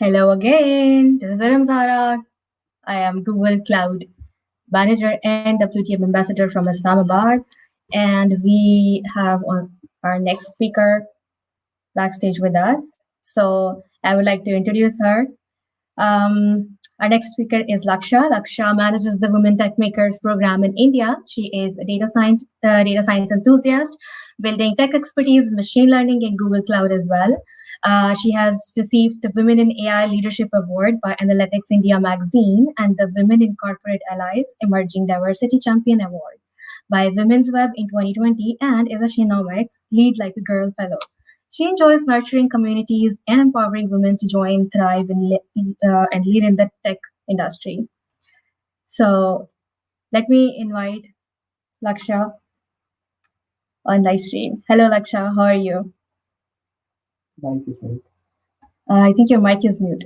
Hello again. This is Zara. I am Google Cloud Manager and WTM Ambassador from Islamabad. And we have our next speaker backstage with us. So I would like to introduce her. Our next speaker is Laksha. Laksha manages the Women Techmakers program in India. She is a data science enthusiast, building tech expertise, machine learning, and Google Cloud as well. She has received the Women in AI Leadership Award by Analytics India magazine and the Women in Corporate Allies Emerging Diversity Champion Award by Women's Web in 2020 and is a Shenomics Lead Like a Girl Fellow. She enjoys nurturing communities and empowering women to join, thrive, and lead in the tech industry. So let me invite Laksha on live stream. Hello, Laksha. How are you? Thank you, sir. I think your mic is mute.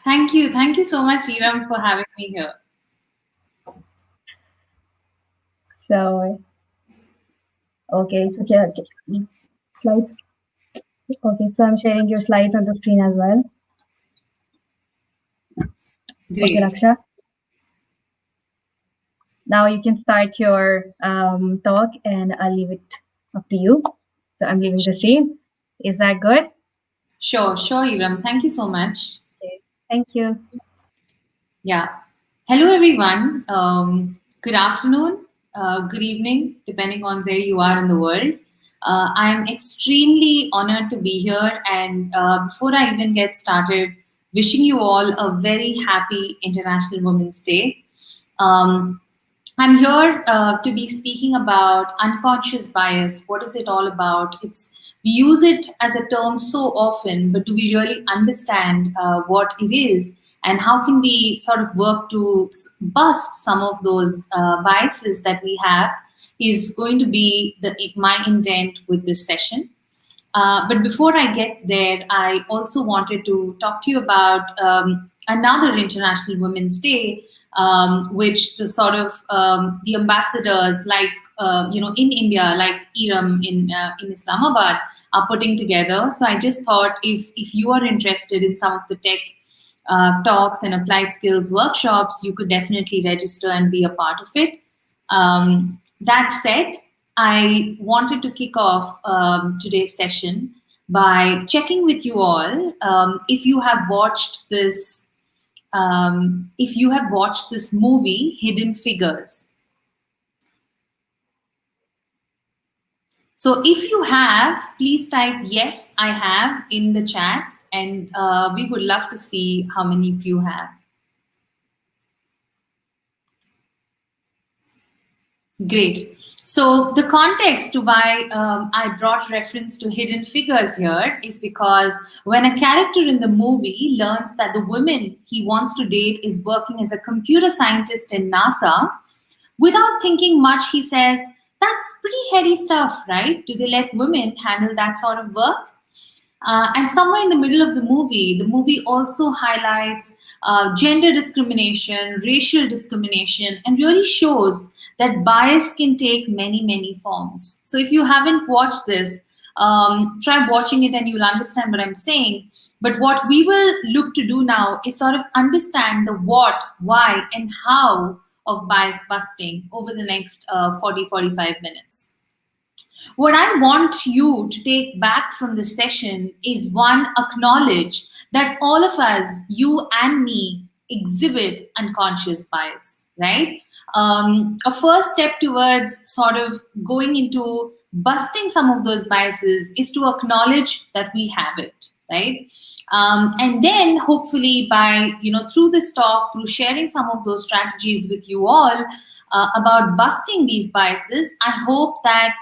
Thank you. Thank you so much, Iram, for having me here. So, okay, so slides. Okay, so I'm sharing your slides on the screen as well. Great. Okay, Laksha. Now you can start your talk and I'll leave it up to you. So I'm leaving the stream. Is that good? Sure, Iram. Thank you so much. Okay. Thank you. Yeah. Hello, everyone. Good afternoon, good evening, depending on where you are in the world. I am extremely honored to be here. And before I even get started, wishing you all a very happy International Women's Day. I'm here to be speaking about unconscious bias. What is it all about? We use it as a term so often, but do we really understand what it is? And how can we sort of work to bust some of those biases that we have is going to be my intent with this session. But before I get there, I also wanted to talk to you about another International Women's Day, which the sort of the ambassadors like in India, like Iram in Islamabad, are putting together. So I just thought if you are interested in some of the tech talks and applied skills workshops, you could definitely register and be a part of it. That said, I wanted to kick off today's session by checking with you all if you have watched this movie, Hidden Figures. So if you have, please type yes, I have in the chat, and we would love to see how many of you have. Great. So the context to why I brought reference to Hidden Figures here is because when a character in the movie learns that the woman he wants to date is working as a computer scientist in NASA, without thinking much, he says, that's pretty heady stuff, right? Do they let women handle that sort of work? And somewhere in the middle of the movie also highlights gender discrimination, racial discrimination, and really shows that bias can take many, many forms. So if you haven't watched this, try watching it and you'll understand what I'm saying. But what we will look to do now is sort of understand the what, why, and how of bias busting over the next 40-45 minutes. What I want you to take back from this session is one, acknowledge that all of us, you and me, exhibit unconscious bias, right? A first step towards sort of going into busting some of those biases is to acknowledge that we have it, right? And then hopefully by, through this talk, through sharing some of those strategies with you all, about busting these biases, I hope that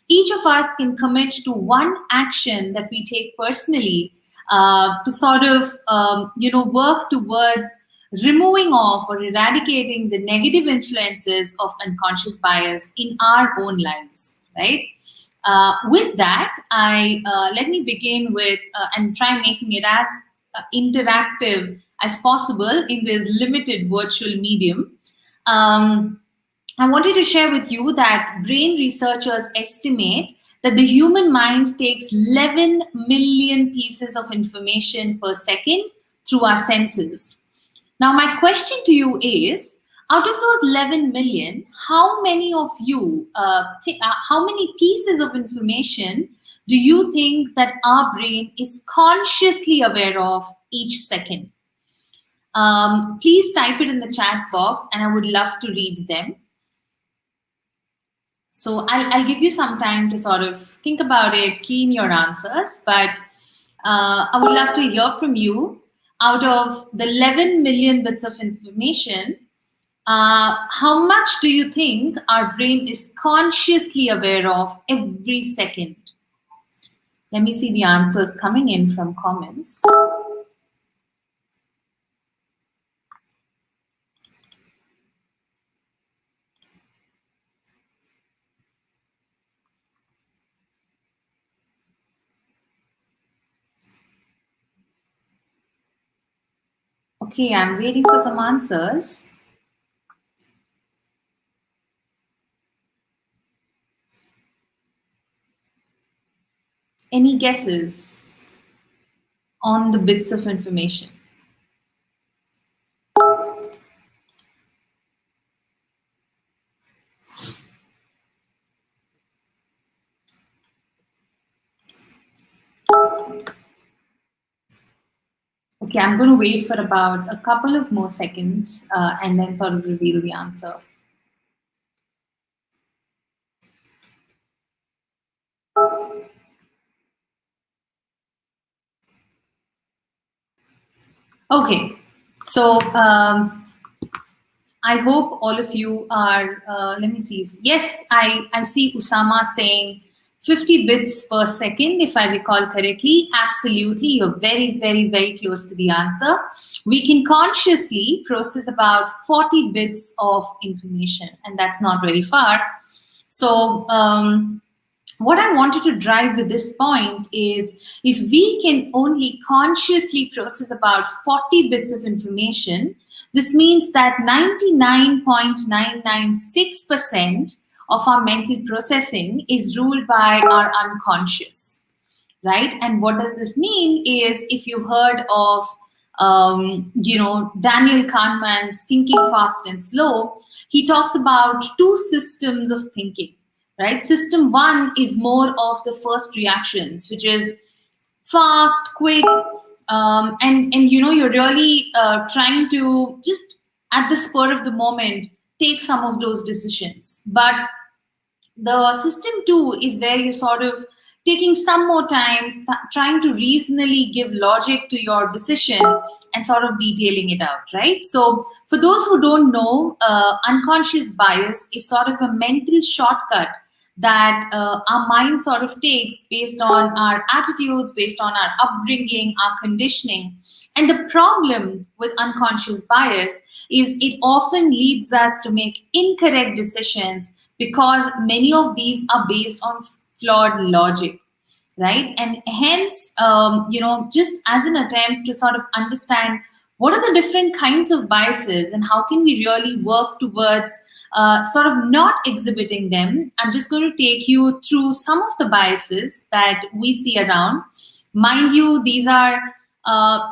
each of us can commit to one action that we take personally to sort of, work towards removing off or eradicating the negative influences of unconscious bias in our own lives, right? With that, let me begin with and try making it as interactive as possible in this limited virtual medium. I wanted to share with you that brain researchers estimate that the human mind takes 11 million pieces of information per second through our senses. Now, my question to you is, out of those 11 million, how many of you, how many pieces of information do you think that our brain is consciously aware of each second? Please type it in the chat box and I would love to read them. So I'll give you some time to sort of think about it, key in your answers, but I would love to hear from you. Out of the 11 million bits of information, how much do you think our brain is consciously aware of every second? Let me see the answers coming in from comments. Okay, I'm waiting for some answers. Any guesses on the bits of information? Okay, I'm going to wait for about a couple of more seconds and then sort of reveal the answer. Okay, so I hope all of you are, let me see. Yes, I see Usama saying 50 bits per second, if I recall correctly. Absolutely, you're very, very, very close to the answer. We can consciously process about 40 bits of information, and that's not very far. So what I wanted to drive with this point is, if we can only consciously process about 40 bits of information, this means that 99.996% of our mental processing is ruled by our unconscious, right? And what does this mean is, if you've heard of Daniel Kahneman's Thinking Fast and Slow, he talks about two systems of thinking. Right? System one is more of the first reactions, which is fast, quick, and you're really trying to just at the spur of the moment take some of those decisions. But the system two is where you sort of taking some more time, trying to reasonably give logic to your decision and sort of detailing it out, right? So for those who don't know, unconscious bias is sort of a mental shortcut that our mind sort of takes based on our attitudes, based on our upbringing, our conditioning. And the problem with unconscious bias is it often leads us to make incorrect decisions because many of these are based on flawed logic, right? And hence, just as an attempt to sort of understand what are the different kinds of biases and how can we really work towards sort of not exhibiting them, I'm just going to take you through some of the biases that we see around. Mind you, these are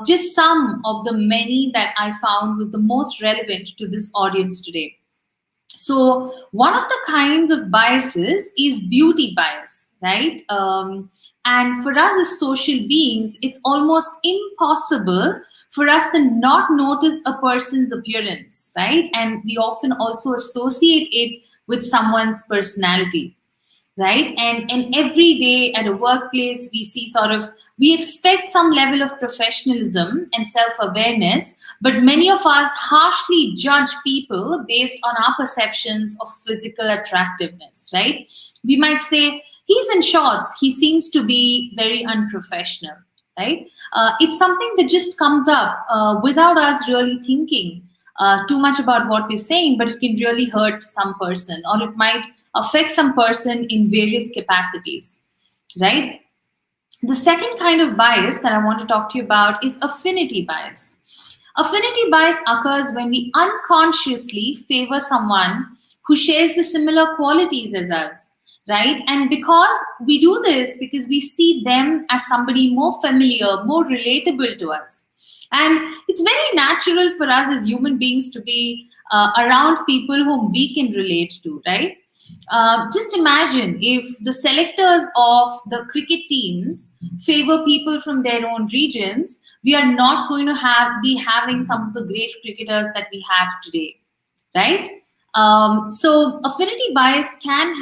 just some of the many that I found was the most relevant to this audience today. So one of the kinds of biases is beauty bias, right? And for us as social beings, it's almost impossible for us to not notice a person's appearance, right? And we often also associate it with someone's personality. right? And every day at a workplace, we see we expect some level of professionalism and self-awareness, but many of us harshly judge people based on our perceptions of physical attractiveness, right? We might say, he's in shorts, he seems to be very unprofessional, right? It's something that just comes up without us really thinking too much about what we're saying, but it can really hurt some person, or it might affect some person in various capacities, right? The second kind of bias that I want to talk to you about is affinity bias. Affinity bias occurs when we unconsciously favor someone who shares the similar qualities as us, right? And because we do this, because we see them as somebody more familiar, more relatable to us. And it's very natural for us as human beings to be around people whom we can relate to, right? Just imagine if the selectors of the cricket teams favor people from their own regions, we are not going to be having some of the great cricketers that we have today, right? So affinity bias can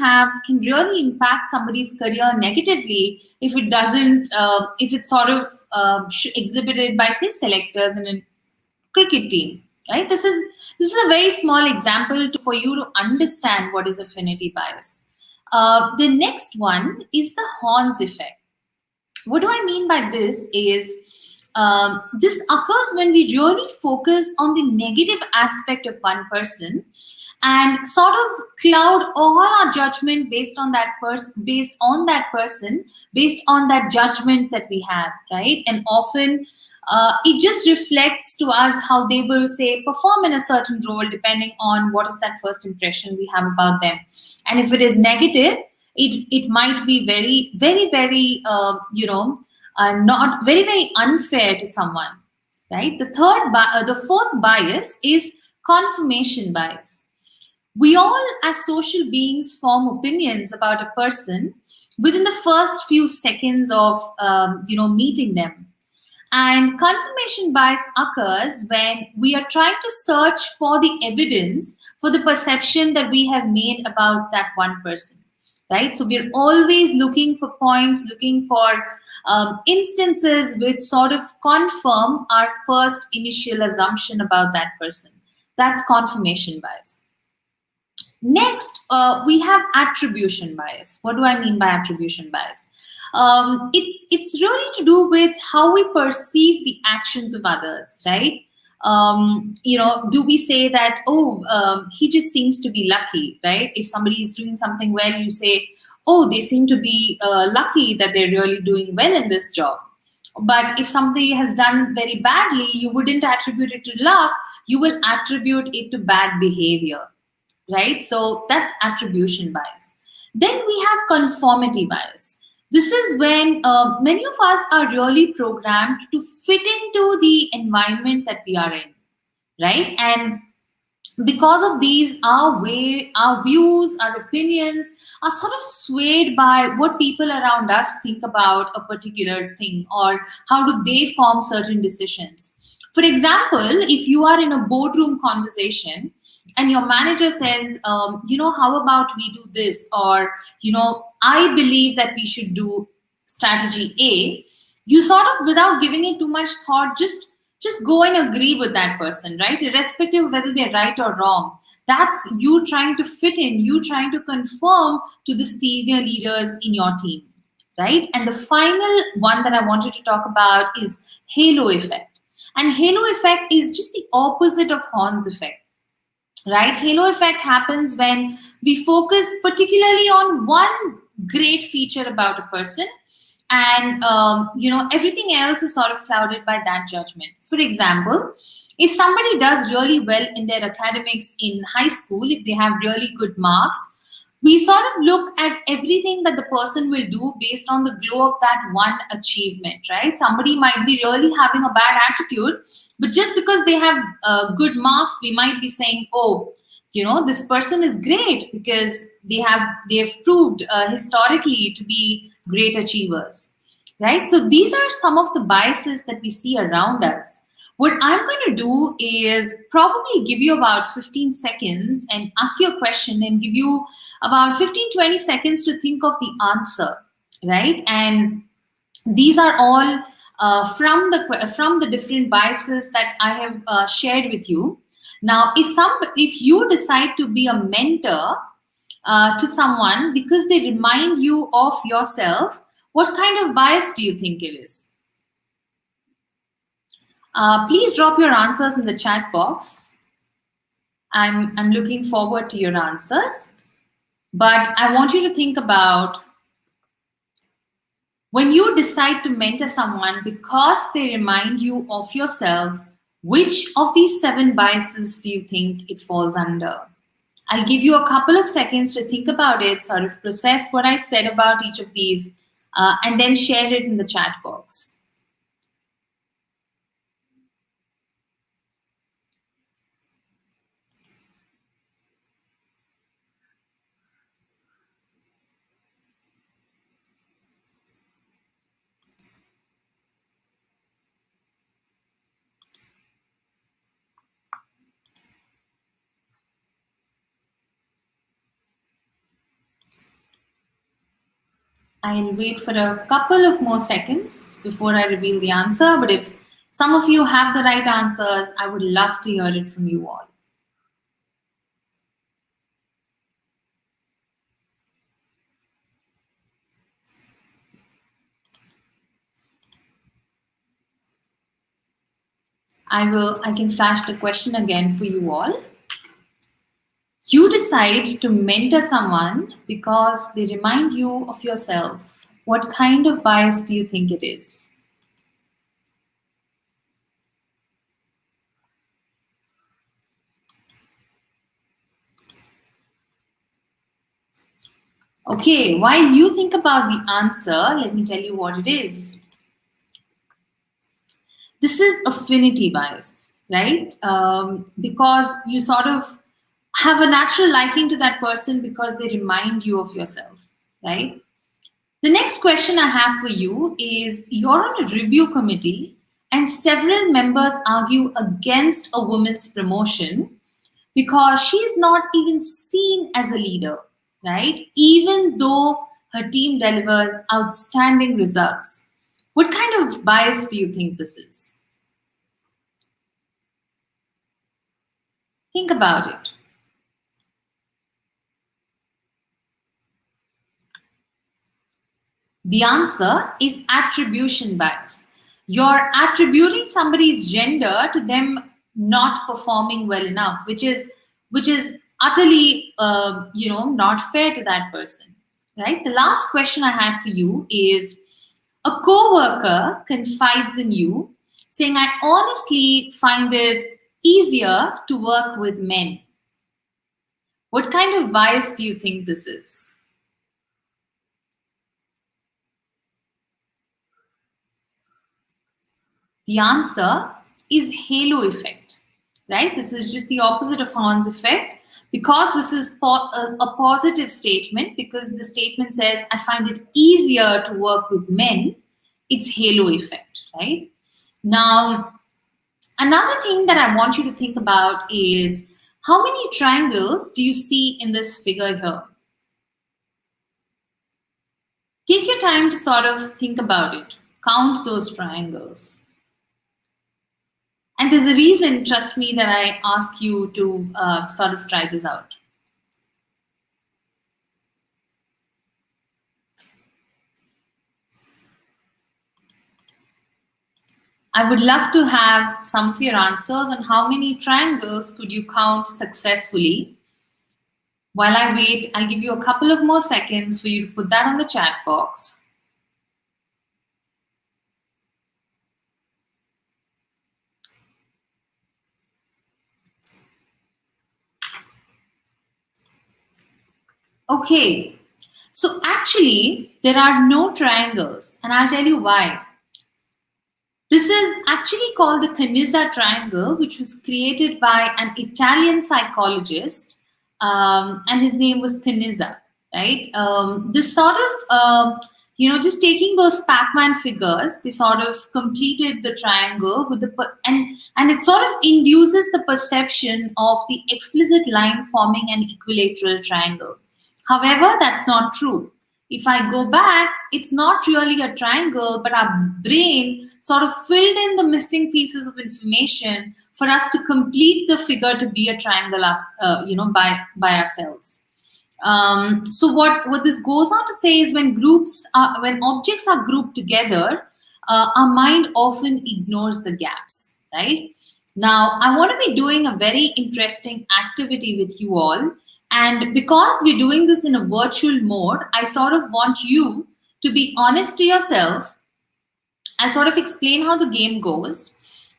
really impact somebody's career negatively if it doesn't, if it's sort of exhibited by, say, selectors in a cricket team, right? This is a very small example for you to understand what is affinity bias. The next one is the horns effect. What do I mean by this is this occurs when we really focus on the negative aspect of one person and sort of cloud all our judgment based on that person, based on that judgment that we have, right? And often it just reflects to us how they will, say, perform in a certain role depending on what is that first impression we have about them. And if it is negative, it might be very, very, very, not very, very unfair to someone, right? The fourth bias is confirmation bias. We all, as social beings, form opinions about a person within the first few seconds of, meeting them. And confirmation bias occurs when we are trying to search for the evidence for the perception that we have made about that one person, right? So we're always looking for points, looking for instances which sort of confirm our first initial assumption about that person. That's confirmation bias. Next, we have attribution bias. What do I mean by attribution bias? It's really to do with how we perceive the actions of others, right? Do we say that, he just seems to be lucky, right? If somebody is doing something well, you say, oh, they seem to be lucky that they're really doing well in this job. But if somebody has done very badly, you wouldn't attribute it to luck, you will attribute it to bad behavior, right? So that's attribution bias. Then we have conformity bias. This is when many of us are really programmed to fit into the environment that we are in, right? And because of these, our views, our opinions are sort of swayed by what people around us think about a particular thing, or how do they form certain decisions. For example, if you are in a boardroom conversation and your manager says, how about we do this? Or, I believe that we should do strategy A, you sort of, without giving it too much thought, just go and agree with that person, right? Irrespective of whether they're right or wrong. That's you trying to fit in, you trying to conform to the senior leaders in your team, right? And the final one that I wanted to talk about is halo effect. And halo effect is just the opposite of horns effect, right? Halo effect happens when we focus particularly on one great feature about a person, and everything else is sort of clouded by that judgment. For example, if somebody does really well in their academics in high school, if they have really good marks, we sort of look at everything that the person will do based on the glow of that one achievement, right? Somebody might be really having a bad attitude, but just because they have good marks, we might be saying, oh, this person is great because they have proved historically to be great achievers, right? So these are some of the biases that we see around us. What I'm going to do is probably give you about 15 seconds and ask you a question and give you about 15-20 seconds to think of the answer, right? And these are all from the different biases that I have shared with you. Now, if you decide to be a mentor to someone because they remind you of yourself, what kind of bias do you think it is? Please drop your answers in the chat box. I'm looking forward to your answers. But I want you to think about when you decide to mentor someone because they remind you of yourself, which of these 7 biases do you think it falls under? I'll give you a couple of seconds to think about it, sort of process what I said about each of these, and then share it in the chat box. I'll wait for a couple of more seconds before I reveal the answer, but if some of you have the right answers, I would love to hear it from you all. I can flash the question again for you all. You decide to mentor someone because they remind you of yourself. What kind of bias do you think it is? Okay, while you think about the answer, let me tell you what it is. This is affinity bias, right? Because you sort of have a natural liking to that person because they remind you of yourself, right? The next question I have for you is, you're on a review committee and several members argue against a woman's promotion because she's not even seen as a leader, right? Even though her team delivers outstanding results. What kind of bias do you think this is? Think about it. The answer is attribution bias. You're attributing somebody's gender to them not performing well enough, which is utterly not fair to that person, right? The last question I had for you is, a coworker confides in you saying, I honestly find it easier to work with men. What kind of bias do you think this is? The answer is halo effect, right? This is just the opposite of Horn's effect. Because this is a positive statement, because the statement says, I find it easier to work with men, it's halo effect, right? Now, another thing that I want you to think about is, how many triangles do you see in this figure here? Take your time to sort of think about it. Count those triangles. And there's a reason, trust me, that I ask you to sort of try this out. I would love to have some of your answers on how many triangles could you count successfully. While I wait, I'll give you a couple of more seconds for you to put that on the chat box. Okay, so actually there are no triangles, and I'll tell you why. This is actually called the Canizza triangle, which was created by an Italian psychologist, and his name was Canizza, right? This sort of just taking those Pac-Man figures, they sort of completed the triangle with and it sort of induces the perception of the explicit line forming an equilateral triangle. However, that's not true. If I go back, it's not really a triangle, but our brain sort of filled in the missing pieces of information for us to complete the figure to be a triangle, by ourselves. So what this goes on to say is when objects are grouped together, our mind often ignores the gaps, right? Now, I want to be doing a very interesting activity with you all. And because we're doing this in a virtual mode, I sort of want you to be honest to yourself and sort of explain how the game goes.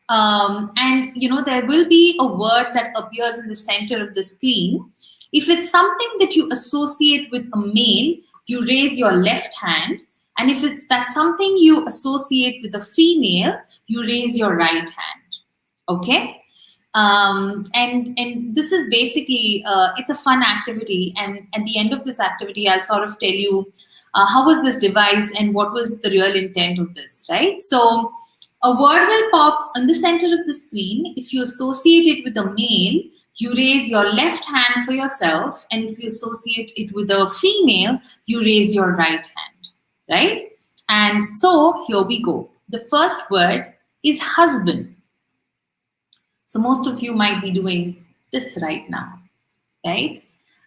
And there will be a word that appears in the center of the screen. If it's something that you associate with a male, you raise your left hand. And if that's something you associate with a female, you raise your right hand. Okay? And this is basically, it's a fun activity. And at the end of this activity, I'll sort of tell you how was this devised and what was the real intent of this, right? So a word will pop on the center of the screen. If you associate it with a male, you raise your left hand for yourself. And if you associate it with a female, you raise your right hand, right? And so here we go. The first word is husband. So most of you might be doing this right now, right?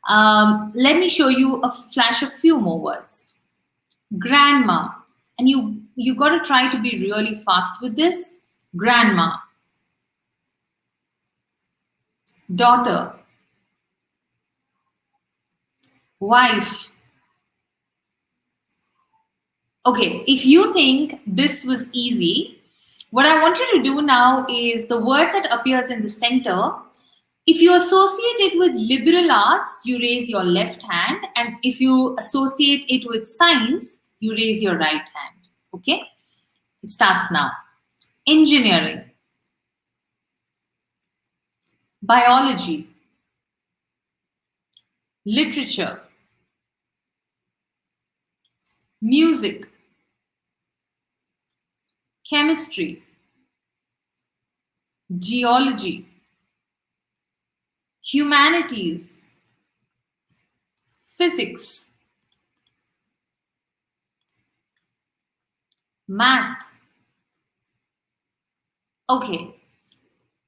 Let me show you a flash of few more words. Grandma. And you got to try to be really fast with this. Grandma. Daughter. Wife. Okay, if you think this was easy, what I want you to do now is the word that appears in the center. If you associate it with liberal arts, you raise your left hand. And if you associate it with science, you raise your right hand. Okay? It starts now. Engineering. Biology. Literature. Music. Chemistry. Geology. Humanities. Physics. Math. Okay.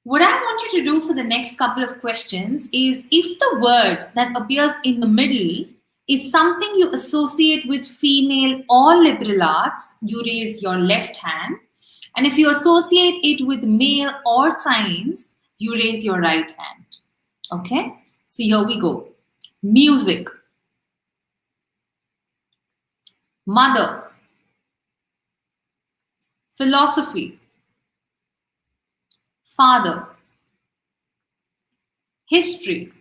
What I want you to do for the next couple of questions is if the word that appears in the middle is something you associate with female or liberal arts, you raise your left hand. And if you associate it with male or science, you raise your right hand. Okay? So here we go. Music. Mother. Philosophy. Father. History.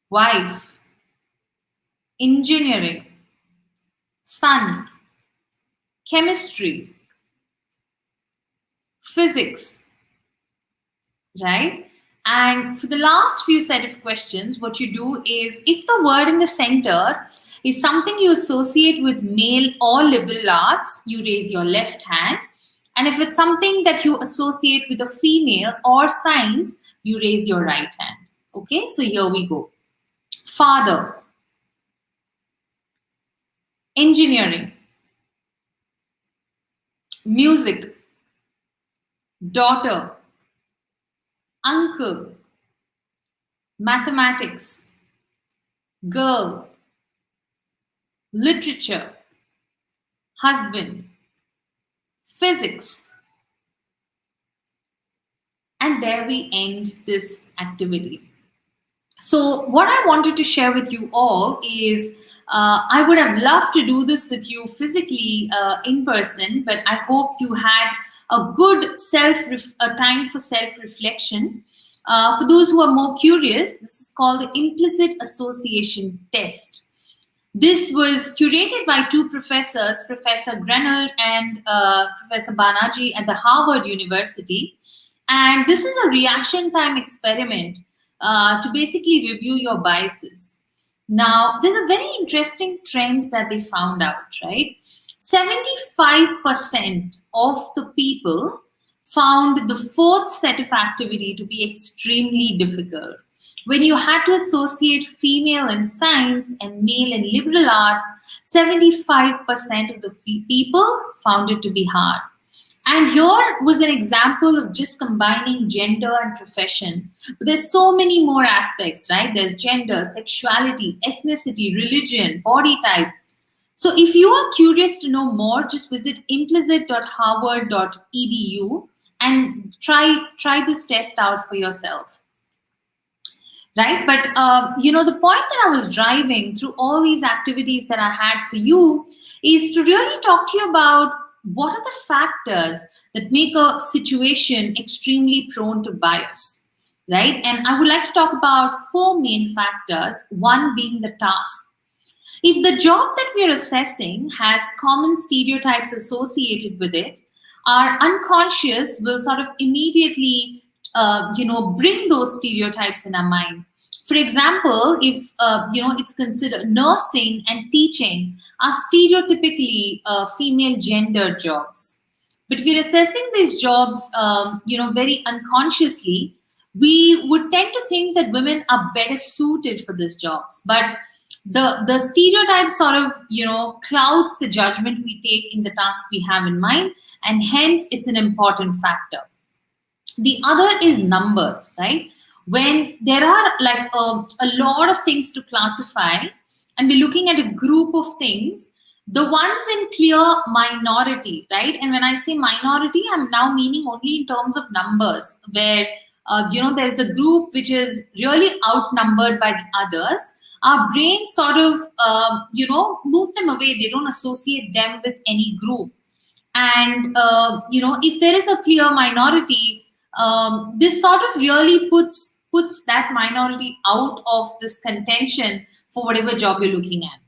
Wife. Engineering. Son. Chemistry. Physics. Right? And for the last few set of questions, what you do is if the word in the center is something you associate with male or liberal arts, you raise your left hand. And if it's something that you associate with a female or science, you raise your right hand. Okay, so here we go. Father. Engineering. Music. Daughter. Uncle. Mathematics. Girl. Literature. Husband. Physics. And there we end this activity. So what I wanted to share with you all is I would have loved to do this with you physically in person, but I hope you had a good time for self-reflection. For those who are more curious, this is called the implicit association test. This was curated by two professors, Professor Grenald and Professor Banerjee at the Harvard University. And this is a reaction time experiment to basically review your biases. Now, there's a very interesting trend that they found out, right? 75% of the people found the fourth set of activity to be extremely difficult. When you had to associate female in science and male in liberal arts, 75% of the people found it to be hard. And here was an example of just combining gender and profession. But there's so many more aspects, right? There's gender, sexuality, ethnicity, religion, body type. So if you are curious to know more, just visit implicit.harvard.edu and try this test out for yourself. Right? But, the point that I was driving through all these activities that I had for you is to really talk to you about what are the factors that make a situation extremely prone to bias, right? And I would like to talk about four main factors, one being the task. If the job that we're assessing has common stereotypes associated with it, our unconscious will sort of immediately, bring those stereotypes in our mind. For example, if it's considered nursing and teaching are stereotypically female gender jobs, but if we're assessing these jobs, very unconsciously, we would tend to think that women are better suited for these jobs. But the stereotype sort of clouds the judgment we take in the task we have in mind, and hence it's an important factor. The other is numbers, right? When there are like a lot of things to classify and we're looking at a group of things, the ones in clear minority, right? And when I say minority, I'm now meaning only in terms of numbers, where there's a group which is really outnumbered by the others. Our brains sort of move them away. They don't associate them with any group. And if there is a clear minority, this sort of really puts that minority out of this contention for whatever job you're looking at,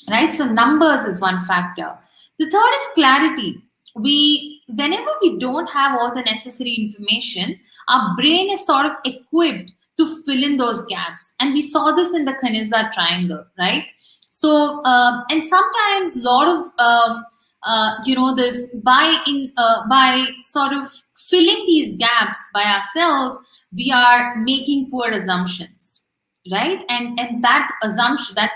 right? So numbers is one factor. The third is clarity. Whenever we don't have all the necessary information, our brain is sort of equipped to fill in those gaps, and we saw this in the Kaniza triangle, right? So and sometimes a lot of this by sort of filling these gaps by ourselves, we are making poor assumptions, right? And that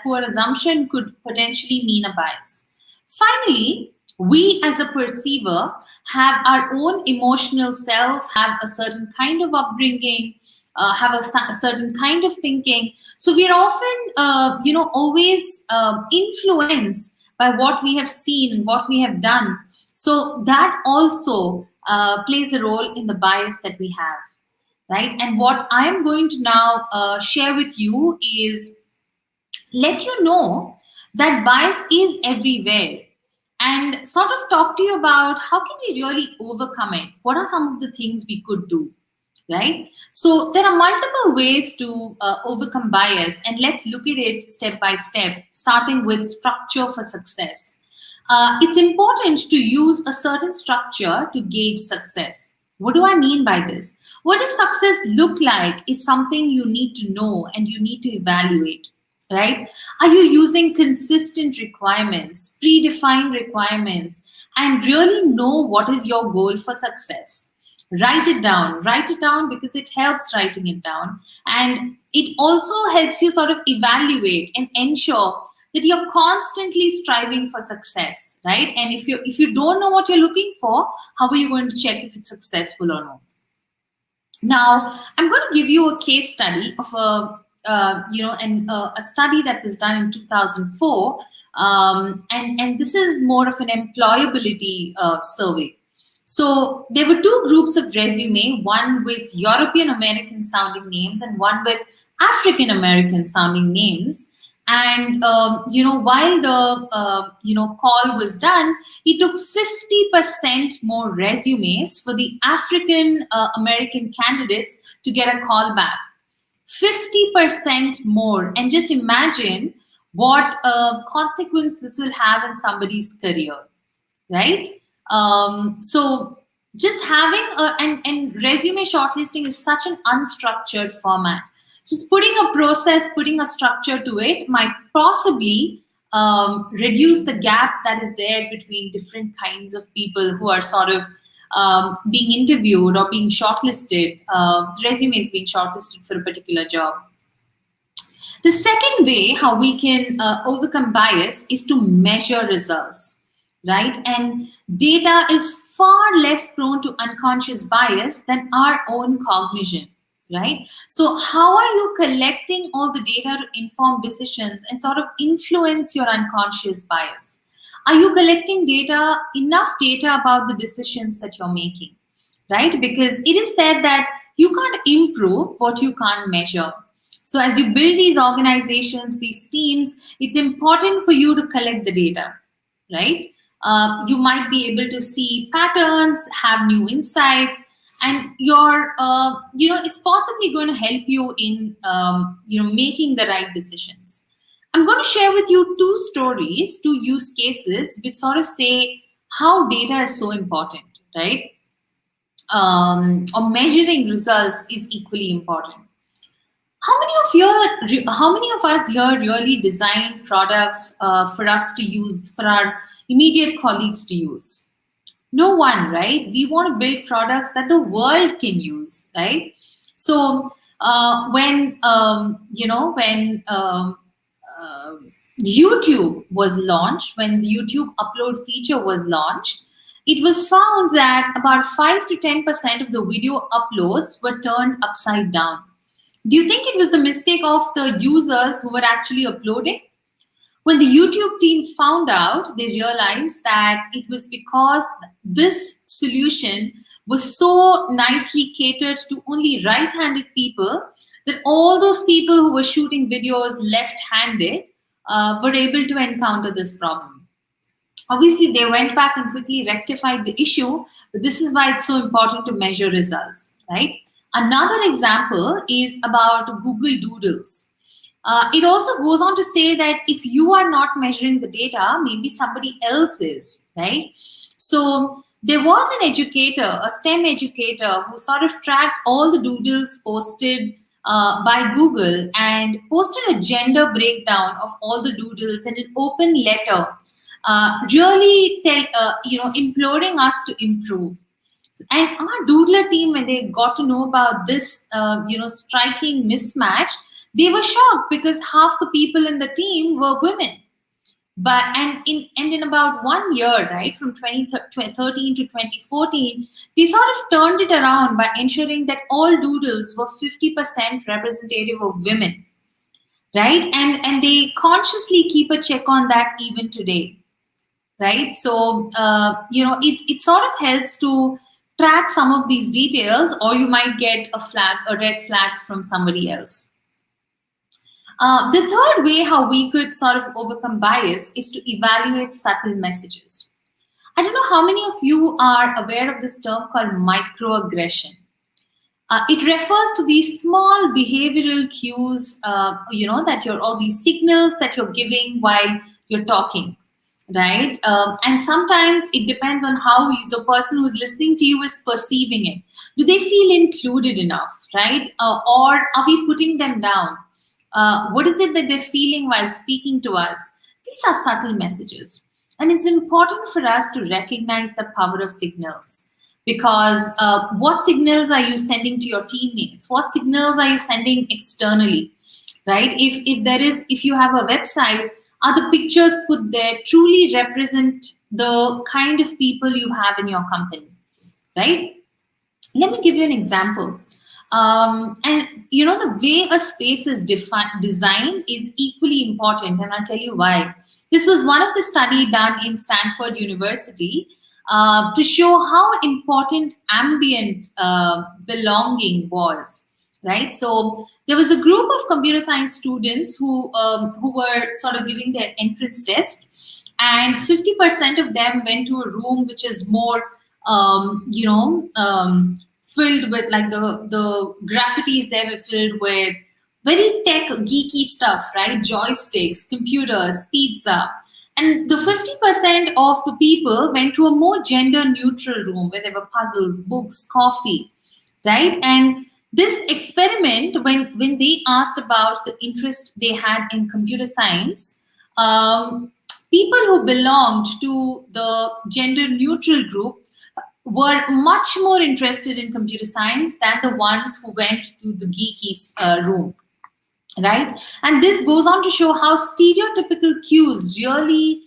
poor assumption could potentially mean a bias. Finally, we as a perceiver have our own emotional self, have a certain kind of upbringing, have a certain kind of thinking. So we are often, always influenced by what we have seen and what we have done. So that also plays a role in the bias that we have, right? And what I'm going to now share with you is let you know that bias is everywhere, and sort of talk to you about how can we really overcome it. What are some of the things we could do, right? So there are multiple ways to overcome bias, and let's look at it step by step, starting with structure for success. It's important to use a certain structure to gauge success. What do I mean by this? What does success look like is something you need to know and you need to evaluate, right? Are you using consistent requirements, predefined requirements, and really know what is your goal for success? Write it down because it helps writing it down. And it also helps you sort of evaluate and ensure that you're constantly striving for success, right? And if you don't know what you're looking for, how are you going to check if it's successful or not? Now, I'm going to give you a case study of a study that was done in 2004, and this is more of an employability survey. So there were two groups of resume, one with European American sounding names and one with African American sounding names. And while the call was done, he took 50% more resumes for the African American candidates to get a call back. 50% more, and just imagine what consequence this will have in somebody's career, right? So just having and resume shortlisting is such an unstructured format. Just putting a process, putting a structure to it might possibly reduce the gap that is there between different kinds of people who are sort of being interviewed or being shortlisted, resumes being shortlisted for a particular job. The second way how we can overcome bias is to measure results, right? And data is far less prone to unconscious bias than our own cognition, right? So how are you collecting all the data to inform decisions and sort of influence your unconscious bias? Are you collecting data, enough data about the decisions that you're making, right? Because it is said that you can't improve what you can't measure. So as you build these organizations, these teams, it's important for you to collect the data, right? You might be able to see patterns, have new insights, and it's possibly going to help you in, making the right decisions. I'm going to share with you two stories, two use cases, which sort of say how data is so important, right? Or measuring results is equally important. How many of us here really design products for us to use, for our immediate colleagues to use? No one, right? We want to build products that the world can use, right? So when YouTube was launched, when the YouTube upload feature was launched, it was found that about 5 to 10% of the video uploads were turned upside down. Do you think it was the mistake of the users who were actually uploading? When the YouTube team found out, they realized that it was because this solution was so nicely catered to only right-handed people that all those people who were shooting videos left-handed were able to encounter this problem. Obviously, they went back and quickly rectified the issue, but this is why it's so important to measure results, right? Another example is about Google Doodles. It also goes on to say that if you are not measuring the data, maybe somebody else is, right? So there was an educator, a STEM educator, who sort of tracked all the doodles posted by Google and posted a gender breakdown of all the doodles in an open letter, really imploring us to improve. And our doodler team, when they got to know about this, striking mismatch, they were shocked because half the people in the team were women. And in about 1 year, right, from 2013 to 2014, they sort of turned it around by ensuring that all doodles were 50% representative of women, right? And they consciously keep a check on that even today, right? So, it sort of helps to track some of these details, or you might get a red flag from somebody else. The third way how we could sort of overcome bias is to evaluate subtle messages. I don't know how many of you are aware of this term called microaggression. It refers to these small behavioral cues, all these signals that you're giving while you're talking, right? And sometimes it depends on how the person who's listening to you is perceiving it. Do they feel included enough, right? Or are we putting them down? What is it that they're feeling while speaking to us? These are subtle messages. And it's important for us to recognize the power of signals. Because what signals are you sending to your teammates? What signals are you sending externally, right? If you have a website, are the pictures put there truly represent the kind of people you have in your company, right? Let me give you an example. The way a space is designed is equally important, and I'll tell you why. This was one of the studies done in Stanford University to show how important ambient belonging was, right? So there was a group of computer science students who were sort of giving their entrance test, and 50% of them went to a room which is more, filled with, like, the graffitis there were filled with very tech geeky stuff, right? Joysticks, computers, pizza. And the 50% of the people went to a more gender neutral room where there were puzzles, books, coffee, right? And This experiment, when they asked about the interest they had in computer science, people who belonged to the gender neutral group were much more interested in computer science than the ones who went to the geeky room, right? And this goes on to show how stereotypical cues really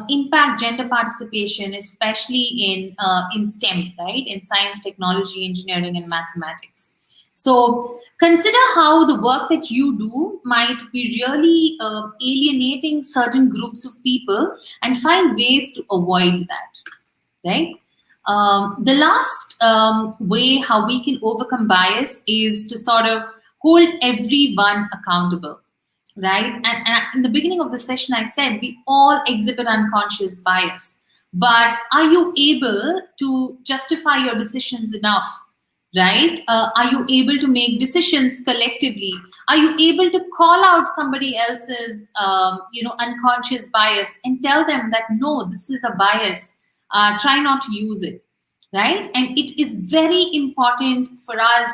impact gender participation, especially in STEM, right? In science, technology, engineering, and mathematics. So consider how the work that you do might be really alienating certain groups of people, and find ways to avoid that, right? The last way how we can overcome bias is to sort of hold everyone accountable, right? And in the beginning of the session, I said we all exhibit unconscious bias, but are you able to justify your decisions enough, right? Are you able to make decisions collectively? Are you able to call out somebody else's, unconscious bias and tell them that, no, this is a bias, try not to use it, right? And it is very important for us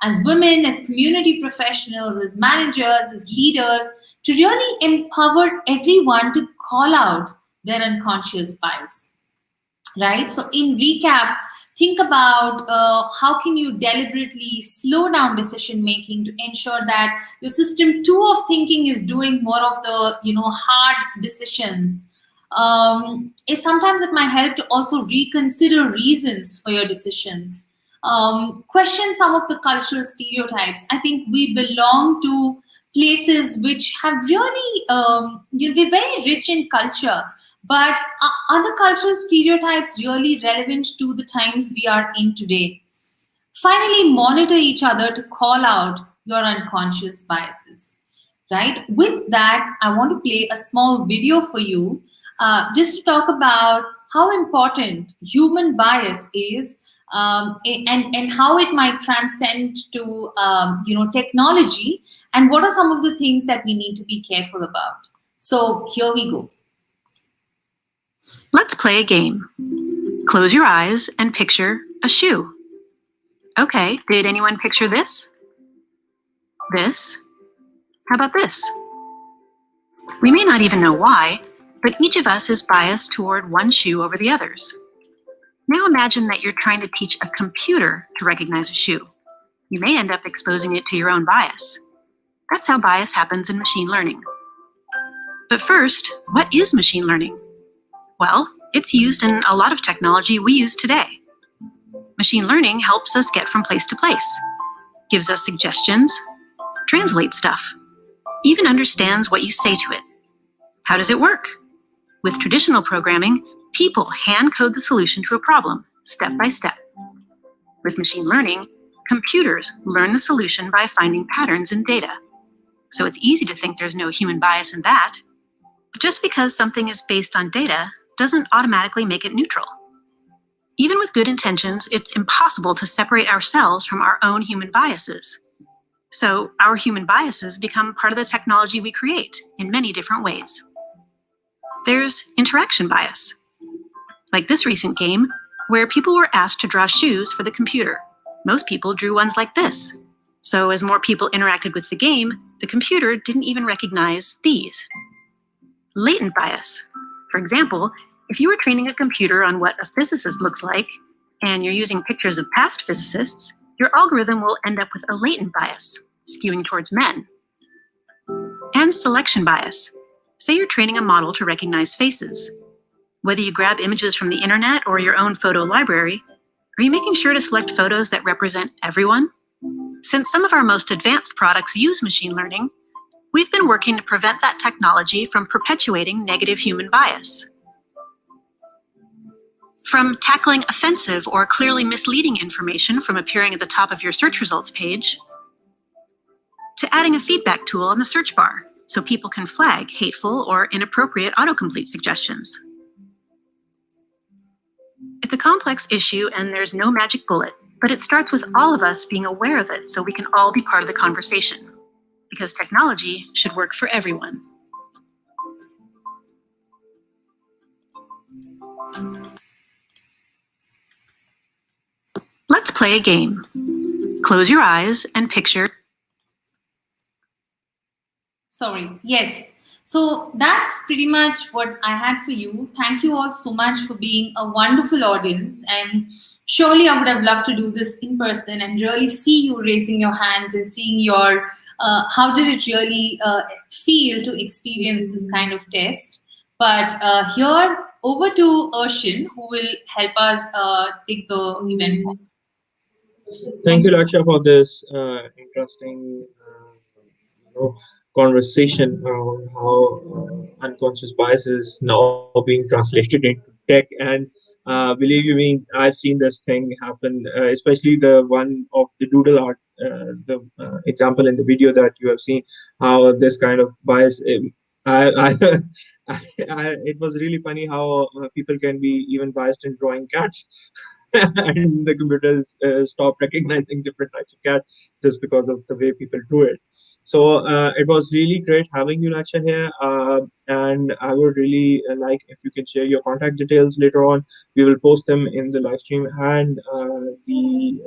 as women, as community professionals, as managers, as leaders, to really empower everyone to call out their unconscious bias, right? So in recap, think about how can you deliberately slow down decision making to ensure that your system 2 of thinking is doing more of the hard decisions. Sometimes it might help to also reconsider reasons for your decisions. Question some of the cultural stereotypes. I think we belong to places which have really we're very rich in culture, but are the cultural stereotypes really relevant to the times we are in today? Finally, monitor each other to call out your unconscious biases, right? With that, I want to play a small video for you, just to talk about how important human bias is, and how it might transcend to technology, and what are some of the things that we need to be careful about. So here we go. Let's play a game. Close your eyes and picture a shoe. Okay, did anyone picture this? This? How about this? We may not even know why, but each of us is biased toward one shoe over the others. Now imagine that you're trying to teach a computer to recognize a shoe. You may end up exposing it to your own bias. That's how bias happens in machine learning. But first, what is machine learning? Well, it's used in a lot of technology we use today. Machine learning helps us get from place to place, gives us suggestions, translates stuff, even understands what you say to it. How does it work? With traditional programming, people hand code the solution to a problem, step by step. With machine learning, computers learn the solution by finding patterns in data. So it's easy to think there's no human bias in that. But just because something is based on data doesn't automatically make it neutral. Even with good intentions, it's impossible to separate ourselves from our own human biases. So our human biases become part of the technology we create in many different ways. There's interaction bias, like this recent game where people were asked to draw shoes for the computer. Most people drew ones like this. So as more people interacted with the game, the computer didn't even recognize these. Latent bias. For example, if you were training a computer on what a physicist looks like, and you're using pictures of past physicists, your algorithm will end up with a latent bias, skewing towards men. And selection bias. Say you're training a model to recognize faces. Whether you grab images from the internet or your own photo library, are you making sure to select photos that represent everyone? Since some of our most advanced products use machine learning, we've been working to prevent that technology from perpetuating negative human bias. From tackling offensive or clearly misleading information from appearing at the top of your search results page, to adding a feedback tool on the search bar so people can flag hateful or inappropriate autocomplete suggestions. It's a complex issue and there's no magic bullet, but it starts with all of us being aware of it so we can all be part of the conversation, because technology should work for everyone. Let's play a game. Close your eyes and picture. Sorry. Yes. So that's pretty much what I had for you. Thank you all so much for being a wonderful audience. And surely I would have loved to do this in person and really see you raising your hands and seeing your how did it really feel to experience this kind of test. But here, over to Urshan, who will help us take the event forward. Thank you, Laksha, for this interesting conversation on how unconscious bias is now being translated into tech. And believe you me, I've seen this thing happen, especially the one of the doodle art, the example in the video that you have seen, how this kind of bias. I, it was really funny how people can be even biased in drawing cats. And the computers stop recognizing different types of cats just because of the way people do it. So it was really great having you, Laksha, here. And I would really like if you can share your contact details later on. We will post them in the live stream and the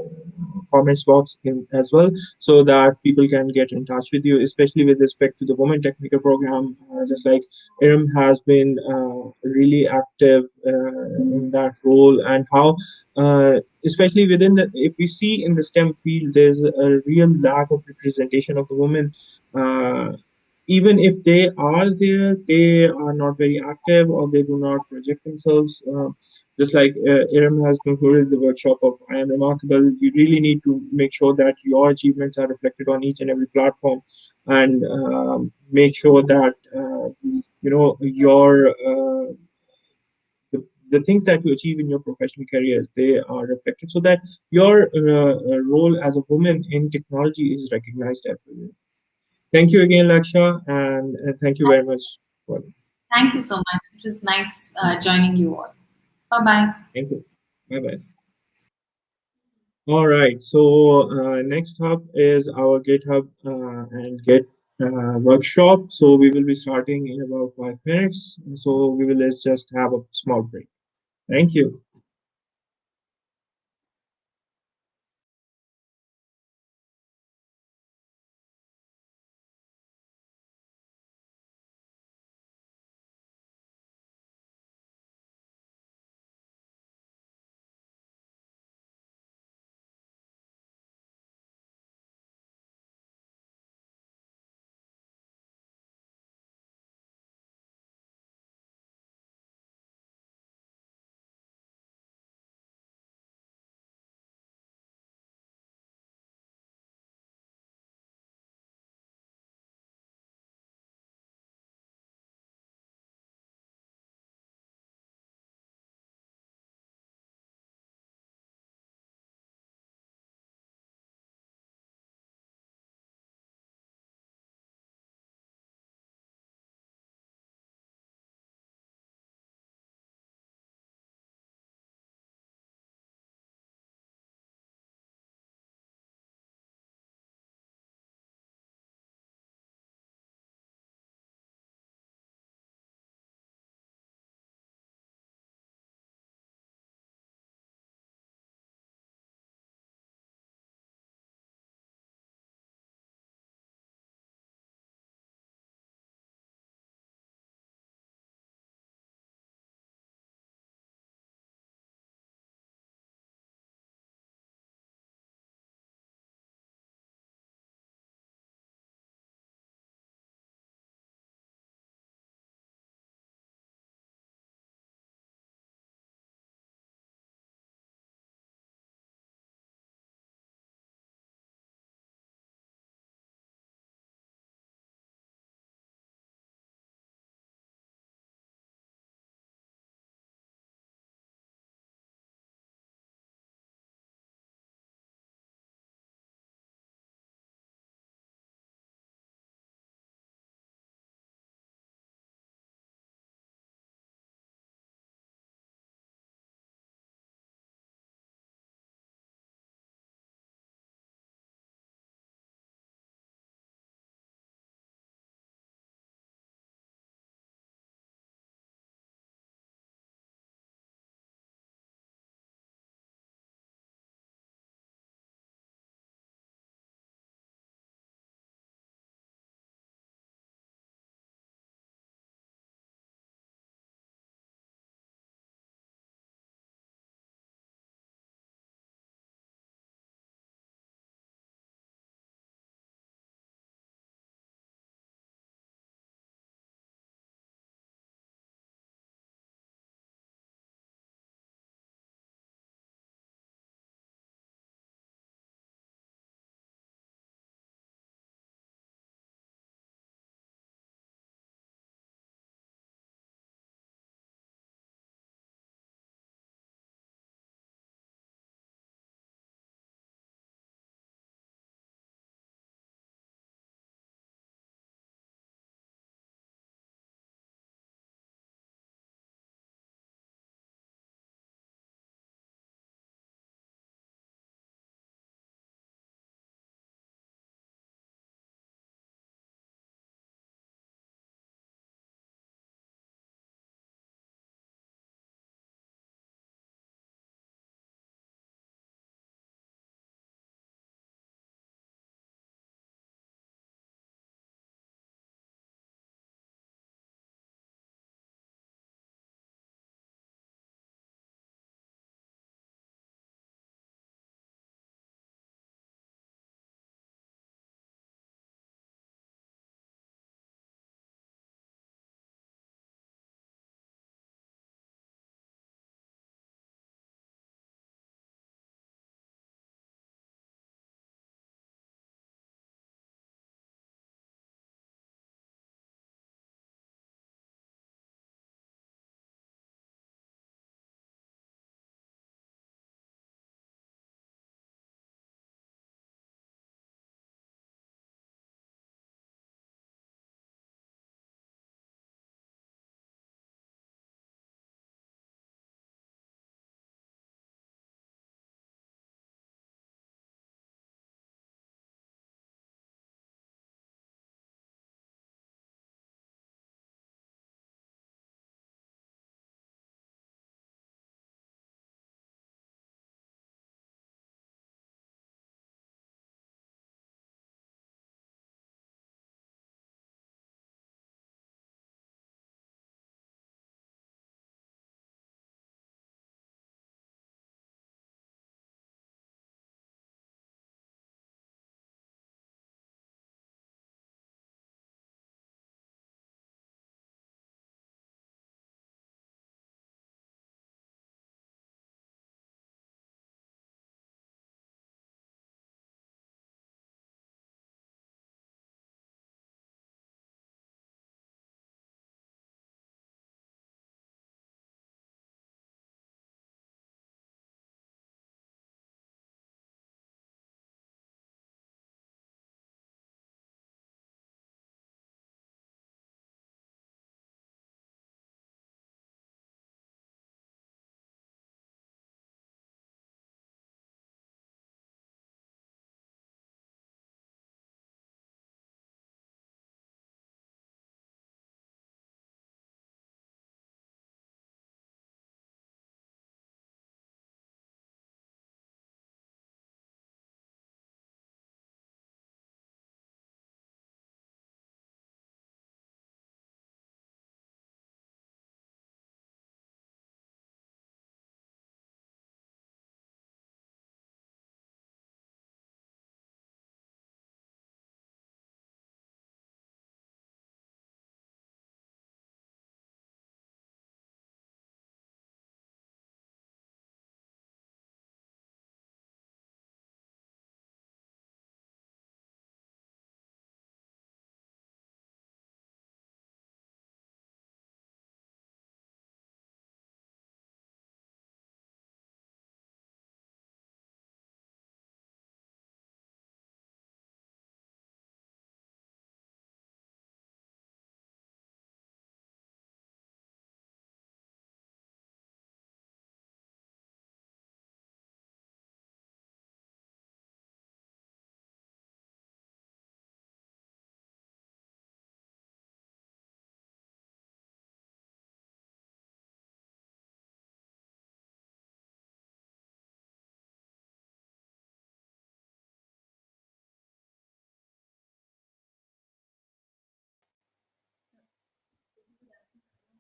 comments box as well, so that people can get in touch with you, especially with respect to the Women Technical Program. Just like Iram has been really active in that role, and how especially within the, if we see in the STEM field, there's a real lack of representation of the women. Uh, Even if they are there, they are not very active, or they do not project themselves. Just like Iram has concluded the workshop of I Am Remarkable, you really need to make sure that your achievements are reflected on each and every platform, and make sure that your the things that you achieve in your professional careers, they are reflected, so that your role as a woman in technology is recognized everywhere. Thank you again, Laksha, and thank you very much for Thank you so much. It was nice joining you all. Bye bye. thank you. Bye bye. All right. So next up is our GitHub and Git workshop. So we will be starting in about 5 minutes. So we will let's just have a small break. Thank you.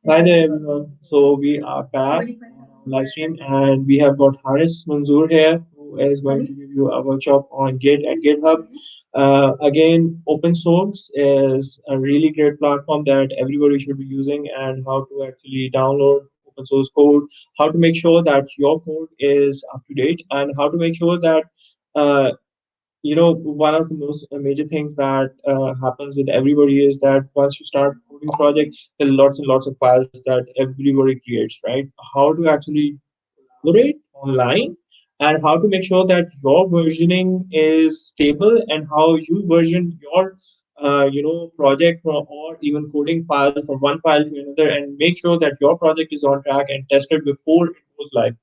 Hi there, everyone. So we are back on live stream, and we have got Haris Manzoor here, who is going to give you a workshop on Git and GitHub. Again, open source is a really great platform that everybody should be using, and how to actually download open source code, how to make sure that your code is up to date, and how to make sure that uh, one of the most major things that happens with everybody is that once you start coding project, there are lots and lots of files that everybody creates, right? How to actually collaborate online, and how to make sure that your versioning is stable, and how you version your project from, or even coding files from one file to another, and make sure that your project is on track and tested before it goes live.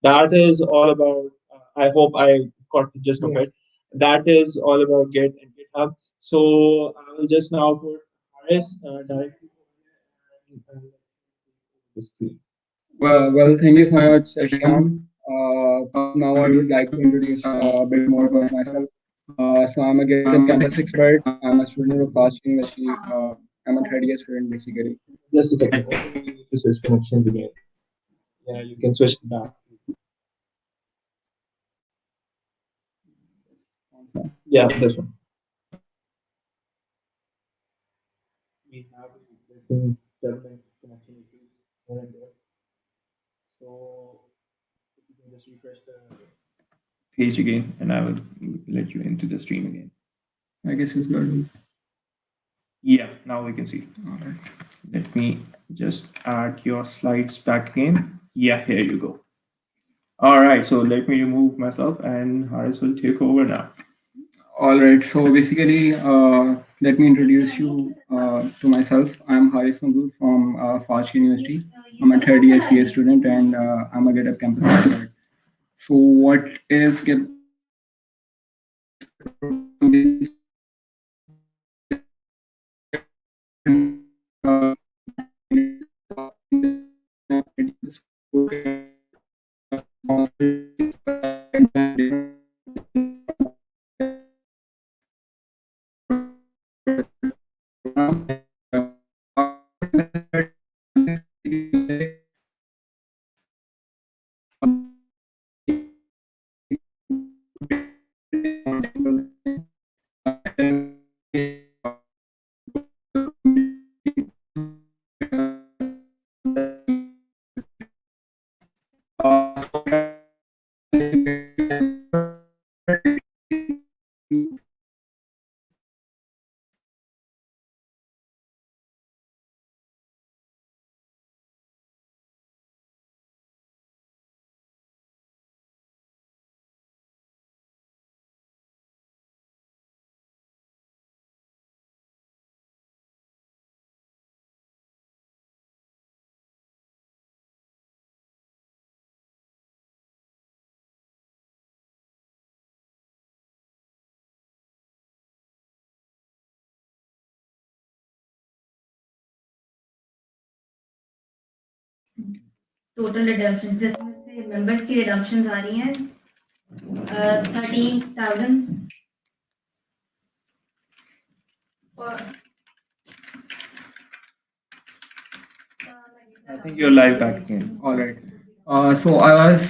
That is all about. I hope I got the gist of it. That is all about Git and GitHub. So I will just now put Haris directly the screen. Well, thank you so much, Shyam. Now I would like to introduce a bit more about myself. So I'm a GitHub campus expert. I'm a student of Fast University. I'm a third year student basically. Just a second. I think we need to switch connections again. Yeah, you can switch back. Yeah, this one. We have existing development connection issues here and there. So if you can just refresh the page again, and I will let you into the stream again. I guess it's good. Yeah, now we can see. All right. Let me just add your slides back again. Yeah, here you go. All right, so let me remove myself, and Haris will take over now. All right. So basically, let me introduce you to myself. I'm Haris Manzoor from Fast University. I'm a third year CS student, and I'm a GitHub campus expert. So what is total redemption जिसमें से members की redemption आ रही हैं 13,000 I think you're live back again. All right. So I was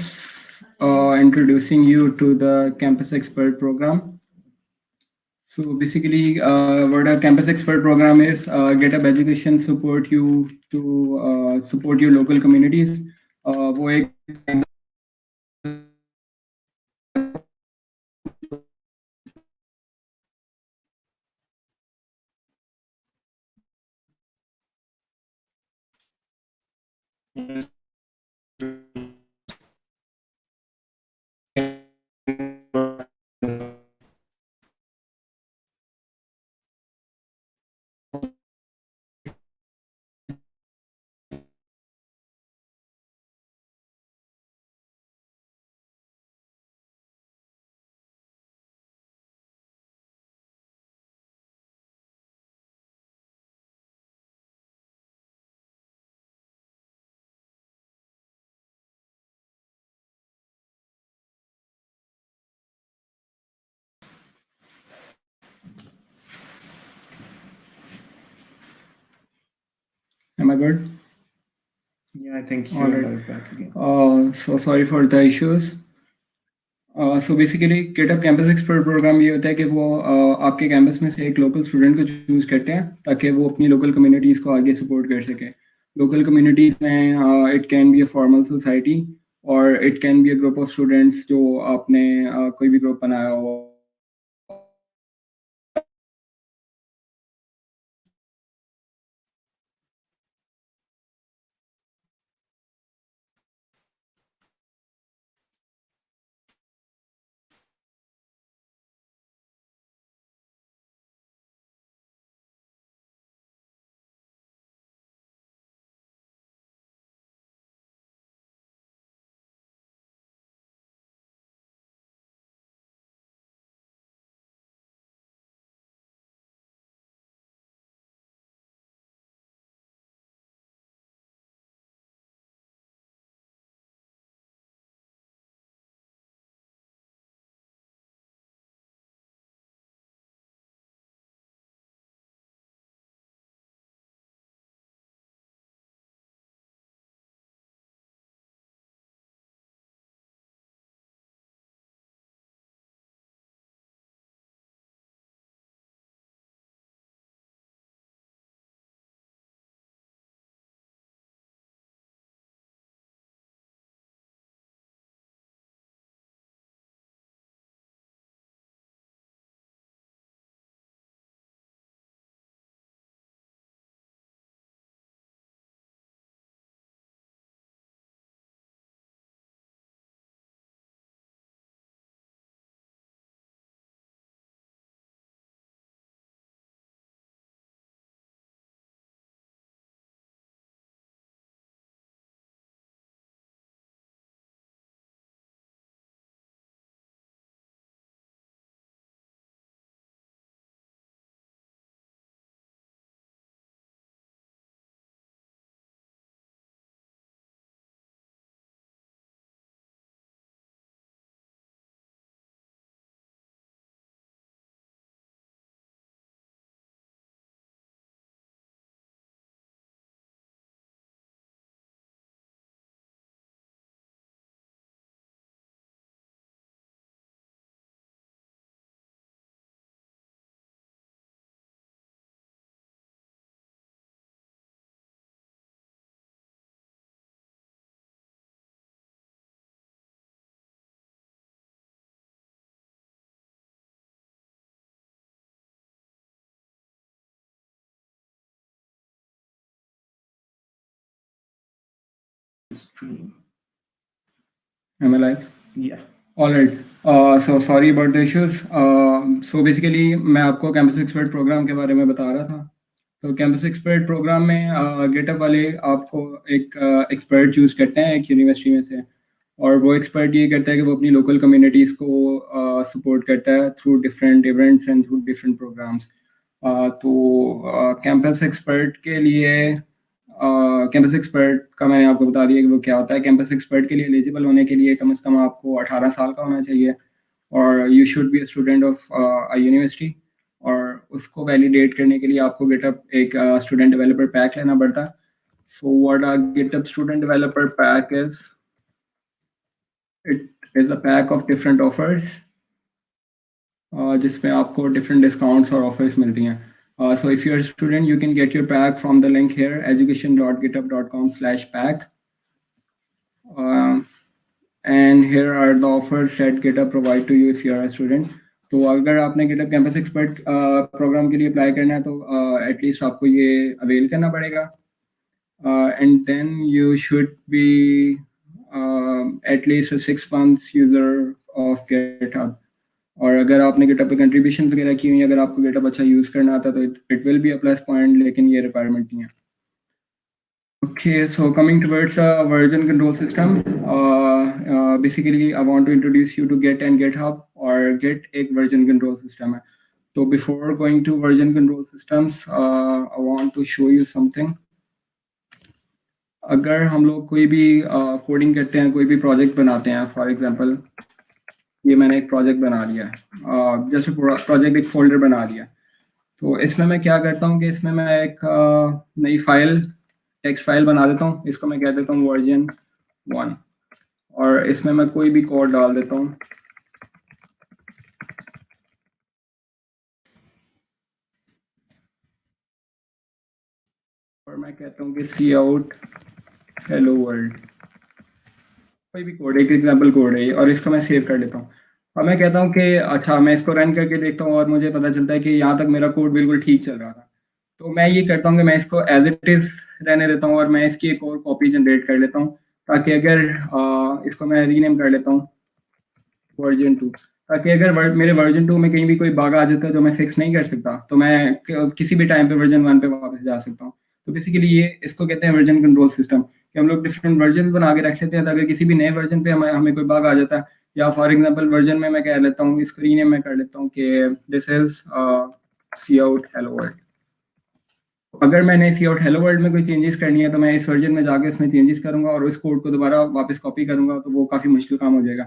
introducing you to the Campus Expert program. So basically, what a Campus Expert program is, GitHub Education support you to support your local communities. वो एक Am I good? Yeah, I think All you're right. live back again. So sorry for the issues. So basically GitHub campus expert program ये होता है कि वो आपके campus में से एक लोकल स्टूडेंट को चूज़ करते हैं ताकि वो अपनी लोकल कम्युनिटीज़ को आगे सपोर्ट कर सके. लोकल कम्युनिटीज़ में it can be a formal society और it can be a group of students जो आपने कोई भी ग्रुप बनाया हो. Stream. Am I live? Yeah. All right. So sorry about the issues. So basically मैं आपको कैंपस एक्सपर्ट प्रोग्राम के बारे में बता रहा था. तो कैंपस एक्सपर्ट प्रोग्राम में गेटअप वाले आपको एक एक्सपर्ट चूज़ करते हैं एक यूनिवर्सिटी में से और वो एक्सपर्ट ये करता है कि वो अपनी लोकल कम्युनिटीज़ को सपोर्ट करता है through different events and through different programs. तो कैंपस एक्सपर्ट के लिए कैंपस एक्सपर्ट का मैंने आपको बता दिया कि वो क्या होता है. कैंपस एक्सपर्ट के लिए एलिजिबल होने के लिए कम से कम आपको 18 साल का होना चाहिए और you should be a student of a university और उसको वैलिडेट करने के लिए आपको गेटअप एक स्टूडेंट डेवलपर पैक लेना पड़ता है. So what a getup student developer pack is, it is a pack of different offers जिसमें आपको डिफरेंट डिस्काउंट्स और ऑफर्स मिलती हैं. So if you're a student, you can get your pack from the link here, education.github.com/pack. And here are the offers that GitHub provide to you if you are a student. तो अगर आपने GitHub campus expert programme के लिए apply करना है तो at least आपको ये अवेल करना पड़ेगा. And then you should be at least a 6 months user of GitHub. और अगर आपने GitHub पे कंट्रीब्यूशन वगैरह की हुई, अगर आपको GitHub अच्छा यूज़ करना आता तो it will be a plus point, लेकिन ये रिक्वायरमेंट नहीं है. Okay, so coming towards a version control system, basically I want to introduce you to Git and GitHub, or Git एक version control system है. So before going to version control systems, I want to show you something. अगर हम लोग कोई भी coding करते हैं, कोई भी प्रोजेक्ट बनाते हैं, फॉर एग्जांपल ये मैंने एक प्रोजेक्ट बना लिया है, जैसे प्रोजेक्ट एक फोल्डर बना लिया. तो इसमें मैं क्या करता हूँ कि इसमें मैं एक नई फाइल टेक्स्ट फाइल बना देता हूँ, इसको मैं कह देता हूँ वर्जन 1 और इसमें मैं कोई भी कोड डाल देता हूँ। और मैं कहता हूँ कि सी आउट हेलो वर्ल्ड, कोई भी कोड, एक एग्जाम्पल कोड है और इसको मैं सेव कर लेता हूँ। और मैं कहता हूँ कि अच्छा मैं इसको रन करके देखता हूँ और मुझे पता चलता है कि यहाँ तक मेरा कोड बिल्कुल ठीक चल रहा था। तो मैं ये करता हूँ कि मैं इसको एज इट इज़ रहने देता हूँ और मैं इसकी एक और कॉपी जनरेट कर लेता हूँ, ताकि अगर इसको मैं रीनेम कर लेता हूँ वर्जन 2, ताकि अगर मेरे वर्जन 2 में कहीं भी कोई बाग आ जाता है जो मैं फिक्स नहीं कर सकता तो मैं किसी भी टाइम पे वर्जन 1 पे वापस जा सकता हूँ। तो बेसिकली ये इसको कहते हैं वर्जन कंट्रोल सिस्टम, कि हम लोग डिफरेंट वर्जन बना के रख लेते हैं ताकि किसी भी नए वर्जन पे हमें कोई बाग आ जाता है, या फॉर एग्जाम्पल वर्जन में मैं कह लेता हूँ, इसको रीनेम मैं कर लेता हूँ कि this is cout hello world. अगर मैंने सी आउट हेलो वर्ल्ड में कोई चेंजेस करनी है तो मैं इस वर्जन में जाके इसमें चेंजेस करूंगा और उस कोड को दोबारा वापस कॉपी करूंगा, तो वो काफ़ी मुश्किल काम हो जाएगा।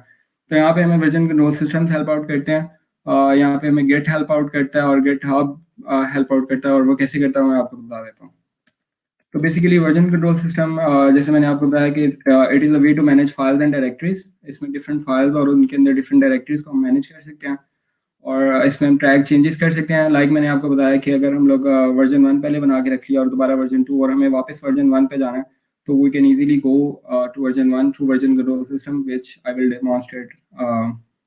तो यहाँ पे हमें version control system help out करते हैं। यहाँ पे हमें गेट हेल्प आउट करता है और गेट हब हेल्प आउट करता है, और वो कैसे करता है मैं आपको बता देता हूँ। तो बेसिकली वर्जन कंट्रोल सिस्टम जैसे मैंने आपको बताया कि it is a way to manage files and directories. इसमें डिफरेंट फाइल्स और उनके अंदर डिफरेंट डायरेक्टरीज को हम मैनेज कर सकते हैं और इसमें हम ट्रैक चेंजेस कर सकते हैं। लाइक मैंने आपको बताया कि अगर हम लोग वर्जन 1 पहले बना के रख लिया और दोबारा वर्जन 2 और हमें वापस वर्जन 1 पे जाना है, तो we can easily go to version 1 through version control system, which I will demonstrate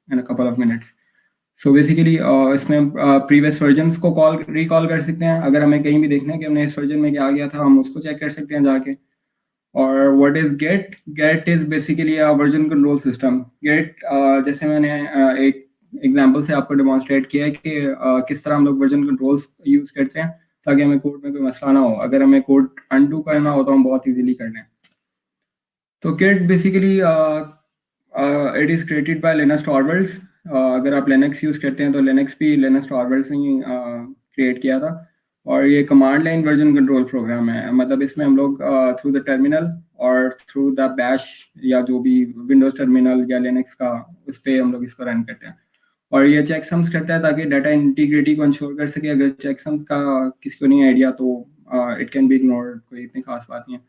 in a couple of minutes. So basically इसमें प्रीवियस वर्जन्स को रिकॉल कर सकते हैं। अगर हमें कहीं भी देखना है कि हमने इस वर्जन में क्या किया था, हम उसको चेक कर सकते हैं जाके। और what is Git? Git is basically a version control system. Git जैसे मैंने एक एग्जांपल से आपको डेमोन्स्ट्रेट किया है कि किस तरह हम लोग वर्जन कंट्रोल्स यूज करते हैं ताकि हमें कोड में कोई मसला ना हो। अगर हमें कोड अनडू करना हो तो हम बहुत इजीली कर लें। तो git basically it is created by Linux Torvalds. अगर आप लिनक्स यूज़ करते हैं तो लिनक्स भी लिनक्स टॉरवल्ड्स ने ही क्रिएट किया था, और ये command line version control program है। मतलब इसमें हम लोग थ्रू द टर्मिनल और थ्रू द बैश या जो भी विंडोज टर्मिनल या लिनक्स का, उस पर हम लोग इसको रन करते हैं। और ये चेकसम्स करता है ताकि डाटा इंटीग्रिटी को इंश्योर कर सके। अगर चेकसम्स का किसी को नहीं आइडिया तो इट कैन बी इग्नोर्ड, कोई इतनी खास बात नहीं है।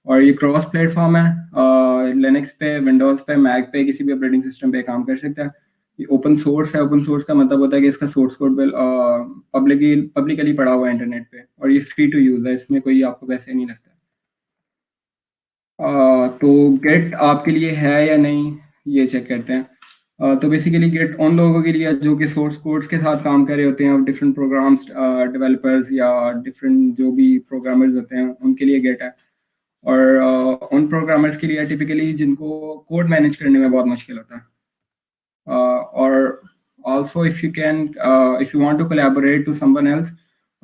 और ये क्रॉस प्लेटफॉर्म है, लिनक्स पे, विंडोज़ पे, मैक पे, किसी भी ऑपरेटिंग सिस्टम पे काम कर सकता है। ये ओपन सोर्स है। ओपन सोर्स का मतलब होता है कि इसका सोर्स कोड पब्लिकली पड़ा हुआ है इंटरनेट पे, और ये फ्री टू यूज़ है, इसमें कोई आपको पैसे नहीं लगता। तो गेट आपके लिए है या नहीं ये चेक करते हैं। तो बेसिकली गेट उन लोगों के लिए जो कि सोर्स कोड्स के साथ काम कर रहे होते हैं, डिफरेंट प्रोग्राम्स डेवलपर्स या डिफरेंट जो भी प्रोग्रामर्स होते हैं उनके लिए गेट है। और उन प्रोग्रामर्स के लिए टिपिकली जिनको कोड मैनेज करने में बहुत मुश्किल होता है। और also if you want to collaborate to someone else,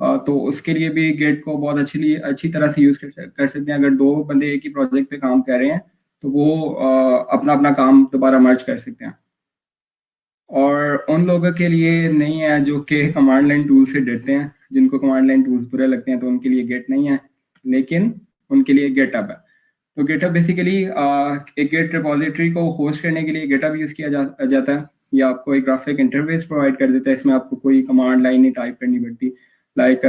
तो उसके लिए भी गेट को बहुत अच्छी तरह से यूज़ कर सकते हैं। अगर दो बंदे एक ही प्रोजेक्ट पे काम कर रहे हैं तो वो अपना अपना काम दोबारा मर्ज कर सकते हैं। और उन लोगों के लिए नहीं है जो कि कमांड लाइन टूल से डरते हैं, जिनको कमांड लाइन टूल्स बुरे लगते हैं, तो उनके लिए गेट नहीं है, लेकिन उनके लिए गेटअप है। तो गेटअप बेसिकली एक गेट रिपोजिटरी को होस्ट करने के लिए गेटअप यूज़ किया जाता है। ये आपको एक ग्राफिक इंटरफेस प्रोवाइड कर देता है। इसमें आपको कोई कमांड लाइन नहीं टाइप करनी पड़ती। लाइक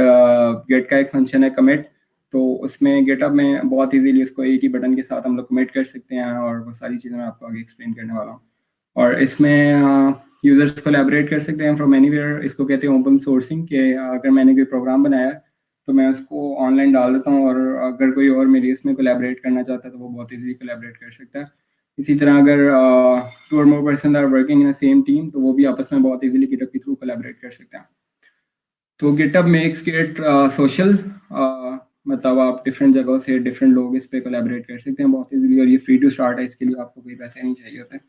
गेट का एक फंक्शन है कमिट, तो उसमें गेटअप में बहुत इजीली उसको एक ही बटन के साथ हम लोग कमिट कर सकते हैं, और वो सारी चीज़ें मैं आपको आगे एक्सप्लेन करने वाला हूँ। और इसमें यूज़र्स कोलैबोरेट कर सकते हैं फ्रॉम एनीवेयर। इसको कहते हैं ओपन सोर्सिंग, कि अगर मैंने कोई प्रोग्राम बनाया है तो मैं उसको ऑनलाइन डाल देता हूँ, और अगर कोई और मेरी इसमें कोलैबोरेट करना चाहता है तो वो बहुत इजीली कोलैबोरेट कर सकता है। इसी तरह अगर 2 और more person are working in same team, तो वो भी आपस में बहुत इजीली गिटअप के थ्रू कोलैबोरेट कर सकते हैं। तो गिटअप मेक्स गेट सोशल, मतलब आप डिफरेंट जगहों से डिफरेंट लोग इस पर कोलैबोरेट कर सकते हैं बहुत इजीली, और ये फ्री टू स्टार्ट है, इसके लिए आपको कोई पैसे नहीं चाहिए होते।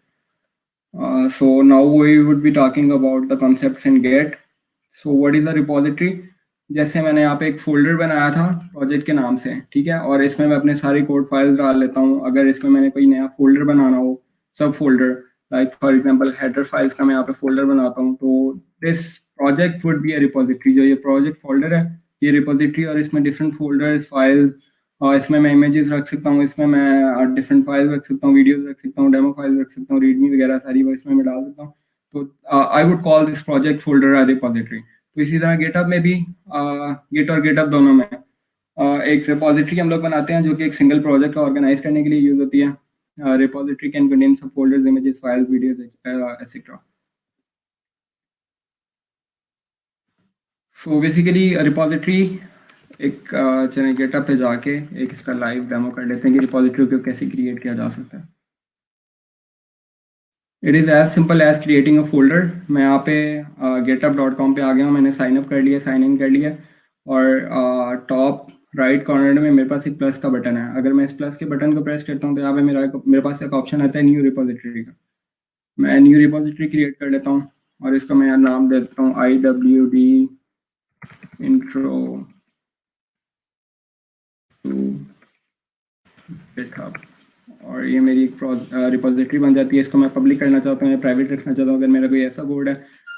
So now we would be talking about the concepts in Git. So what is a repository? जैसे मैंने यहाँ पे एक फोल्डर बनाया था प्रोजेक्ट के नाम से, ठीक है, और इसमें मैं अपने सारी कोड फाइल्स डाल लेता हूँ। अगर इसमें मैंने कोई नया फोल्डर बनाना हो, सब folder, like for example header files का मैं यहाँ पे फोल्डर बनाता हूँ, तो this project would be a repository. जो ये प्रोजेक्ट फोल्डर है ये रिपोजिटरी, और इसमें डिफरेंट फोल्डर्स, फाइल्स, और इसमें मैं इमेजेस रख सकता हूँ, इसमें मैं डिफरेंट फाइल्स रख सकता हूँ, वीडियोस रख सकता हूँ, डेमो फाइल्स रख सकता हूँ, रीडमी वगैरह सारी वो इसमें मैं डाल सकता हूँ। तो I would call this project folder a repository. तो इसी तरह गिटहब में भी, गिट और गिटहब दोनों में एक रिपोजिटरी हम लोग बनाते हैं जो कि एक सिंगल प्रोजेक्ट को ऑर्गेनाइज करने के लिए यूज होती है। रिपोजिटरी कैन कंटेन सब folders, images, files, videos etcetera. So basically repository एक चलिए गेटअप पे जाके एक इसका लाइव डेमो कर लेते हैं कि रिपोजिटरी को कैसे क्रिएट किया जा सकता है। It is as simple as creating a folder. मैं यहाँ पे github.com पे आ गया हूँ, मैंने साइन अप कर लिया, साइन इन कर लिया, और टॉप राइट कॉर्नर में मेरे पास एक प्लस का बटन है। अगर मैं इस प्लस के बटन को प्रेस करता हूँ तो यहाँ पे मेरे पास एक ऑप्शन आता है न्यू रिपोजिटरी का। मैं न्यू रिपोजिटरी क्रिएट कर लेता हूँ और इसका मैं यहाँ नाम दे देता हूँ IWD इंट्रो टू GitHub, और ये मेरी एक रिपोजिटरी बन जाती है। इसको मैं पब्लिक करना चाहता हूँ या प्राइवेट रखना चाहता हूँ। अगर मेरा कोई ऐसा कोड है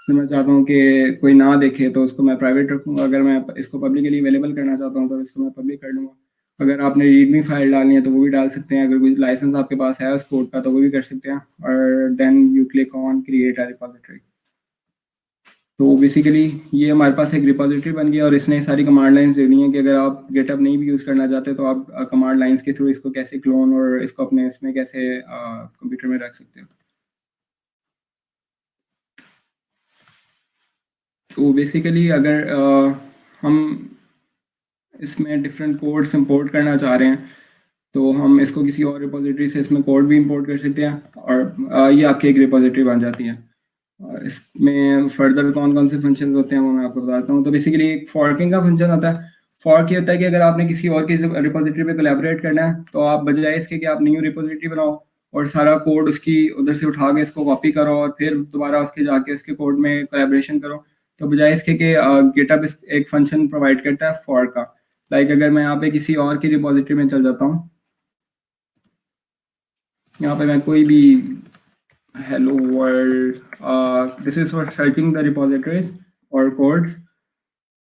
तो मैं चाहता हूँ कि कोई ना देखे तो उसको मैं प्राइवेट रखूँगा। अगर मैं इसको पब्लिकली अवेलेबल करना चाहता हूँ तो इसको मैं पब्लिक कर लूँगा। अगर आपने रीडमी फाइल डालनी है तो वो भी डाल सकते हैं। अगर कोई लाइसेंस आपके पास है उस कोड का तो वो भी कर सकते हैं। और then you click on create a repository. तो बेसिकली ये हमारे पास एक रिपोजिटरी बन गया और इसने सारी कमांड लाइंस दे दी हैं कि अगर आप गेटअप नहीं भी यूज़ करना चाहते तो आप कमांड लाइंस के थ्रू इसको कैसे क्लोन और इसको अपने इसमें कैसे कंप्यूटर में रख सकते हो। तो बेसिकली अगर हम इसमें डिफरेंट कोड्स इंपोर्ट करना चाह रहे हैं तो हम इसको किसी और रिपोजिटरी से इसमें कोड भी इंपोर्ट कर सकते हैं और ये आपकी एक रिपोजिटरी बन जाती है। इसमें फर्दर कौन कौन से फंक्शन होते हैं वो मैं आपको बताता हूँ। तो बेसिकली एक फॉर्किंग का फंक्शन होता है। फॉर्क ये होता है कि अगर आपने किसी और की रिपोजिटरी पे कोलैबोरेट करना है तो आप बजाय इसके कि आप न्यू रिपोजिटरी बनाओ और सारा कोड उसकी उधर से उठा के इसको कॉपी करो और फिर दोबारा उसके जाके उसके कोड में कोलैबोरेशन करो, तो बजाय इसके कि गिटहब एक फंक्शन प्रोवाइड करता है फॉर्क का। लाइक अगर मैं यहाँ पे किसी और की रिपोजिटरी में चल जाता हूँ, यहाँ पे मैं कोई भी hello world, this is for searching the repositories or codes।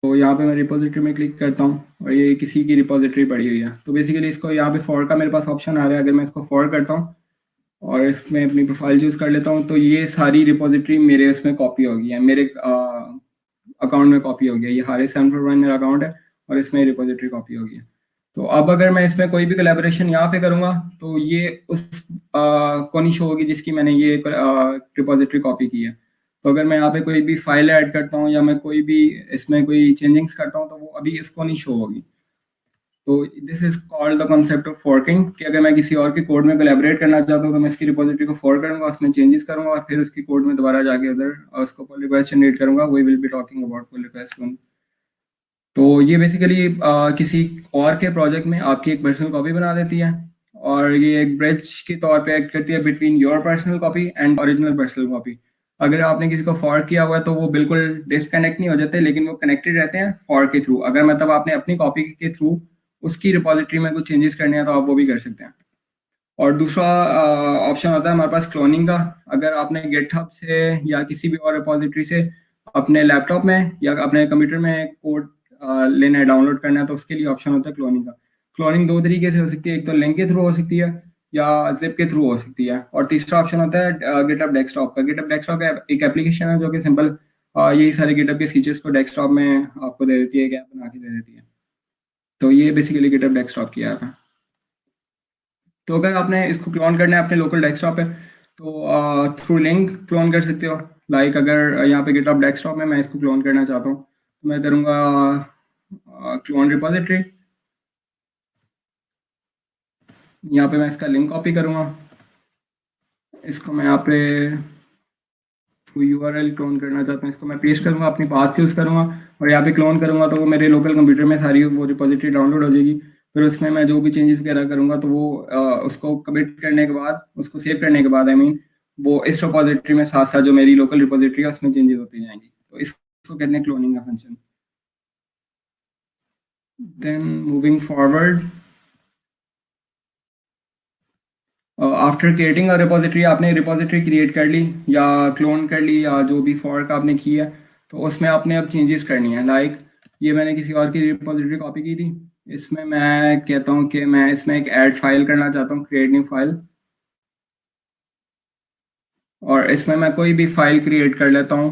तो यहाँ पे मैं रिपोजिटरी में क्लिक करता हूँ और ये किसी की रिपोजिटरी पड़ी हुई है। तो बेसिकली इसको यहाँ पे फॉर का मेरे पास ऑप्शन आ रहा है। अगर मैं इसको फॉर करता हूँ और इसमें अपनी प्रोफाइल चूज कर लेता हूँ तो ये सारी रिपोजिटरी मेरे इसमें कॉपी हो गई है, मेरे अकाउंट में कॉपी हो गया। ये हारे 741 मेरा अकाउंट है और इसमें रिपोजिटरी कॉपी हो गई है। तो अब अगर मैं इसमें कोई भी कोलैबोरेशन यहाँ पे करूँगा तो ये उस को नहीं शो होगी जिसकी मैंने ये रिपोजिटरी कॉपी की है। तो अगर मैं यहाँ पे कोई भी फाइल ऐड करता हूँ या मैं कोई भी इसमें कोई चेंजिंग्स करता हूँ तो वो अभी इसको नहीं शो होगी। तो this is called the concept of forking, कि अगर मैं किसी और के कोड में कोलैबोरेट करना चाहता हूँ तो मैं इसकी रिपोजिटरी को फॉर करूँगा, उसमें चेंजेस करूँगा और फिर उसकी कोड में दोबारा जाके उधर उसको पुल रिक्वेस्ट जनरेट करूँगा। We will be talking about pull request soon. तो ये बेसिकली किसी और के प्रोजेक्ट में आपकी एक पर्सनल कॉपी बना देती है और ये एक ब्रिज के तौर पे एक्ट करती है between your personal copy and original personal copy. अगर आपने किसी को फॉर्क किया हुआ है तो वो बिल्कुल डिसकनेक्ट नहीं हो जाते, लेकिन वो कनेक्टेड रहते हैं फॉर्क के थ्रू। अगर मतलब आपने अपनी कॉपी के थ्रू उसकी रिपोजिटरी में कुछ चेंजेस करने हैं तो आप वो भी कर सकते हैं। और दूसरा ऑप्शन होता है हमारे पास क्लोनिंग का। अगर आपने गिटहब से या किसी भी और रिपोजिटरी से अपने लैपटॉप में या अपने कंप्यूटर में कोड लेना है, डाउनलोड करना है, तो उसके लिए ऑप्शन होता है क्लोनिंग का। क्लोनिंग दो तरीके से हो सकती है, एक तो लिंक के थ्रू हो सकती है या जिप के थ्रू हो सकती है। और तीसरा ऑप्शन होता है गिटहब डेस्कटॉप का। गिटहब डेस्कटॉप एक एप्लीकेशन है जो कि सिंपल यही सारे गिटहब के फीचर्स को डेस्कटॉप में आपको दे देती है, एक ऐप बना के दे देती है। तो ये बेसिकली गिटहब डेस्कटॉप की ऐप है। तो अगर आपने इसको क्लोन करना है अपने लोकल डेस्कटॉप पे तो थ्रू लिंक क्लोन कर सकते हो। लाइक अगर यहाँ पे गिटहब डेस्कटॉप में मैं इसको क्लोन करना चाहता हूँ तो मैं करूँगा क्लोन रिपोजिटरी। यहाँ पे मैं इसका लिंक कॉपी करूँगा, इसको मैं यहाँ पे URL क्लोन करना चाहता हूँ, इसको मैं पेस्ट करूँगा, अपनी पाथ यूज़ करूँगा और यहाँ पे क्लोन करूँगा तो वो मेरे लोकल कंप्यूटर में सारी वो रिपोजिटरी डाउनलोड हो जाएगी। फिर उसमें मैं जो भी चेंजेस वगैरह करूँगा तो वो उसको कमिट करने के बाद, उसको सेव करने के बाद वो इस रिपोजिटरी में साथ साथ जो मेरी लोकल रिपोजिटरी है उसमें चेंजेस होती जाएंगी। तो इसको कहते हैं क्लोनिंग का function. Then moving forward, after creating a repository, आपने रिपोजिटरी क्रिएट कर ली या क्लोन कर ली या जो भी फॉर्क आपने की है तो उसमें आपने अब चेंजेस करनी है। लाइक ये मैंने किसी और की रिपोजिटरी कॉपी की थी, इसमें मैं कहता हूँ कि मैं इसमें एक ऐड फाइल करना चाहता हूँ, क्रिएट न्यू फाइल, और इसमें मैं कोई भी फाइल क्रिएट कर लेता हूँ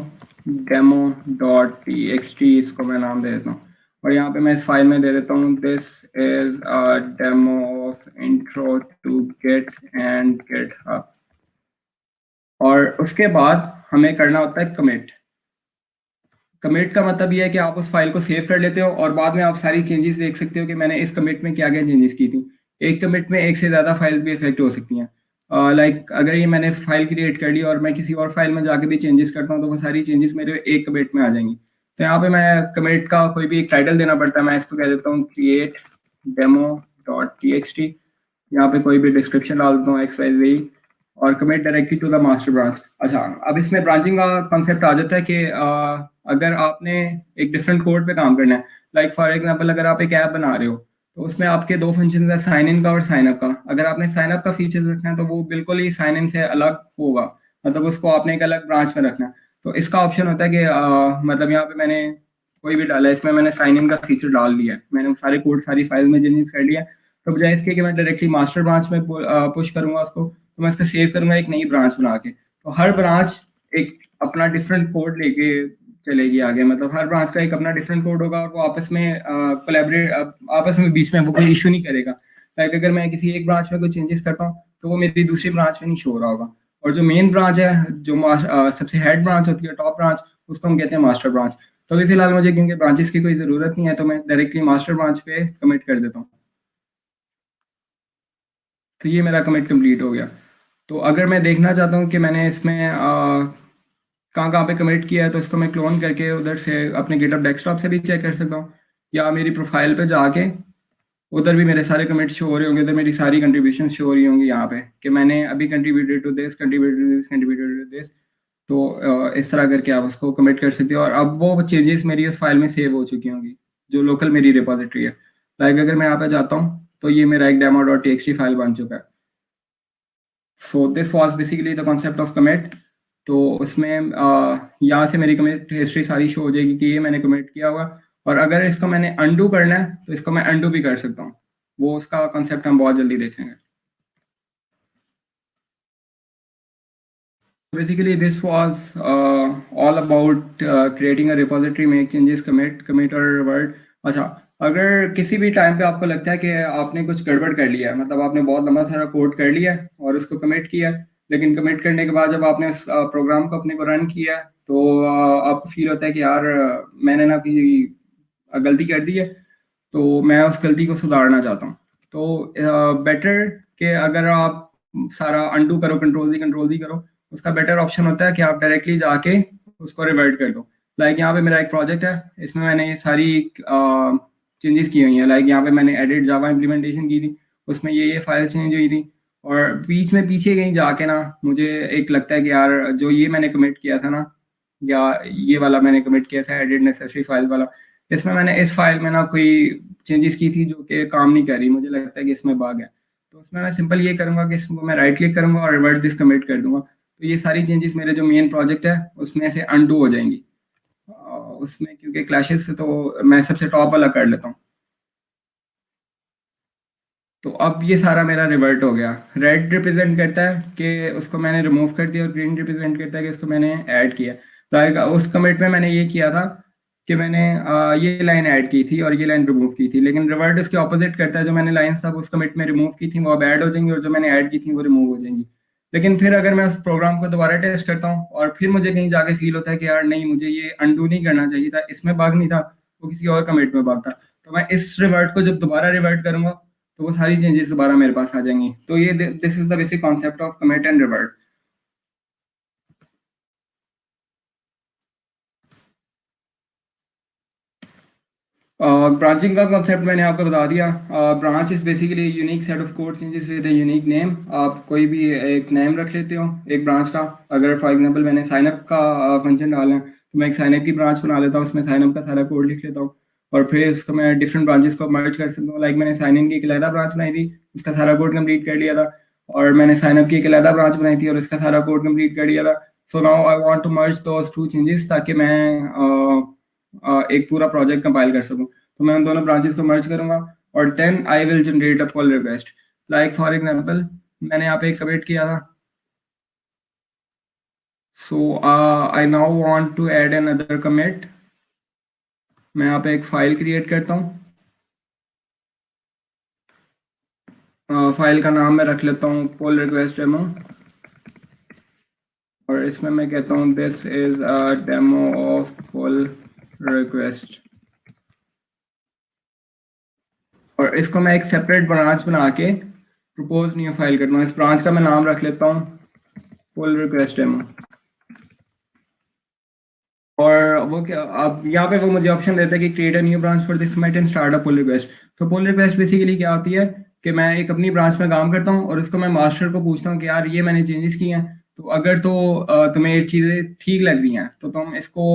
demo.txt, इसको मैं नाम दे देता हूँ। और यहाँ पे मैं इस फाइल में दे देता हूँ this is a demo of intro to Git and GitHub. और उसके बाद हमें करना होता है कमिट। कमिट का मतलब ये है कि आप उस फाइल को सेव कर लेते हो और बाद में आप सारी चेंजेस देख सकते हो कि मैंने इस कमिट में क्या क्या चेंजेस की थी। एक कमिट में एक से ज़्यादा फाइल्स भी इफेक्ट हो सकती हैं। लाइक अगर ये मैंने फाइल क्रिएट कर ली और मैं किसी और फाइल में जाके भी चेंजेस करता हूँ तो वो सारी चेंजेस मेरे एक कमिट में आ जाएंगी। तो यहाँ पे मैं कमिट का कोई भी एक टाइटल देना पड़ता है। मैं इसको कह देता हूँ क्रिएट डेमो डॉट txt। यहाँ पे कोई भी डिस्क्रिप्शन डाल देता हूँ XYZ और commit directly to the master branch. अच्छा, अब इसमें ब्रांचिंग का कॉन्सेप्ट आ जाता है कि अगर आपने एक डिफरेंट कोड पे काम करना है, लाइक फॉर एग्जांपल अगर आप एक ऐप बना रहे हो तो उसमें आपके दो फंक्शन है, साइन इन का और साइन अप का। अगर आपने साइन अप का फीचर्स रखना है तो वो बिल्कुल ही साइन इन से अलग होगा, मतलब उसको आपने एक अलग ब्रांच में रखना है। तो इसका ऑप्शन होता है कि मतलब यहाँ पे मैंने कोई भी डाला है, इसमें मैंने साइन इन का फीचर डाल दिया है, मैंने सारे कोड सारी फाइल में जनरेट कर लिया। तो बजाय इसके कि मैं डायरेक्टली मास्टर ब्रांच में पुश करूंगा उसको, तो मैं इसको सेव करूंगा एक नई ब्रांच बना के। तो हर ब्रांच एक अपना डिफरेंट कोड लेके चलेगी आगे, मतलब हर ब्रांच का एक अपना डिफरेंट कोड होगा और वो आपस में कोलैबोरेट आपस में बीच में वो कोई इशू नहीं करेगा। लाइक अगर मैं किसी एक ब्रांच में कोई चेंजेस करता हूँ तो वो मेरी दूसरी ब्रांच में नहीं शो हो रहा होगा। और जो मेन ब्रांच है, जो सबसे हेड ब्रांच होती है, टॉप ब्रांच, उसको हम कहते हैं मास्टर ब्रांच। तो अभी फिलहाल मुझे क्योंकि ब्रांचेस की कोई ज़रूरत नहीं है तो मैं डायरेक्टली मास्टर ब्रांच पे कमिट कर देता हूँ। तो ये मेरा कमिट कंप्लीट हो गया। तो अगर मैं देखना चाहता हूँ कि मैंने इसमें कहाँ कहाँ पे कमिट किया है तो इसको मैं क्लोन करके उधर से अपने गिटहब डेस्कटॉप से भी चेक कर सकता हूँ, या मेरी प्रोफाइल पे जाके उधर भी मेरे सारे कमिट्स शो हो रहे होंगे, उधर मेरी सारी कंट्रीब्यूशन शो हो रही होंगी यहाँ पे कि मैंने अभी contributed to this, contributed to this, contributed to this. तो इस तरह करके आप उसको कमिट कर सकते हो और अब वो चेंजेस मेरी उस फाइल में सेव हो चुकी होंगी जो लोकल मेरी रिपोजिटरी है। लाइक अगर मैं यहाँ पे जाता हूँ तो ये मेरा एक डेमो डॉट txt फाइल बन चुका है। So this was basically the concept of commit. तो उसमें यहाँ से मेरी कमिट हिस्ट्री सारी शो हो जाएगी कि ये मैंने कमिट किया हुआ। और अगर इसको मैंने अनडू करना है तो इसको मैं अनडू भी कर सकता हूँ, वो उसका कॉन्सेप्ट हम बहुत जल्दी देखेंगे। Basically, this was all about creating a repository, make changes, commit और revert। अच्छा, अगर किसी भी टाइम पे आपको लगता है कि आपने कुछ गड़बड़ कर लिया है, मतलब आपने बहुत लंबा सारा कोड कर लिया है और उसको कमिट किया है, लेकिन कमिट करने के बाद जब आपने उस प्रोग्राम को अपने को रन किया है तो आपको फील होता है कि यार मैंने ना कोई गलती कर दी है, तो मैं उस गलती को सुधारना चाहता हूँ। तो बेटर कि अगर आप सारा अनडू करो, कंट्रोल दी करो, उसका बेटर ऑप्शन होता है कि आप डायरेक्टली जाके उसको रिवर्ट कर दो। लाइक यहाँ पे मेरा एक प्रोजेक्ट है, इसमें मैंने ये सारी चेंजेस की हुई हैं। लाइक यहाँ पे मैंने एडिट जावा इम्प्लीमेंटेशन की थी, उसमें ये फाइल्स चेंज हुई थी। और बीच में पीछे कहीं जाके ना मुझे एक लगता है कि यार जो ये मैंने कमिट किया था ना, या ये वाला मैंने कमिट किया था एडिट नेसेसरी फाइल वाला, इसमें मैंने इस फाइल में ना कोई चेंजेस की थी जो कि काम नहीं कर रही, मुझे लगता है कि इसमें बाग है। तो उसमें मैं सिंपल ये करूँगा कि इसको मैं राइट क्लिक करूँगा और रिवर्ट दिस कमिट कर दूंगा। तो ये सारी चेंजेस मेरे जो मेन प्रोजेक्ट है उसमें से अनडू हो जाएंगी। उसमें क्योंकि क्लैशेस से तो मैं सबसे टॉप वाला कर लेता हूँ। तो अब ये सारा मेरा रिवर्ट हो गया। रेड रिप्रेजेंट करता है कि उसको मैंने रिमूव कर दिया और ग्रीन रिप्रेजेंट करता है कि उसको मैंने ऐड किया। लाइक उस कमिट में मैंने ये किया था कि मैंने ये लाइन ऐड की थी और ये लाइन रिमूव की थी, लेकिन रिवर्ट उसके ऑपोजिट करता है। जो मैंने लाइन सब उस कमिट में रिमूव की थी वो अब ऐड हो जाएंगी और जो मैंने ऐड की थी वो रिमूव हो जाएंगी। लेकिन फिर अगर मैं उस प्रोग्राम को दोबारा टेस्ट करता हूँ और फिर मुझे कहीं जाके फील होता है कि यार नहीं, मुझे ये अनडू नहीं करना चाहिए था, इसमें बग नहीं था, वो किसी और कमिट में बग था, तो मैं इस रिवर्ट को जब दोबारा रिवर्ट करूंगा तो वो सारी चेंजेस दोबारा मेरे पास आ जाएंगी। तो ये this is the basic concept of commit and revert. Branching का कॉन्सेप्ट मैंने आपको बता दिया। Branch is basically unique set of code changes with a unique name. आप कोई भी एक नेम रख लेते हो एक ब्रांच का। अगर फॉर एग्जांपल मैंने साइनअप का फंक्शन डालना है तो मैं एक साइनअप की ब्रांच बना लेता हूँ, उसमें साइनअप का सारा कोड लिख लेता हूँ और फिर उसको मैं डिफरेंट ब्रांचेस को मर्ज कर सकता हूँ। लाइक मैंने साइन इन की एक अलहदा ब्रांच बनाई थी, उसका सारा कोड कंप्लीट कर लिया था, और मैंने साइनअप की एक अलहदा ब्रांच बनाई थी और उसका सारा कोड कंप्लीट कर लिया था। So now I want to merge those two changes ताकि मैं एक पूरा प्रोजेक्ट कंपाइल कर सकूँ। तो मैं उन दोनों ब्रांचेस को मर्ज करूंगा और then I will generate a pull request. Like for example मैंने यहाँ पे एक कमिट किया था, so I now want to add another commit. मैं यहाँ पे एक फाइल क्रिएट करता हूँ। फाइल का नाम मैं रख लेता हूँ पुल रिक्वेस्ट डेमो, और इसमें मैं कहता हूँ this is a demo of pull request, और इसको मैं एक सेपरेट ब्रांच बना के प्रपोज न्यू फाइल करता हूँ। इस ब्रांच का मैं नाम रख लेता हूँ पुल रिक्वेस्ट डेमो, और वो क्या, अब यहाँ पे वो मुझे ऑप्शन देता है कि create a new branch for this commit and start a pull request. तो पुल रिक्वेस्ट बेसिकली क्या होती है कि मैं एक अपनी ब्रांच में काम करता हूँ और उसको मैं मास्टर को पूछता हूँ कि यार ये मैंने चेंजेस किए हैं, तो अगर तो तुम्हें ये चीज़ें ठीक लग रही हैं तो तुम इसको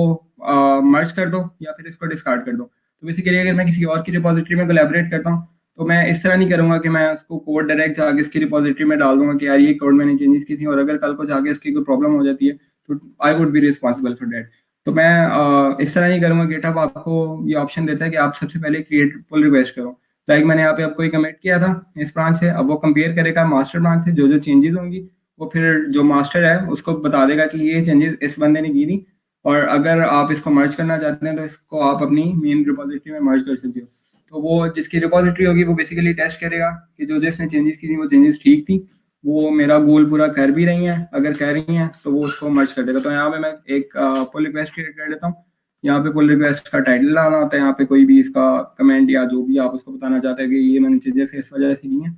मर्ज कर दो या फिर इसको डिस्कार्ड कर दो। तो बेसिकली अगर मैं किसी और की रिपोजिटरी में कोलैबोरेट करता हूँ तो मैं इस तरह नहीं करूँगा कि मैं उसको कोड डायरेक्ट जाके इसकी रिपोजिटरी में डाल दूंगा कि यार ये कोड मैंने चेंजेस की थी, और अगर कल को जाके इसकी कोई प्रॉब्लम हो जाती है तो I would be responsible for that. तो मैं इस तरह नहीं करूँगा। गिटहब आपको ये ऑप्शन देता है कि आप सबसे पहले क्रिएट पुल रिक्वेस्ट करो। लाइक मैंने यहाँ पे आपको कमेंट किया था इस ब्रांच से, अब वो कंपेयर करेगा मास्टर ब्रांच से, जो जो चेंजेस होंगी वो फिर जो मास्टर है उसको बता देगा कि ये चेंजेस इस बंदे ने की थी, और अगर आप इसको मर्ज करना चाहते हैं तो इसको आप अपनी मेन रिपोजिटरी में मर्ज कर सकते हो। तो वो जिसकी रिपोजिटरी होगी वो बेसिकली टेस्ट करेगा कि जो जिसने चेंजेस की थी वो चेंजेस ठीक थी, वो मेरा गोल पूरा कर भी रही हैं, अगर कर रही हैं तो वो उसको मर्ज कर देगा। तो यहाँ पे मैं एक पुल रिक्वेस्ट क्रिएट कर लेता हूँ। यहाँ पे पुल रिक्वेस्ट का टाइटल लाना होता है, यहाँ पे कोई भी इसका कमेंट या जो भी आप उसको बताना चाहते हैं कि ये मैंने चेंजेस इस वजह से की हैं,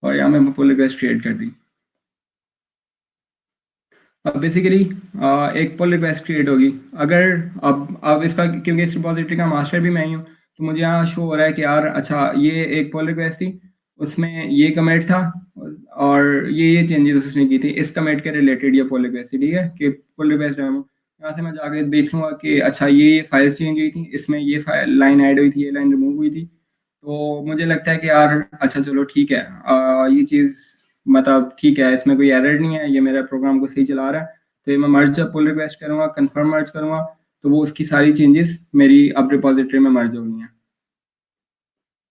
और यहाँ मैं पुल रिक्वेस्ट क्रिएट कर दी। अब बेसिकली एक पुल रिक्वेस्ट क्रिएट होगी। अगर अब इसका, क्योंकि इस रिपोजिटरी का मास्टर भी मैं ही हूँ, तो मुझे यहाँ शो हो रहा है कि यार अच्छा ये एक पुल रिक्वेस्ट थी, उसमें ये कमेंट था और ये चेंजेस उसने की थी, इस कमेंट के रिलेटेड ये पुल रिक्वेस्ट थी, ठीक है, कि पुल रिक्वेस्ट डेमो। यहाँ से मैं जाके देख लूँगा कि अच्छा ये फाइल्स चेंज हुई थी, इसमें ये फाइल लाइन ऐड हुई थी, ये लाइन रिमूव हुई थी। तो मुझे लगता है कि यार अच्छा चलो ठीक है, ये चीज़ मतलब ठीक है, इसमें कोई एरर नहीं है, ये मेरा प्रोग्राम को सही चला रहा है। तो ये मैं मर्ज जब पुल रिक्वेस्ट करूँगा, कन्फर्म मर्ज करूँगा, तो वो उसकी सारी चेंजेस मेरी अब रिपोजिटरी में मर्ज हो गई हैं।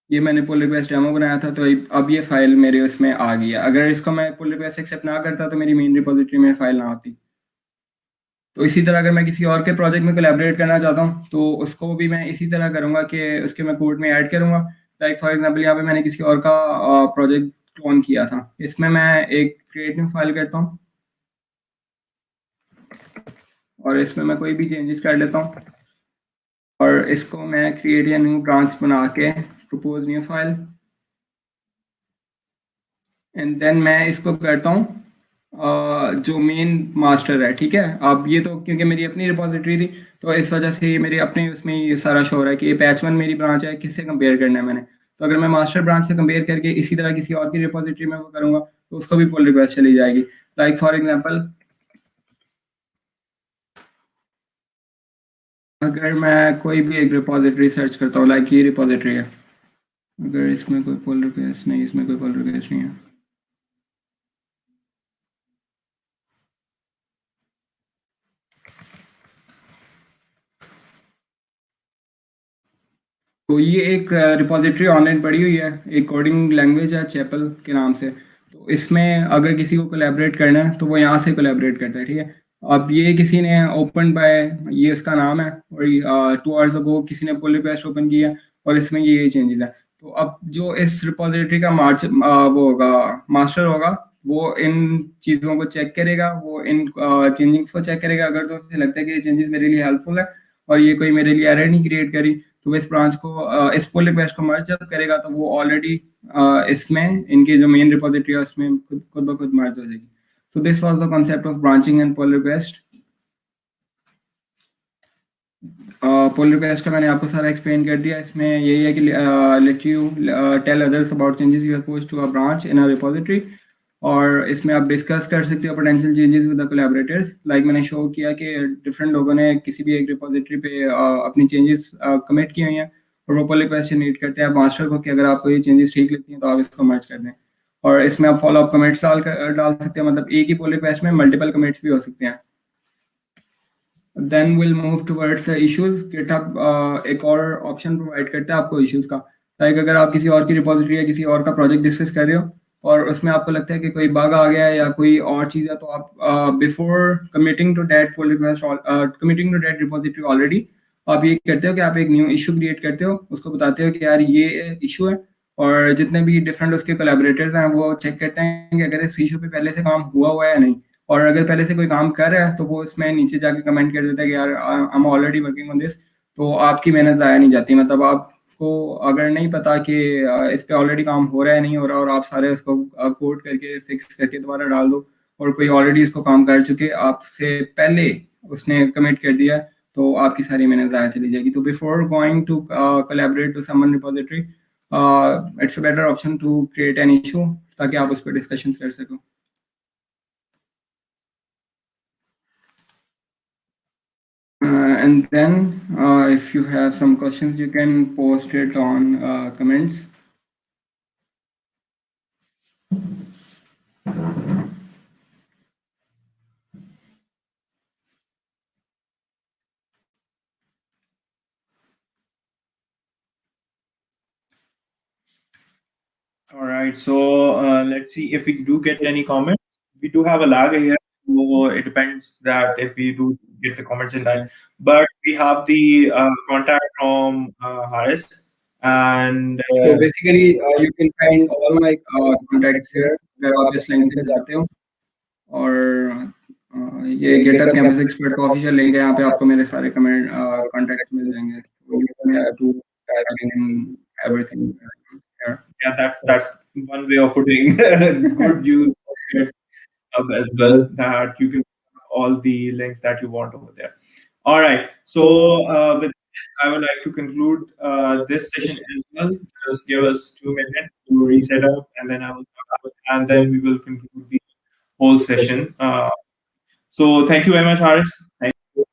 ये मैंने पुल रिक्वेस्ट डेमो बनाया था, तो अब ये फाइल मेरे उसमें आ गई है। अगर इसको मैं पुल रिक्वेस्ट एक्सेप्ट ना करता तो मेरी मेन रिपोजिटरी में फाइल ना आती। तो इसी तरह अगर मैं किसी और के प्रोजेक्ट में कोलैबोरेट करना चाहता हूँ तो उसको भी मैं इसी तरह करूँगा कि उसके मैं कोड में ऐड करूँगा। लाइक फॉर एग्जांपल यहाँ पे मैंने किसी और का प्रोजेक्ट क्लोन किया था, इसमें मैं एक क्रिएट न्यू फाइल करता हूँ और इसमें मैं कोई भी चेंजेस कर लेता हूँ, और इसको मैं क्रिएट या न्यू ब्रांच बना के propose new file, and then मैं इसको करता हूँ जो मेन मास्टर है, ठीक है। अब ये तो क्योंकि मेरी अपनी रिपोजिटरी थी तो इस वजह से ये मेरे अपने उसमें ये सारा शो हो रहा है कि ये पैच 1 मेरी ब्रांच है, किससे कंपेयर करना है मैंने। तो अगर मैं मास्टर ब्रांच से कंपेयर करके इसी तरह किसी और की रिपोजिटरी में वो करूँगा तो उसको भी पुल रिक्वेस्ट चली जाएगी। लाइक फॉर एग्जाम्पल अगर मैं कोई भी एक रिपोजिटरी सर्च करता हूँ, लाइक ये रिपोजिटरी है, अगर इसमें कोई पुल रिक्वेस्ट नहीं, इसमें कोई पुल रिक्वेस्ट नहीं है, तो ये एक रिपोजिटरी ऑनलाइन पड़ी हुई है, एक कोडिंग लैंग्वेज है चैपल के नाम से। तो इसमें अगर किसी को कोलैबोरेट करना है तो वो यहाँ से कोलैबोरेट करता है, ठीक है। अब ये किसी ने ओपन बाय, ये उसका नाम है, और 2 आवर्स अगो किसी ने पुल रिक्वेस्ट ओपन किया और इसमें ये चेंजेस है। तो अब जो इस रिपोजिटरी का वो होगा, मास्टर होगा, वो इन चीज़ों को चेक करेगा, वो इन चेंजिंग्स को चेक करेगा। अगर तो उसे लगता है कि ये चेंजेस मेरे लिए हेल्पफुल है और ये कोई मेरे लिए एरर नहीं क्रिएट करी, तो इस ब्रांच को इस पुल रिक्वेस्ट को मर्ज जब करेगा तो वो ऑलरेडी इसमें इनकी जो मेन रिपोजिटरी है उसमें खुद ब खुद मर्ज हो जाएगी। So this was the concept of branching and pull request. Pull request का मैंने आपको सारा एक्सप्लेन कर दिया। इसमें यही है कि let you tell others about changes you have post to a branch in a repository, और इसमें आप डिस्कस कर सकते हो potential changes with the collaborators. Like मैंने शो किया कि डिफरेंट लोगों ने किसी भी एक रिपोजिटरी पे अपनी चेंजेस कमिट की हुई हैं और वो पुल रिक्वेस्ट जनरेट करते हैं मास्टर को कि अगर आपको ये चेंजेस ठीक लगती हैं तो आप इसको मर्ज कर दें। और इसमें आप फॉलो अप कमेंट्स डाल सकते हैं, मतलब एक ही पुल रिक्वेस्ट में मल्टीपल कमेंट्स भी हो सकते हैं। Then will move towards issues. GitHub एक और ऑप्शन प्रोवाइड करता है आपको इश्यूज का। लाइक अगर आप किसी और की रिपोजिटरी या किसी और का प्रोजेक्ट डिस्कस कर रहे हो और उसमें आपको लगता है कि कोई बग आ गया है या कोई और चीज़ है, तो आप before committing to that pull request, committing to that repository already, आप ये करते हो कि आप एक न्यू इशू क्रिएट करते हो, उसको बताते हो कि यार ये इशू है, और जितने भी डिफरेंट उसके कोलैबोरेटर्स हैं वो चेक करते हैं कि अगर इस इशू पे पहले से काम हुआ है या नहीं, और अगर पहले से कोई काम कर रहा है तो वो उसमें नीचे जाके कमेंट कर देता है कि यार I am already working on this. तो आपकी मेहनत ज़ाया नहीं जाती, मतलब आपको अगर नहीं पता कि इस पे ऑलरेडी काम हो रहा है नहीं हो रहा, और आप सारे उसको कोड करके फिक्स करके दोबारा डाल दो, और कोई ऑलरेडी इसको काम कर चुके आपसे पहले उसने कमिट कर दिया, तो आपकी सारी मेहनत ज़ाया चली जाएगी। तो before going to collaborate to someone repository, it's a better option to create an issue, ताकि आप उस पर डिस्कशन कर सको। And then if you have some questions, you can post it on comments. All right. So let's see if we do get any comments. We do have a lag here, so it depends that if we do get the comments in time. But we have the contact from Haris, and So basically, you can find all my contacts here. अगर आप इस link पे जाते हो, और ये getup campus expert का official link है, यहाँ पे आपको मेरे सारे कमेंट कॉन्टैक्ट मिल जाएंगे। So you don't have to type in everything here. yeah, that's one way of putting good use of it as well. That you can put all the links that you want over there. All right. So with this, I would like to conclude this session as well. Just give us 2 minutes to reset up, and then I will come up, and then we will conclude the whole session. So thank you very much, Haris. Thank you.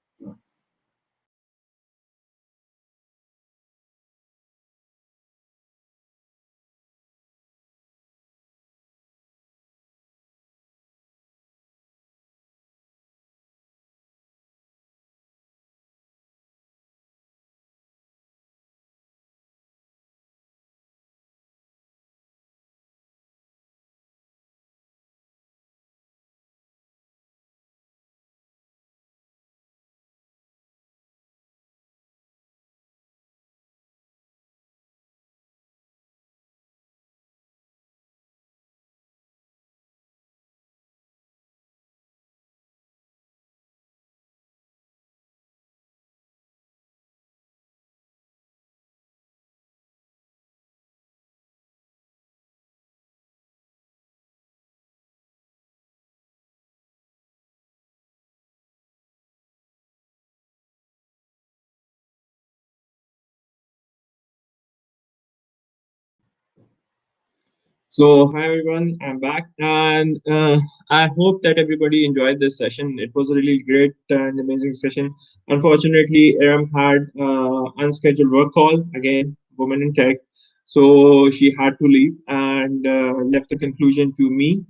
So, hi everyone, I'm back, and I hope that everybody enjoyed this session. It was a really great and amazing session. Unfortunately, Aram had unscheduled work call again, woman in tech, so she had to leave and left the conclusion to me.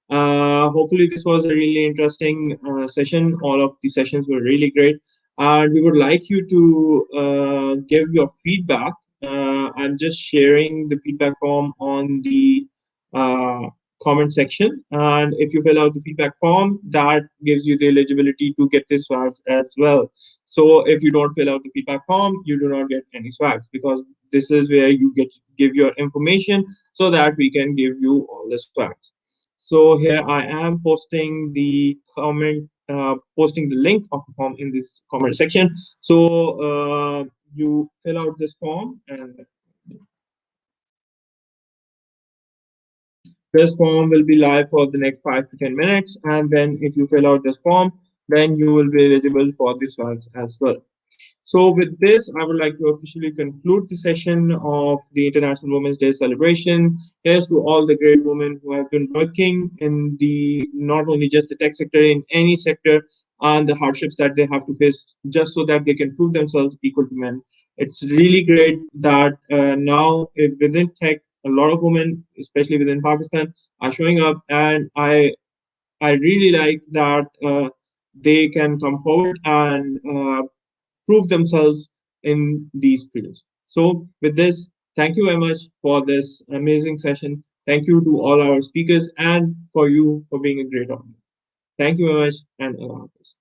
Hopefully, this was a really interesting session. All of the sessions were really great, and we would like you to give your feedback. I'm just sharing the feedback form on the uh, comment section. And if you fill out the feedback form, that gives you the eligibility to get the swags as well. So if you don't fill out the feedback form, you do not get any swags, because this is where you get give your information so that we can give you all the swags. So here I am posting the comment, posting the link of the form in this comment section. So you fill out this form, and this form will be live for the next 5 to 10 minutes, and then if you fill out this form, then you will be eligible for this ones as well. So with this, I would like to officially conclude the session of the International Women's Day celebration. Here's to all the great women who have been working in the not only just the tech sector, in any sector, and the hardships that they have to face just so that they can prove themselves equal to men. It's really great that now within tech, a lot of women, especially within Pakistan, are showing up, and I really like that they can come forward and prove themselves in these fields. So, with this, thank you very much for this amazing session. Thank you to all our speakers and for you for being a great audience. Thank you very much, and Allah Hafiz.